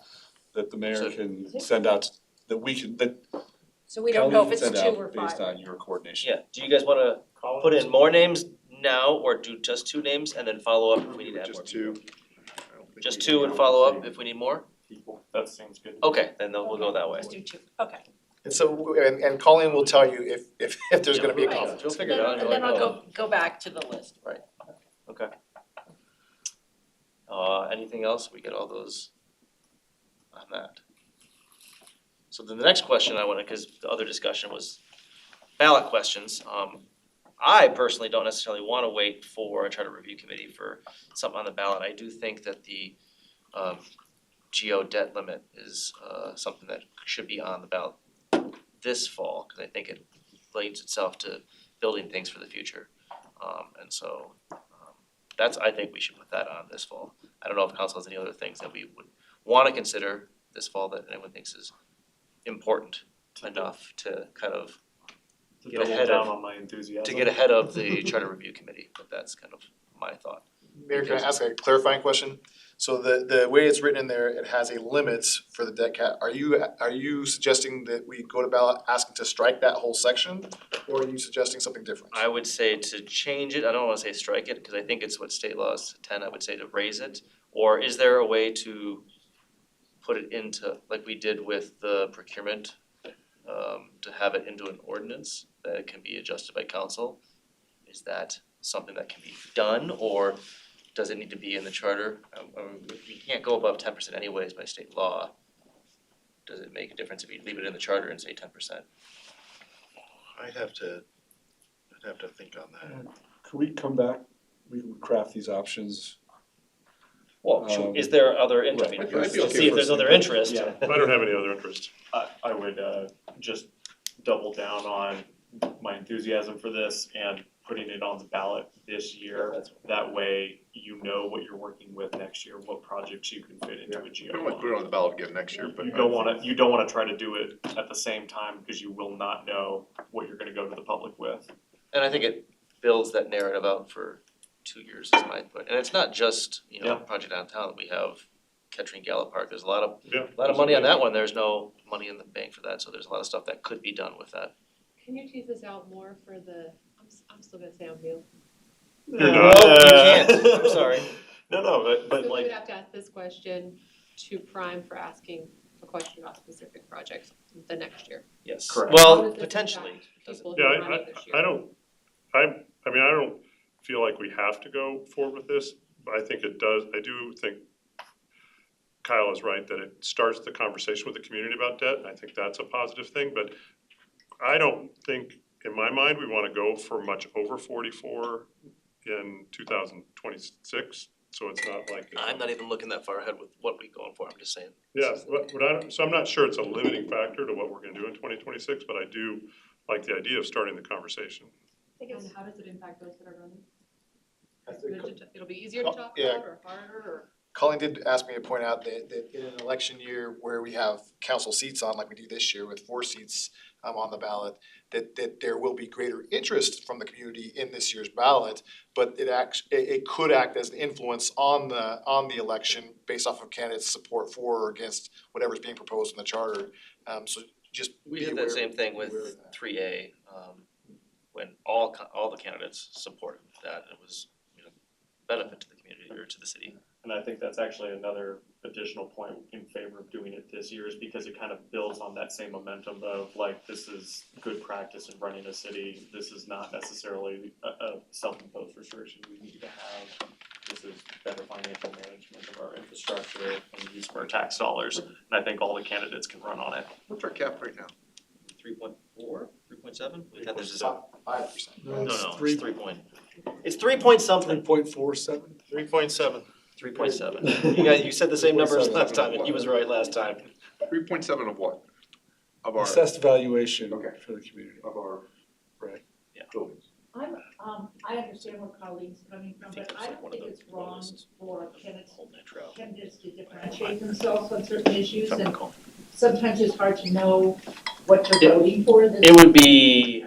Speaker 2: that the mayor
Speaker 1: So-
Speaker 2: can send out, that
Speaker 6: so we don't know if
Speaker 2: Colleen
Speaker 6: it's
Speaker 2: can
Speaker 6: 2
Speaker 2: send
Speaker 6: or
Speaker 2: out
Speaker 6: 5.
Speaker 2: based on your coordination.
Speaker 1: Yeah, do you guys wanna put in more names now or do just 2 names and then follow up if we need to add more?
Speaker 10: Just 2.
Speaker 1: Just 2 and follow up if we need more?
Speaker 11: That seems good.
Speaker 1: Okay, then we'll go that way.
Speaker 6: Let's do 2, okay.
Speaker 17: And so, and Colleen will tell you if there's gonna be a
Speaker 1: Yeah,
Speaker 17: conflict.
Speaker 1: We'll figure it out.
Speaker 6: And then I'll go back to the list.
Speaker 1: Okay. Anything else? We get all those on that. So then the next question I wanna, cause the other discussion was ballot questions. I personally don't necessarily wanna wait for a charter review committee for something on the ballot. I do think that the GO debt limit is something that should be on the ballot this fall, cause I think it lends itself to building things for the future. And so, that's, I think we should put that on this fall. I don't know if council has any other things that we would wanna consider this fall that anyone thinks is important enough to kind of
Speaker 11: To
Speaker 1: get
Speaker 11: double
Speaker 1: ahead
Speaker 11: down
Speaker 1: of,
Speaker 11: on my enthusiasm.
Speaker 1: to get ahead of the charter review committee, but that's kind of my thought.
Speaker 17: Mayor, can I ask a clarifying question? So the way it's written in there, it has a limit for the debt cap. Are you suggesting that we go to ballot asking to strike that whole section? Or are you suggesting something different?
Speaker 1: I would say to change it, I don't wanna say strike it, cause I think it's what state law is 10, I would say to raise it. Or is there a way to put it into, like we did with the procurement, to have it into an ordinance that it can be adjusted by council? Is that something that can be done, or does it need to be in the charter? We can't go above 10% anyways by state law. Does it make a difference if you leave it in the charter and say 10%?
Speaker 16: I'd have to think on that.
Speaker 2: Could we come back, we can craft these options?
Speaker 1: Well, is there other interest?
Speaker 2: Right.
Speaker 1: Let's
Speaker 2: I'd be okay
Speaker 1: see if there's
Speaker 2: first.
Speaker 1: other interest.
Speaker 11: Yeah.
Speaker 5: I don't have any other interest.
Speaker 11: I would just double down on my enthusiasm for this and putting it on the ballot this year. That way you know what you're working with next year, what projects you can fit into a
Speaker 10: We
Speaker 11: GO
Speaker 10: don't want to put it on the ballot again next year, but.
Speaker 11: You don't wanna try to do it at the same time because you will not know what you're gonna go to the public with.
Speaker 1: And I think it builds that narrative out for 2 years is my point. And it's not just,
Speaker 11: Yeah.
Speaker 1: Project Downtown, we have Kettering Gallup Park, there's a lot of
Speaker 5: Yeah.
Speaker 1: money on that one, there's no money in the bank for that, so there's a lot of stuff that could be done with that.
Speaker 13: Can you tease this out more for the, I'm still gonna say I'm new.
Speaker 5: You're
Speaker 1: No,
Speaker 5: not.
Speaker 1: you can't, I'm sorry.
Speaker 11: No, but
Speaker 13: So we
Speaker 11: like,
Speaker 13: would have to ask this question to prime for asking a question about specific projects the next year.
Speaker 1: Yes.
Speaker 11: Correct.
Speaker 13: How
Speaker 1: Well,
Speaker 13: does this
Speaker 1: potentially.
Speaker 13: impact people
Speaker 5: Yeah,
Speaker 13: who are running this year?
Speaker 5: I don't feel like we have to go forward with this, but I do think Kyle is right that it starts the conversation with the community about debt, and I think that's a positive thing, but I don't think, in my mind, we wanna go for much over 44 in 2026, so it's not like.
Speaker 1: I'm not even looking that far ahead with what we going for, I'm just saying.
Speaker 5: Yeah, so I'm not sure it's a limiting factor to what we're gonna do in 2026, but I do like the idea of starting the conversation.
Speaker 13: And how does it impact those that are running?
Speaker 17: I think-
Speaker 13: It'll be easier to talk
Speaker 17: yeah.
Speaker 13: about or harder or?
Speaker 17: Colleen did ask me to point out that in an election year where we have council seats on, like we do this year with 4 seats on the ballot, that there will be greater interest from the community in this year's ballot, but it could act as an influence on the election based off of candidates' support for or against whatever's being proposed in the charter. So just
Speaker 1: We
Speaker 17: be
Speaker 1: did
Speaker 17: aware-
Speaker 1: that same thing with
Speaker 17: be aware of that.
Speaker 1: 3A, when all the candidates supported that, it was, benefit to the community or to the city.
Speaker 11: and I think that's actually another additional point in favor of doing it this year is because it kind of builds on that same momentum of like, this is good practice in running a city. This is not necessarily a self-imposed restriction we need to have. This is better financial management of our infrastructure and use of our tax dollars. And I think all the candidates can run on it.
Speaker 10: What's our cap right now?
Speaker 1: 3.4, 3.7? We had this up.
Speaker 17: 5%.
Speaker 1: No, it's 3
Speaker 2: 3.47.
Speaker 1: point something.
Speaker 16: 3.7.
Speaker 1: 3.7. You said the same numbers last time, and he was right last time.
Speaker 10: 3.7 of what? Of our,
Speaker 2: Assessed valuation
Speaker 10: Okay.
Speaker 2: for the community.
Speaker 10: of our.
Speaker 2: Right.
Speaker 10: Buildings.
Speaker 6: I understand where Colleen's coming from, but I don't think it's wrong for candidates to differentiate themselves on certain issues, and sometimes it's hard to know what they're voting for.
Speaker 1: It would be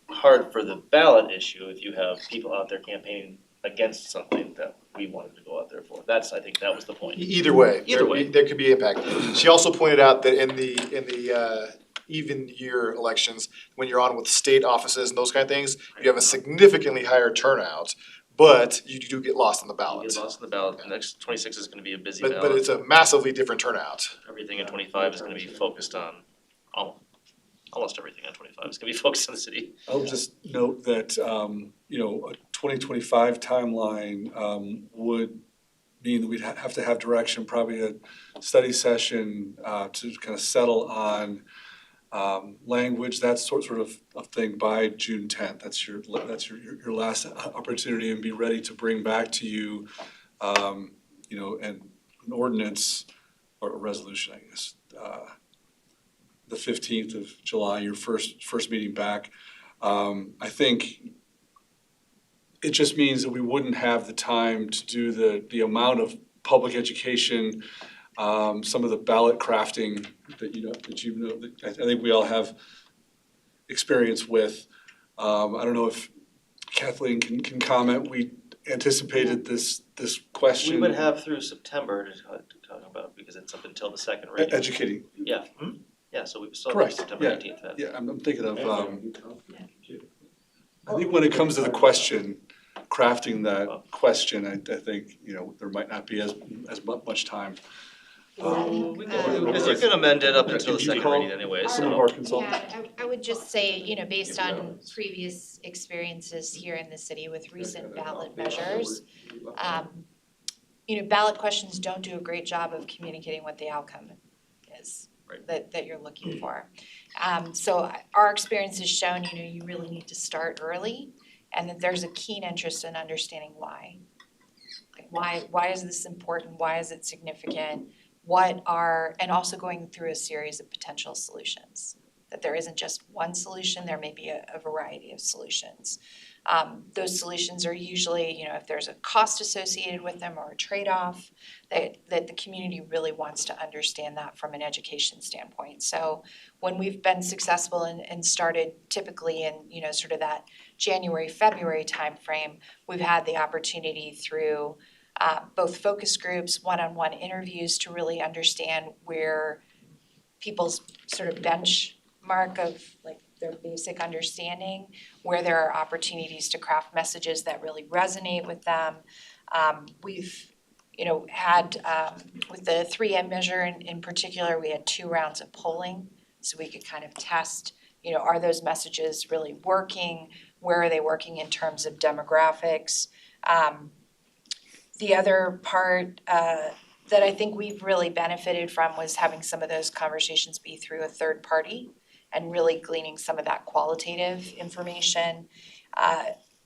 Speaker 1: hard for the ballot issue if you have people out there campaigning against something that we wanted to go out there for. I think that was the point.
Speaker 17: Either way,
Speaker 1: Either way.
Speaker 17: there could be impact. She also pointed out that in the even year elections, when you're on with state offices and those kind of things, you have a significantly higher turnout, but you do get lost on the
Speaker 1: You
Speaker 17: ballot.
Speaker 1: get lost in the ballot. The next 26 is gonna be a busy
Speaker 17: But
Speaker 1: ballot.
Speaker 17: it's a massively different turnout.
Speaker 1: Everything in 25 is gonna be focused on, almost everything on 25 is gonna be focused on the city.
Speaker 2: I'll just note that, a 2025 timeline would mean that we'd have to have direction, probably a study session to kind of settle on language, that sort of thing by June 10th. That's your last opportunity, and be ready to bring back to you, an ordinance or a resolution, I guess, the 15th of July, your first meeting back. I think it just means that we wouldn't have the time to do the amount of public education, some of the ballot crafting that I think we all have experience with. I don't know if Kathleen can comment. We anticipated this question.
Speaker 9: We would have through September to talk about, because it's up until the second reading.
Speaker 2: Educating.
Speaker 9: Yeah, yeah, so we still have
Speaker 2: Correct,
Speaker 9: September
Speaker 2: yeah.
Speaker 9: 19th.
Speaker 2: Yeah, I'm thinking of, I think when it comes to the question, crafting that question, I think, there might not be as much time.
Speaker 1: Because you can amend it up until the second reading anyway,
Speaker 2: Some of
Speaker 1: so.
Speaker 2: our consultants.
Speaker 18: Yeah, I would just say, based on previous experiences here in the city with recent ballot measures, ballot questions don't do a great job of communicating what the outcome is that you're looking for. So our experience has shown, you really need to start early, and that there's a keen interest in understanding why. Like why is this important? Why is it significant? And also going through a series of potential solutions. That there isn't just one solution, there may be a variety of solutions. Those solutions are usually, if there's a cost associated with them or a trade-off, that the community really wants to understand that from an education standpoint. So when we've been successful and started typically in, sort of that January, February timeframe, we've had the opportunity through both focus groups, one-on-one interviews to really understand where people's sort of benchmark of like their basic understanding, where there are opportunities to craft messages that really resonate with them. We've, had with the 3M measure in particular, we had 2 rounds of polling, so we could kind of test, are those messages really working? Where are they working in terms of demographics? The other part that I think we've really benefited from was having some of those conversations be through a third party and really gleaning some of that qualitative information.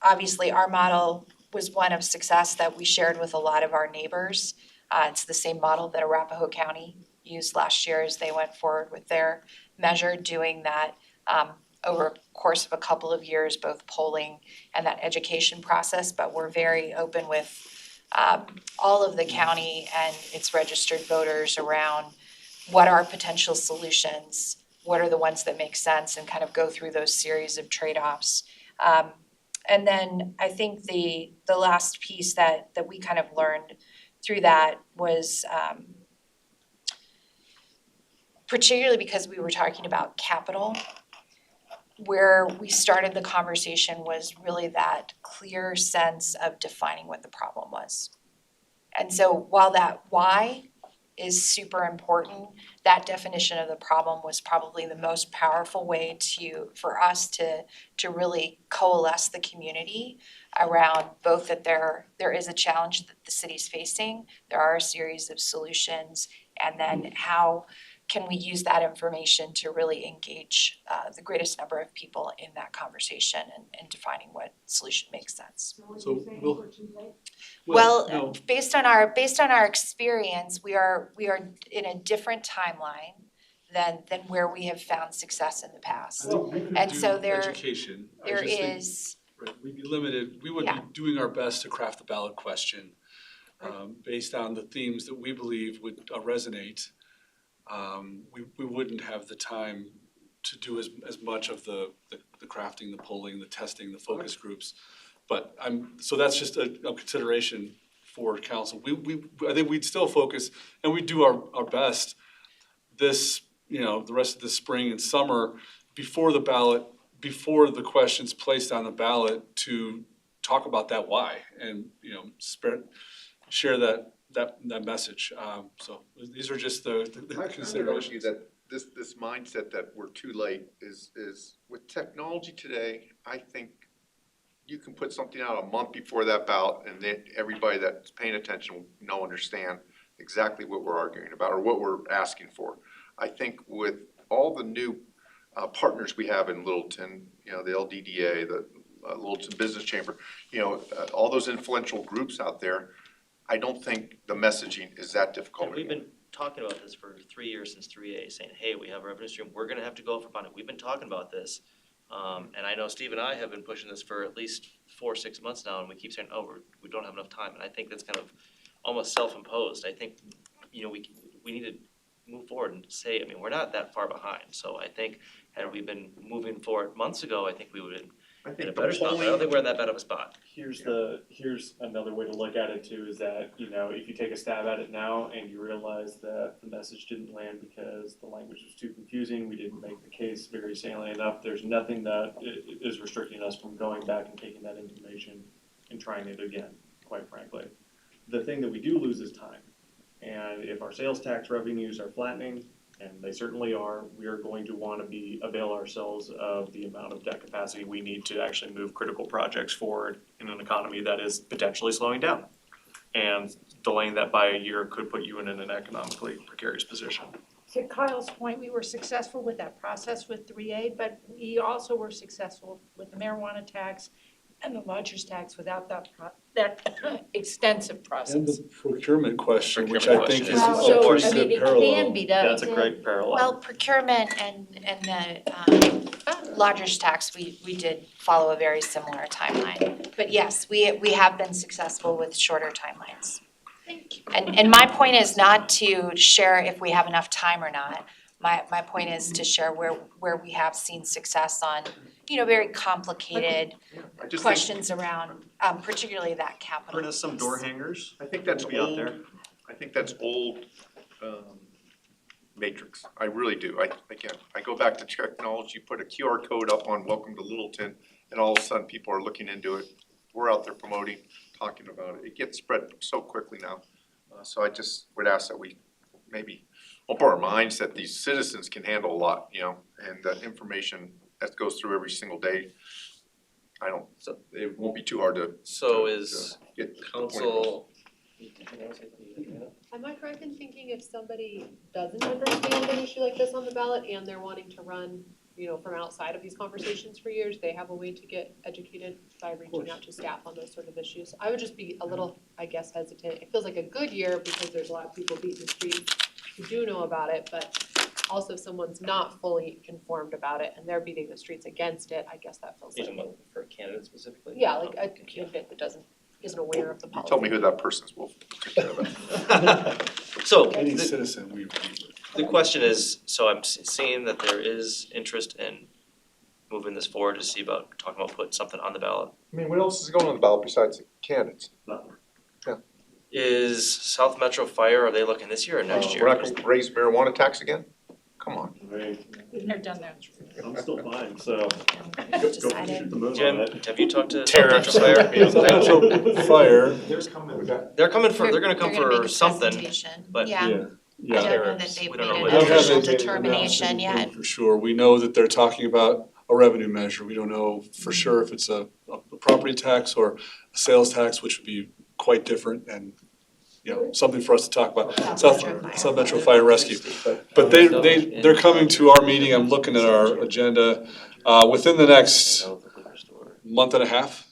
Speaker 18: Obviously, our model was one of success that we shared with a lot of our neighbors. It's the same model that Arapahoe County used last year as they went forward with their measure, doing that over a course of a couple of years, both polling and that education process. But we're very open with all of the county and its registered voters around what are potential solutions, what are the ones that make sense, and kind of go through those series of trade-offs. And then I think the last piece that we kind of learned through that was particularly because we were talking about capital, where we started the conversation was really that clear sense of defining what the problem was. And so while that why is super important, that definition of the problem was probably the most powerful way for us to really coalesce the community around both that there is a challenge that the city's facing, there are a series of solutions, and then how can we use that information to really engage the greatest number of people in that conversation and defining what solution makes sense.
Speaker 2: So
Speaker 18: Well, based on our experience, we are in a different timeline than where we have found success in the past. And so
Speaker 2: education.
Speaker 18: there is.
Speaker 2: Right, we'd be limited, we would be doing our best to craft the ballot question based on the themes that we believe would resonate. We wouldn't have the time to do as much of the crafting, the polling, the testing, the focus groups. But so that's just a consideration for council. I think we'd still focus, and we do our best this, the rest of the spring and summer before the ballot, before the questions placed on the ballot, to talk about that why and, share that message. So these are just the considerations.
Speaker 10: I would argue that this mindset that we're too late is with technology today, I think you can put something out a month before that ballot and then everybody that's paying attention will understand exactly what we're arguing about or what we're asking for. I think with all the new partners we have in Littleton, the LDDA, the Littleton Business Chamber, all those influential groups out there, I don't think the messaging is that difficult.
Speaker 9: And we've been talking about this for 3 years since 3A, saying, hey, we have a revenue stream, we're gonna have to go for funding. We've been talking about this
Speaker 1: And I know Steve and I have been pushing this for at least 4 or 6 months now, and we keep saying, oh, we don't have enough time, and I think that's kind of almost self-imposed. I think, you know, we need to move forward and say, I mean, we're not that far behind, so I think had we been moving forward months ago, I think we would have
Speaker 11: I
Speaker 1: been in
Speaker 11: think
Speaker 1: a
Speaker 11: the
Speaker 1: better spot, but I don't think we're in that bad of a spot.
Speaker 11: Here's another way to look at it too, is that, you know, if you take a stab at it now and you realize that the message didn't land because the language was too confusing, we didn't make the case very salient enough, there's nothing that is restricting us from going back and taking that information and trying it again, quite frankly. The thing that we do lose is time. And if our sales tax revenues are flattening, and they certainly are, we are going to want to avail ourselves of the amount of debt capacity we need to actually move critical projects forward in an economy that is potentially slowing down. And delaying that by a year could put you in an economically precarious position.
Speaker 6: To Kyle's point, we were successful with that process with 3A, but we also were successful with the marijuana tax and the lodger's tax without that extensive process.
Speaker 2: And the procurement question, which I think is
Speaker 6: Well,
Speaker 2: a
Speaker 6: so,
Speaker 2: pretty
Speaker 6: I mean,
Speaker 2: good
Speaker 6: it
Speaker 2: parallel.
Speaker 6: can be done.
Speaker 11: That's a great parallel.
Speaker 18: Well, procurement and the lodger's tax, we did follow a very similar timeline. But yes, we have been successful with shorter timelines.
Speaker 6: Thank you.
Speaker 18: And my point is not to share if we have enough time or not. My point is to share where we have seen success on, you know, very complicated
Speaker 10: I just think,
Speaker 18: questions around, particularly that capital.
Speaker 11: Bring us some door hangers.
Speaker 10: I think that's
Speaker 11: Be out
Speaker 10: old,
Speaker 11: there.
Speaker 10: I think that's old, matrix. I really do. I go back to technology, put a QR code up on Welcome to Littleton, and all of a sudden people are looking into it. We're out there promoting, talking about it. It gets spread so quickly now. So I just would ask that we maybe open our minds that these citizens can handle a lot, you know, and that information that goes through every single day. It won't be too hard to.
Speaker 1: So
Speaker 10: to
Speaker 1: is
Speaker 10: get to the point.
Speaker 1: council,
Speaker 13: Am I correct in thinking if somebody doesn't understand an issue like this on the ballot and they're wanting to run, you know, from outside of these conversations for years, they have a way to get educated by reaching out to staff on those sort of issues? I would just be a little, I guess, hesitant. It feels like a good year because there's a lot of people beating the streets who do know about it, but also if someone's not fully informed about it and they're beating the streets against it, I guess that feels
Speaker 9: You're
Speaker 13: like.
Speaker 9: talking about for a candidate specifically?
Speaker 13: Yeah, like a candidate that isn't aware of the policy.
Speaker 10: Tell me who that person is, we'll take care of it.
Speaker 1: so
Speaker 2: Any
Speaker 1: the,
Speaker 2: citizen,
Speaker 1: the question is, so I'm seeing that there is interest in moving this forward to see about, talking about putting something on the ballot.
Speaker 10: I mean, what else is going on the ballot besides the candidates?
Speaker 1: Is South Metro Fire, are they looking this year or next year?
Speaker 10: We're not gonna raise marijuana tax again? Come on.
Speaker 6: They're done that.
Speaker 11: I'm still fine, so
Speaker 18: Decided.
Speaker 11: shoot the moon on
Speaker 1: Jim,
Speaker 11: it.
Speaker 1: have you talked to South
Speaker 2: Tariffs.
Speaker 1: Metro Fire?
Speaker 2: Metro Fire,
Speaker 1: They're coming for, they're gonna come
Speaker 18: They're gonna make
Speaker 1: for
Speaker 18: a
Speaker 1: something,
Speaker 18: presentation.
Speaker 1: but
Speaker 18: Yeah, I don't know that
Speaker 1: tariffs,
Speaker 18: they've
Speaker 1: we
Speaker 18: made
Speaker 1: don't know
Speaker 18: an
Speaker 1: what
Speaker 2: that
Speaker 18: official
Speaker 2: hasn't been
Speaker 18: determination
Speaker 2: announced
Speaker 18: yet.
Speaker 2: for sure. We know that they're talking about a revenue measure. We don't know for sure if it's a property tax or a sales tax, which would be quite different and, you know, something for us to talk about. South Metro Fire Rescue. But they're coming to our meeting. I'm looking at our agenda, within the next month and a half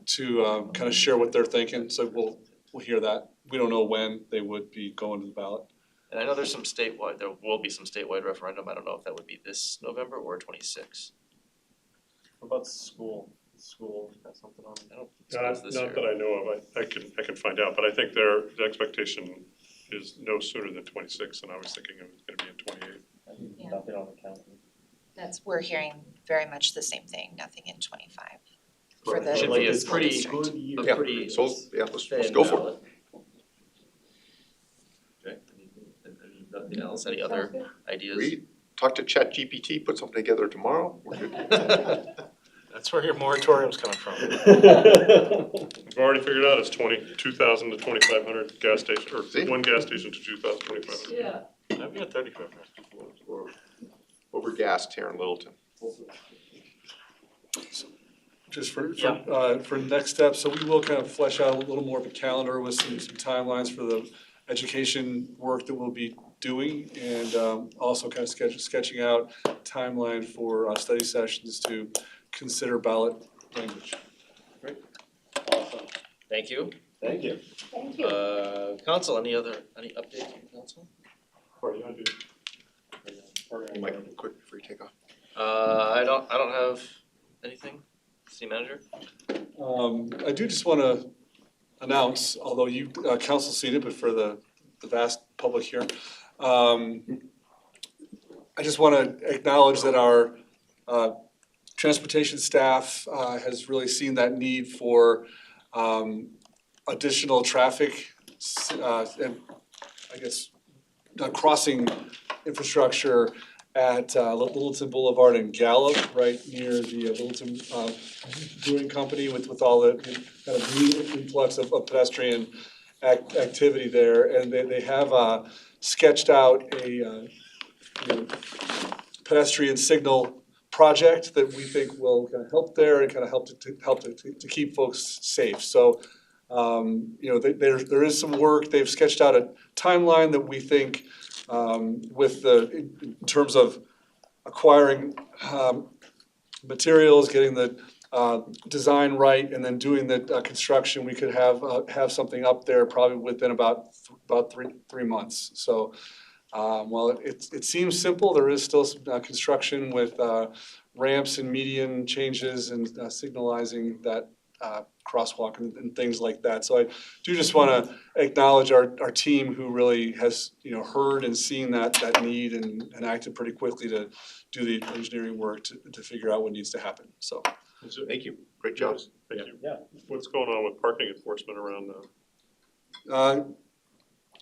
Speaker 2: to, kind of share what they're thinking. So we'll hear that. We don't know when they would be going to the ballot.
Speaker 1: and I know there will be some statewide referendum. I don't know if that would be this November or 26.
Speaker 11: What about school? School, got something on it?
Speaker 1: I don't think it's this year.
Speaker 5: Not that I know of, I can find out, but I think the expectation is no sooner than 26, and I was thinking it was gonna be in 28.
Speaker 18: Yeah.
Speaker 11: Nothing on the calendar.
Speaker 18: We're hearing very much the same thing, nothing in 25 for the
Speaker 1: Should be a
Speaker 18: school
Speaker 1: pretty,
Speaker 18: district.
Speaker 10: Yeah,
Speaker 1: pretty
Speaker 10: so, yeah, let's
Speaker 1: thin
Speaker 10: go for it.
Speaker 1: ballot. Okay, nothing else, any other ideas?
Speaker 10: Read, talk to ChatGPT, put something together tomorrow. We're good.
Speaker 14: That's where your moratorium's coming from.
Speaker 5: We've already figured out it's 2,000 to 2,500 gas station,
Speaker 10: See?
Speaker 5: or one gas station to 2,000, 2,500.
Speaker 13: Yeah.
Speaker 14: I've got 3,500 before.
Speaker 10: We're gassed here in Littleton.
Speaker 2: Just for next steps, so we will kind of flesh out a little more of a calendar with some timelines for the education work that we'll be doing, and also kind of sketching out timeline for study sessions to consider ballot language.
Speaker 1: Thank you.
Speaker 11: Thank you.
Speaker 6: Thank you.
Speaker 1: Council, any updates from council?
Speaker 11: Or you wanna do?
Speaker 10: Mike, quick before you take off.
Speaker 1: I don't have anything, city manager?
Speaker 2: I do just wanna announce, although you, council seen it, but for the vast public here, I just wanna acknowledge that our, transportation staff, has really seen that need for, additional traffic, and I guess, crossing infrastructure at Littleton Boulevard and Gallup, right near the Littleton Brewing Company with all the kind of new influx of pedestrian activity there. And they have sketched out a you know, pedestrian signal project that we think will kind of help there and kind of help to keep folks safe. So you know, there is some work. They've sketched out a timeline that we think with in terms of acquiring materials, getting the design right, and then doing the construction, we could have something up there probably within about three months. So while it seems simple, there is still some construction with ramps and median changes and signalizing that crosswalk and things like that. So I do just wanna acknowledge our team who really has, you know, heard and seen that need and acted pretty quickly to do the engineering work to figure out what needs to happen, so.
Speaker 10: Thank you, great job.
Speaker 5: Thank you.
Speaker 9: Yeah.
Speaker 5: What's going on with parking enforcement around now?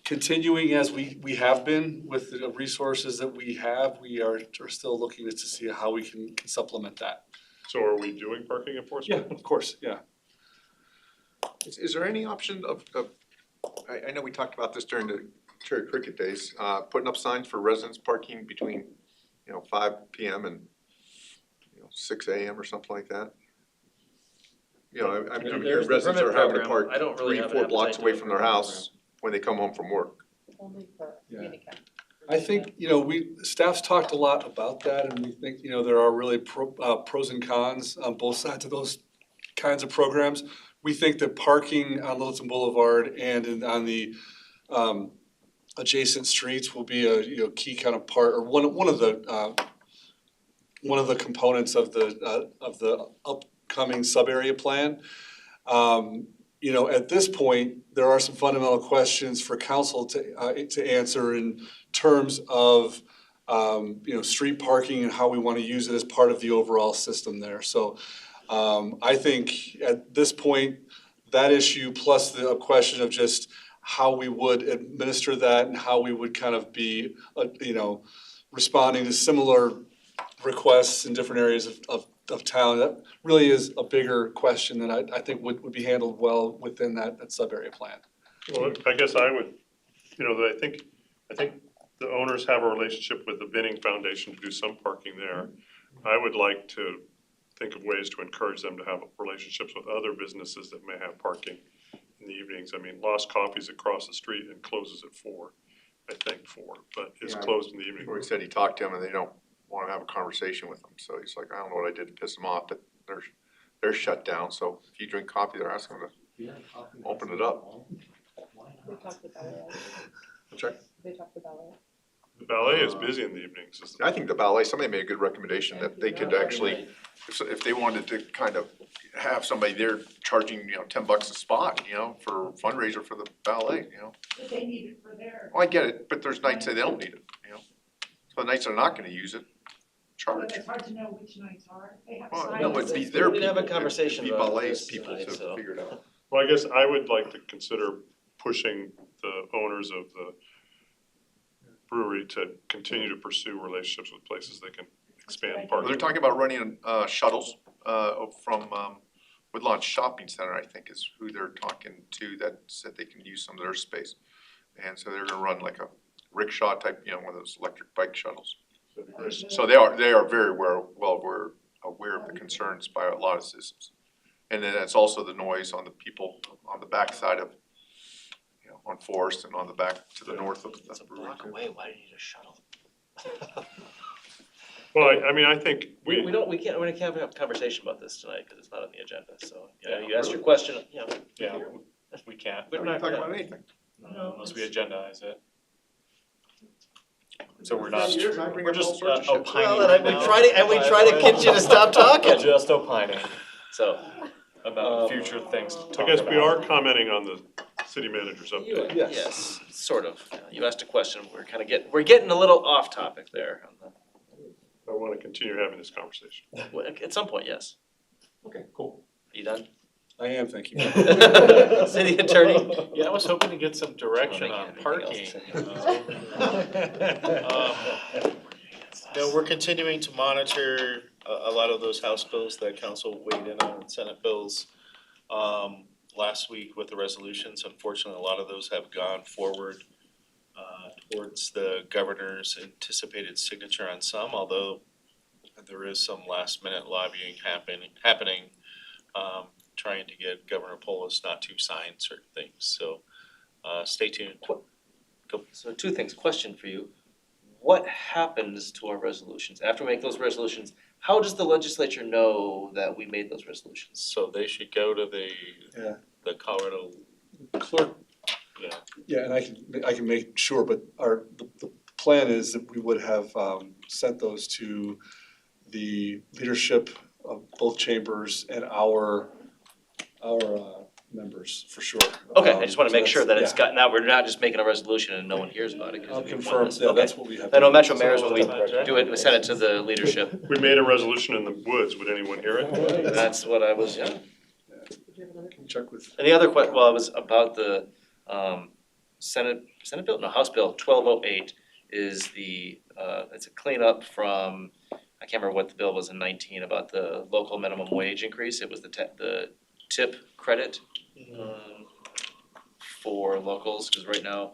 Speaker 2: Continuing as we have been with the resources that we have, we are still looking to see how we can supplement that.
Speaker 5: So are we doing parking enforcement?
Speaker 2: Yeah, of course, yeah.
Speaker 10: Is there any option of, I know we talked about this during the Cherry Cricket days, putting up signs for residents parking between, 5 PM and, 6 AM or something like that? I'm hearing
Speaker 1: There's the
Speaker 10: residents are
Speaker 1: permit
Speaker 10: having to
Speaker 1: program.
Speaker 10: park
Speaker 1: I don't really
Speaker 10: 3,
Speaker 1: have
Speaker 10: 4
Speaker 1: an
Speaker 10: blocks
Speaker 1: appetite to
Speaker 10: away
Speaker 1: do a
Speaker 10: from their
Speaker 1: permit
Speaker 10: house when they come home from work.
Speaker 6: Only for
Speaker 2: Yeah.
Speaker 6: handicap.
Speaker 2: I think, staff's talked a lot about that, and we think, there are really pros and cons on both sides of those kinds of programs. We think that parking on Littleton Boulevard and on the adjacent streets will be a key kind of part, or one of the components of the upcoming sub-area plan. At this point, there are some fundamental questions for council to answer in terms of street parking and how we want to use it as part of the overall system there. So I think at this point, that issue plus the question of just how we would administer that and how we would kind of be responding to similar requests in different areas of town, that really is a bigger question that I think would be handled well within that sub-area plan.
Speaker 5: Well, I guess I would, I think the owners have a relationship with the Binning Foundation to do some parking there. I would like to think of ways to encourage them to have relationships with other businesses that may have parking in the evenings. I mean, Lost Coffee's across the street and closes at 4, but it's closed in the evening.
Speaker 10: He said he talked to them and they don't wanna have a conversation with them, so he's like, I don't know what I did to piss them off, but they're shut down, so if you drink coffee, they're asking them to open it up.
Speaker 6: They talked about it.
Speaker 10: That's right.
Speaker 6: They talked about it.
Speaker 5: The ballet is busy in the evenings.
Speaker 10: I think the ballet, somebody made a good recommendation that they could actually, if they wanted to kind of have somebody there charging, $10 a spot, for fundraiser for the ballet,
Speaker 6: But they need it for their.
Speaker 10: Well, I get it, but there's nights they don't need it, So the nights they're not gonna use it, charge.
Speaker 6: It's hard to know which nights are. They have
Speaker 10: Well,
Speaker 6: signs.
Speaker 10: no, it'd be their
Speaker 1: We
Speaker 10: people.
Speaker 1: didn't have a conversation
Speaker 10: It'd be
Speaker 1: about
Speaker 10: ballet's
Speaker 1: this
Speaker 10: people
Speaker 1: tonight,
Speaker 10: to
Speaker 1: so.
Speaker 10: figure it out.
Speaker 5: Well, I guess I would like to consider pushing the owners of the brewery to continue to pursue relationships with places that can expand
Speaker 10: Well,
Speaker 5: parking.
Speaker 10: they're talking about running shuttles from Woodlawn Shopping Center, I think is who they're talking to, that said they can use some of their space. And so they're gonna run like a rickshaw type, one of those electric bike shuttles. So they are very aware of the concerns by a lot of citizens. And then it's also the noise on the people on the backside of, on Forest and on the back to the north of
Speaker 1: It's
Speaker 10: the
Speaker 1: a
Speaker 10: brewery.
Speaker 1: block away, why do you need a shuttle?
Speaker 5: Well, I think
Speaker 1: We can't have a conversation about this tonight, cause it's not on the agenda, so, you asked your question,
Speaker 11: Yeah, we can't,
Speaker 1: We're
Speaker 10: We're
Speaker 1: not
Speaker 10: not talking
Speaker 1: gonna-
Speaker 10: about anything.
Speaker 11: unless we agendize it. So we're not,
Speaker 16: We're just
Speaker 11: opining
Speaker 1: Well,
Speaker 11: right
Speaker 1: and we
Speaker 11: now.
Speaker 1: try to get you to stop talking.
Speaker 11: Just opining
Speaker 1: So,
Speaker 11: about future things to talk
Speaker 5: I guess we
Speaker 11: about.
Speaker 5: are commenting on the city manager's update.
Speaker 1: yes, sort of. You asked a question, we're getting a little off topic there.
Speaker 5: I want to continue having this conversation.
Speaker 1: Well, at some point, yes.
Speaker 11: Okay, cool.
Speaker 1: You done?
Speaker 2: I am, thank you.
Speaker 1: City attorney?
Speaker 16: Yeah, I was hoping to get some direction on parking. No, we're continuing to monitor a lot of those House bills that council weighed in on, Senate bills. Last week with the resolutions, unfortunately, a lot of those have gone forward towards the governor's anticipated signature on some, although there is some last minute lobbying happening, trying to get Governor Polis not to sign certain things, so stay tuned.
Speaker 1: So two things, question for you. What happens to our resolutions? After we make those resolutions, how does the legislature know that we made those resolutions?
Speaker 16: So they should go to
Speaker 2: Yeah.
Speaker 16: the Colorado,
Speaker 2: Clerk,
Speaker 16: yeah.
Speaker 2: yeah, and I can make sure, but the plan is that we would have sent those to the leadership of both chambers and our members, for sure.
Speaker 1: Okay, I just wanna make sure that it's
Speaker 2: yeah.
Speaker 1: gotten out, we're not just making a resolution and no one hears about it, 'cause
Speaker 2: I'll
Speaker 1: we want
Speaker 2: confirm,
Speaker 1: this.
Speaker 2: yeah,
Speaker 1: Okay.
Speaker 2: that's what we have.
Speaker 1: I know
Speaker 2: to-
Speaker 1: Metro Mayor's when we
Speaker 2: So-
Speaker 1: do it, we send it to the leadership.
Speaker 5: We made a resolution in the woods, would anyone hear it?
Speaker 1: That's what I was, yeah.
Speaker 2: Can check with.
Speaker 1: And the other well, it was about the Senate bill, no, House Bill 1208 is it's a cleanup from, I can't remember what the bill was in 19 about the local minimum wage increase. It was the tip credit for locals, because right now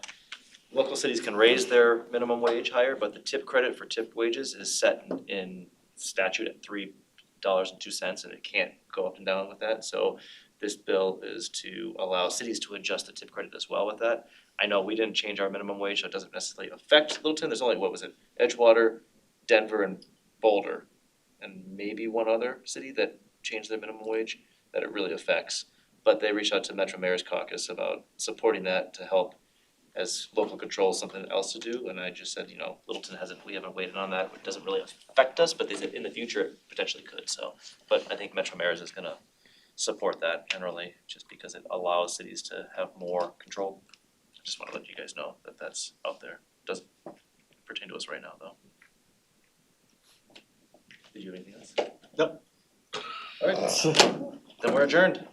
Speaker 1: local cities can raise their minimum wage higher, but the tip credit for tipped wages is set in statute at $3.02, and it can't go up and down with that. So this bill is to allow cities to adjust the tip credit as well with that. I know we didn't change our minimum wage, so it doesn't necessarily affect Littleton. There's only, what was it, Edgewater, Denver, and Boulder, and maybe one other city that changed their minimum wage that it really affects. But they reached out to Metro Mayor's Caucus about supporting that to help as local control something else to do. And I just said, Littleton we haven't waited on that. It doesn't really affect us, but they said in the future it potentially could, so. But I think Metro Mayor's is gonna support that generally, just because it allows cities to have more control. I just wanna let you guys know that that's out there. Doesn't pertain to us right now, though. Did you have anything else?
Speaker 2: Nope.
Speaker 1: Alright, then we're adjourned.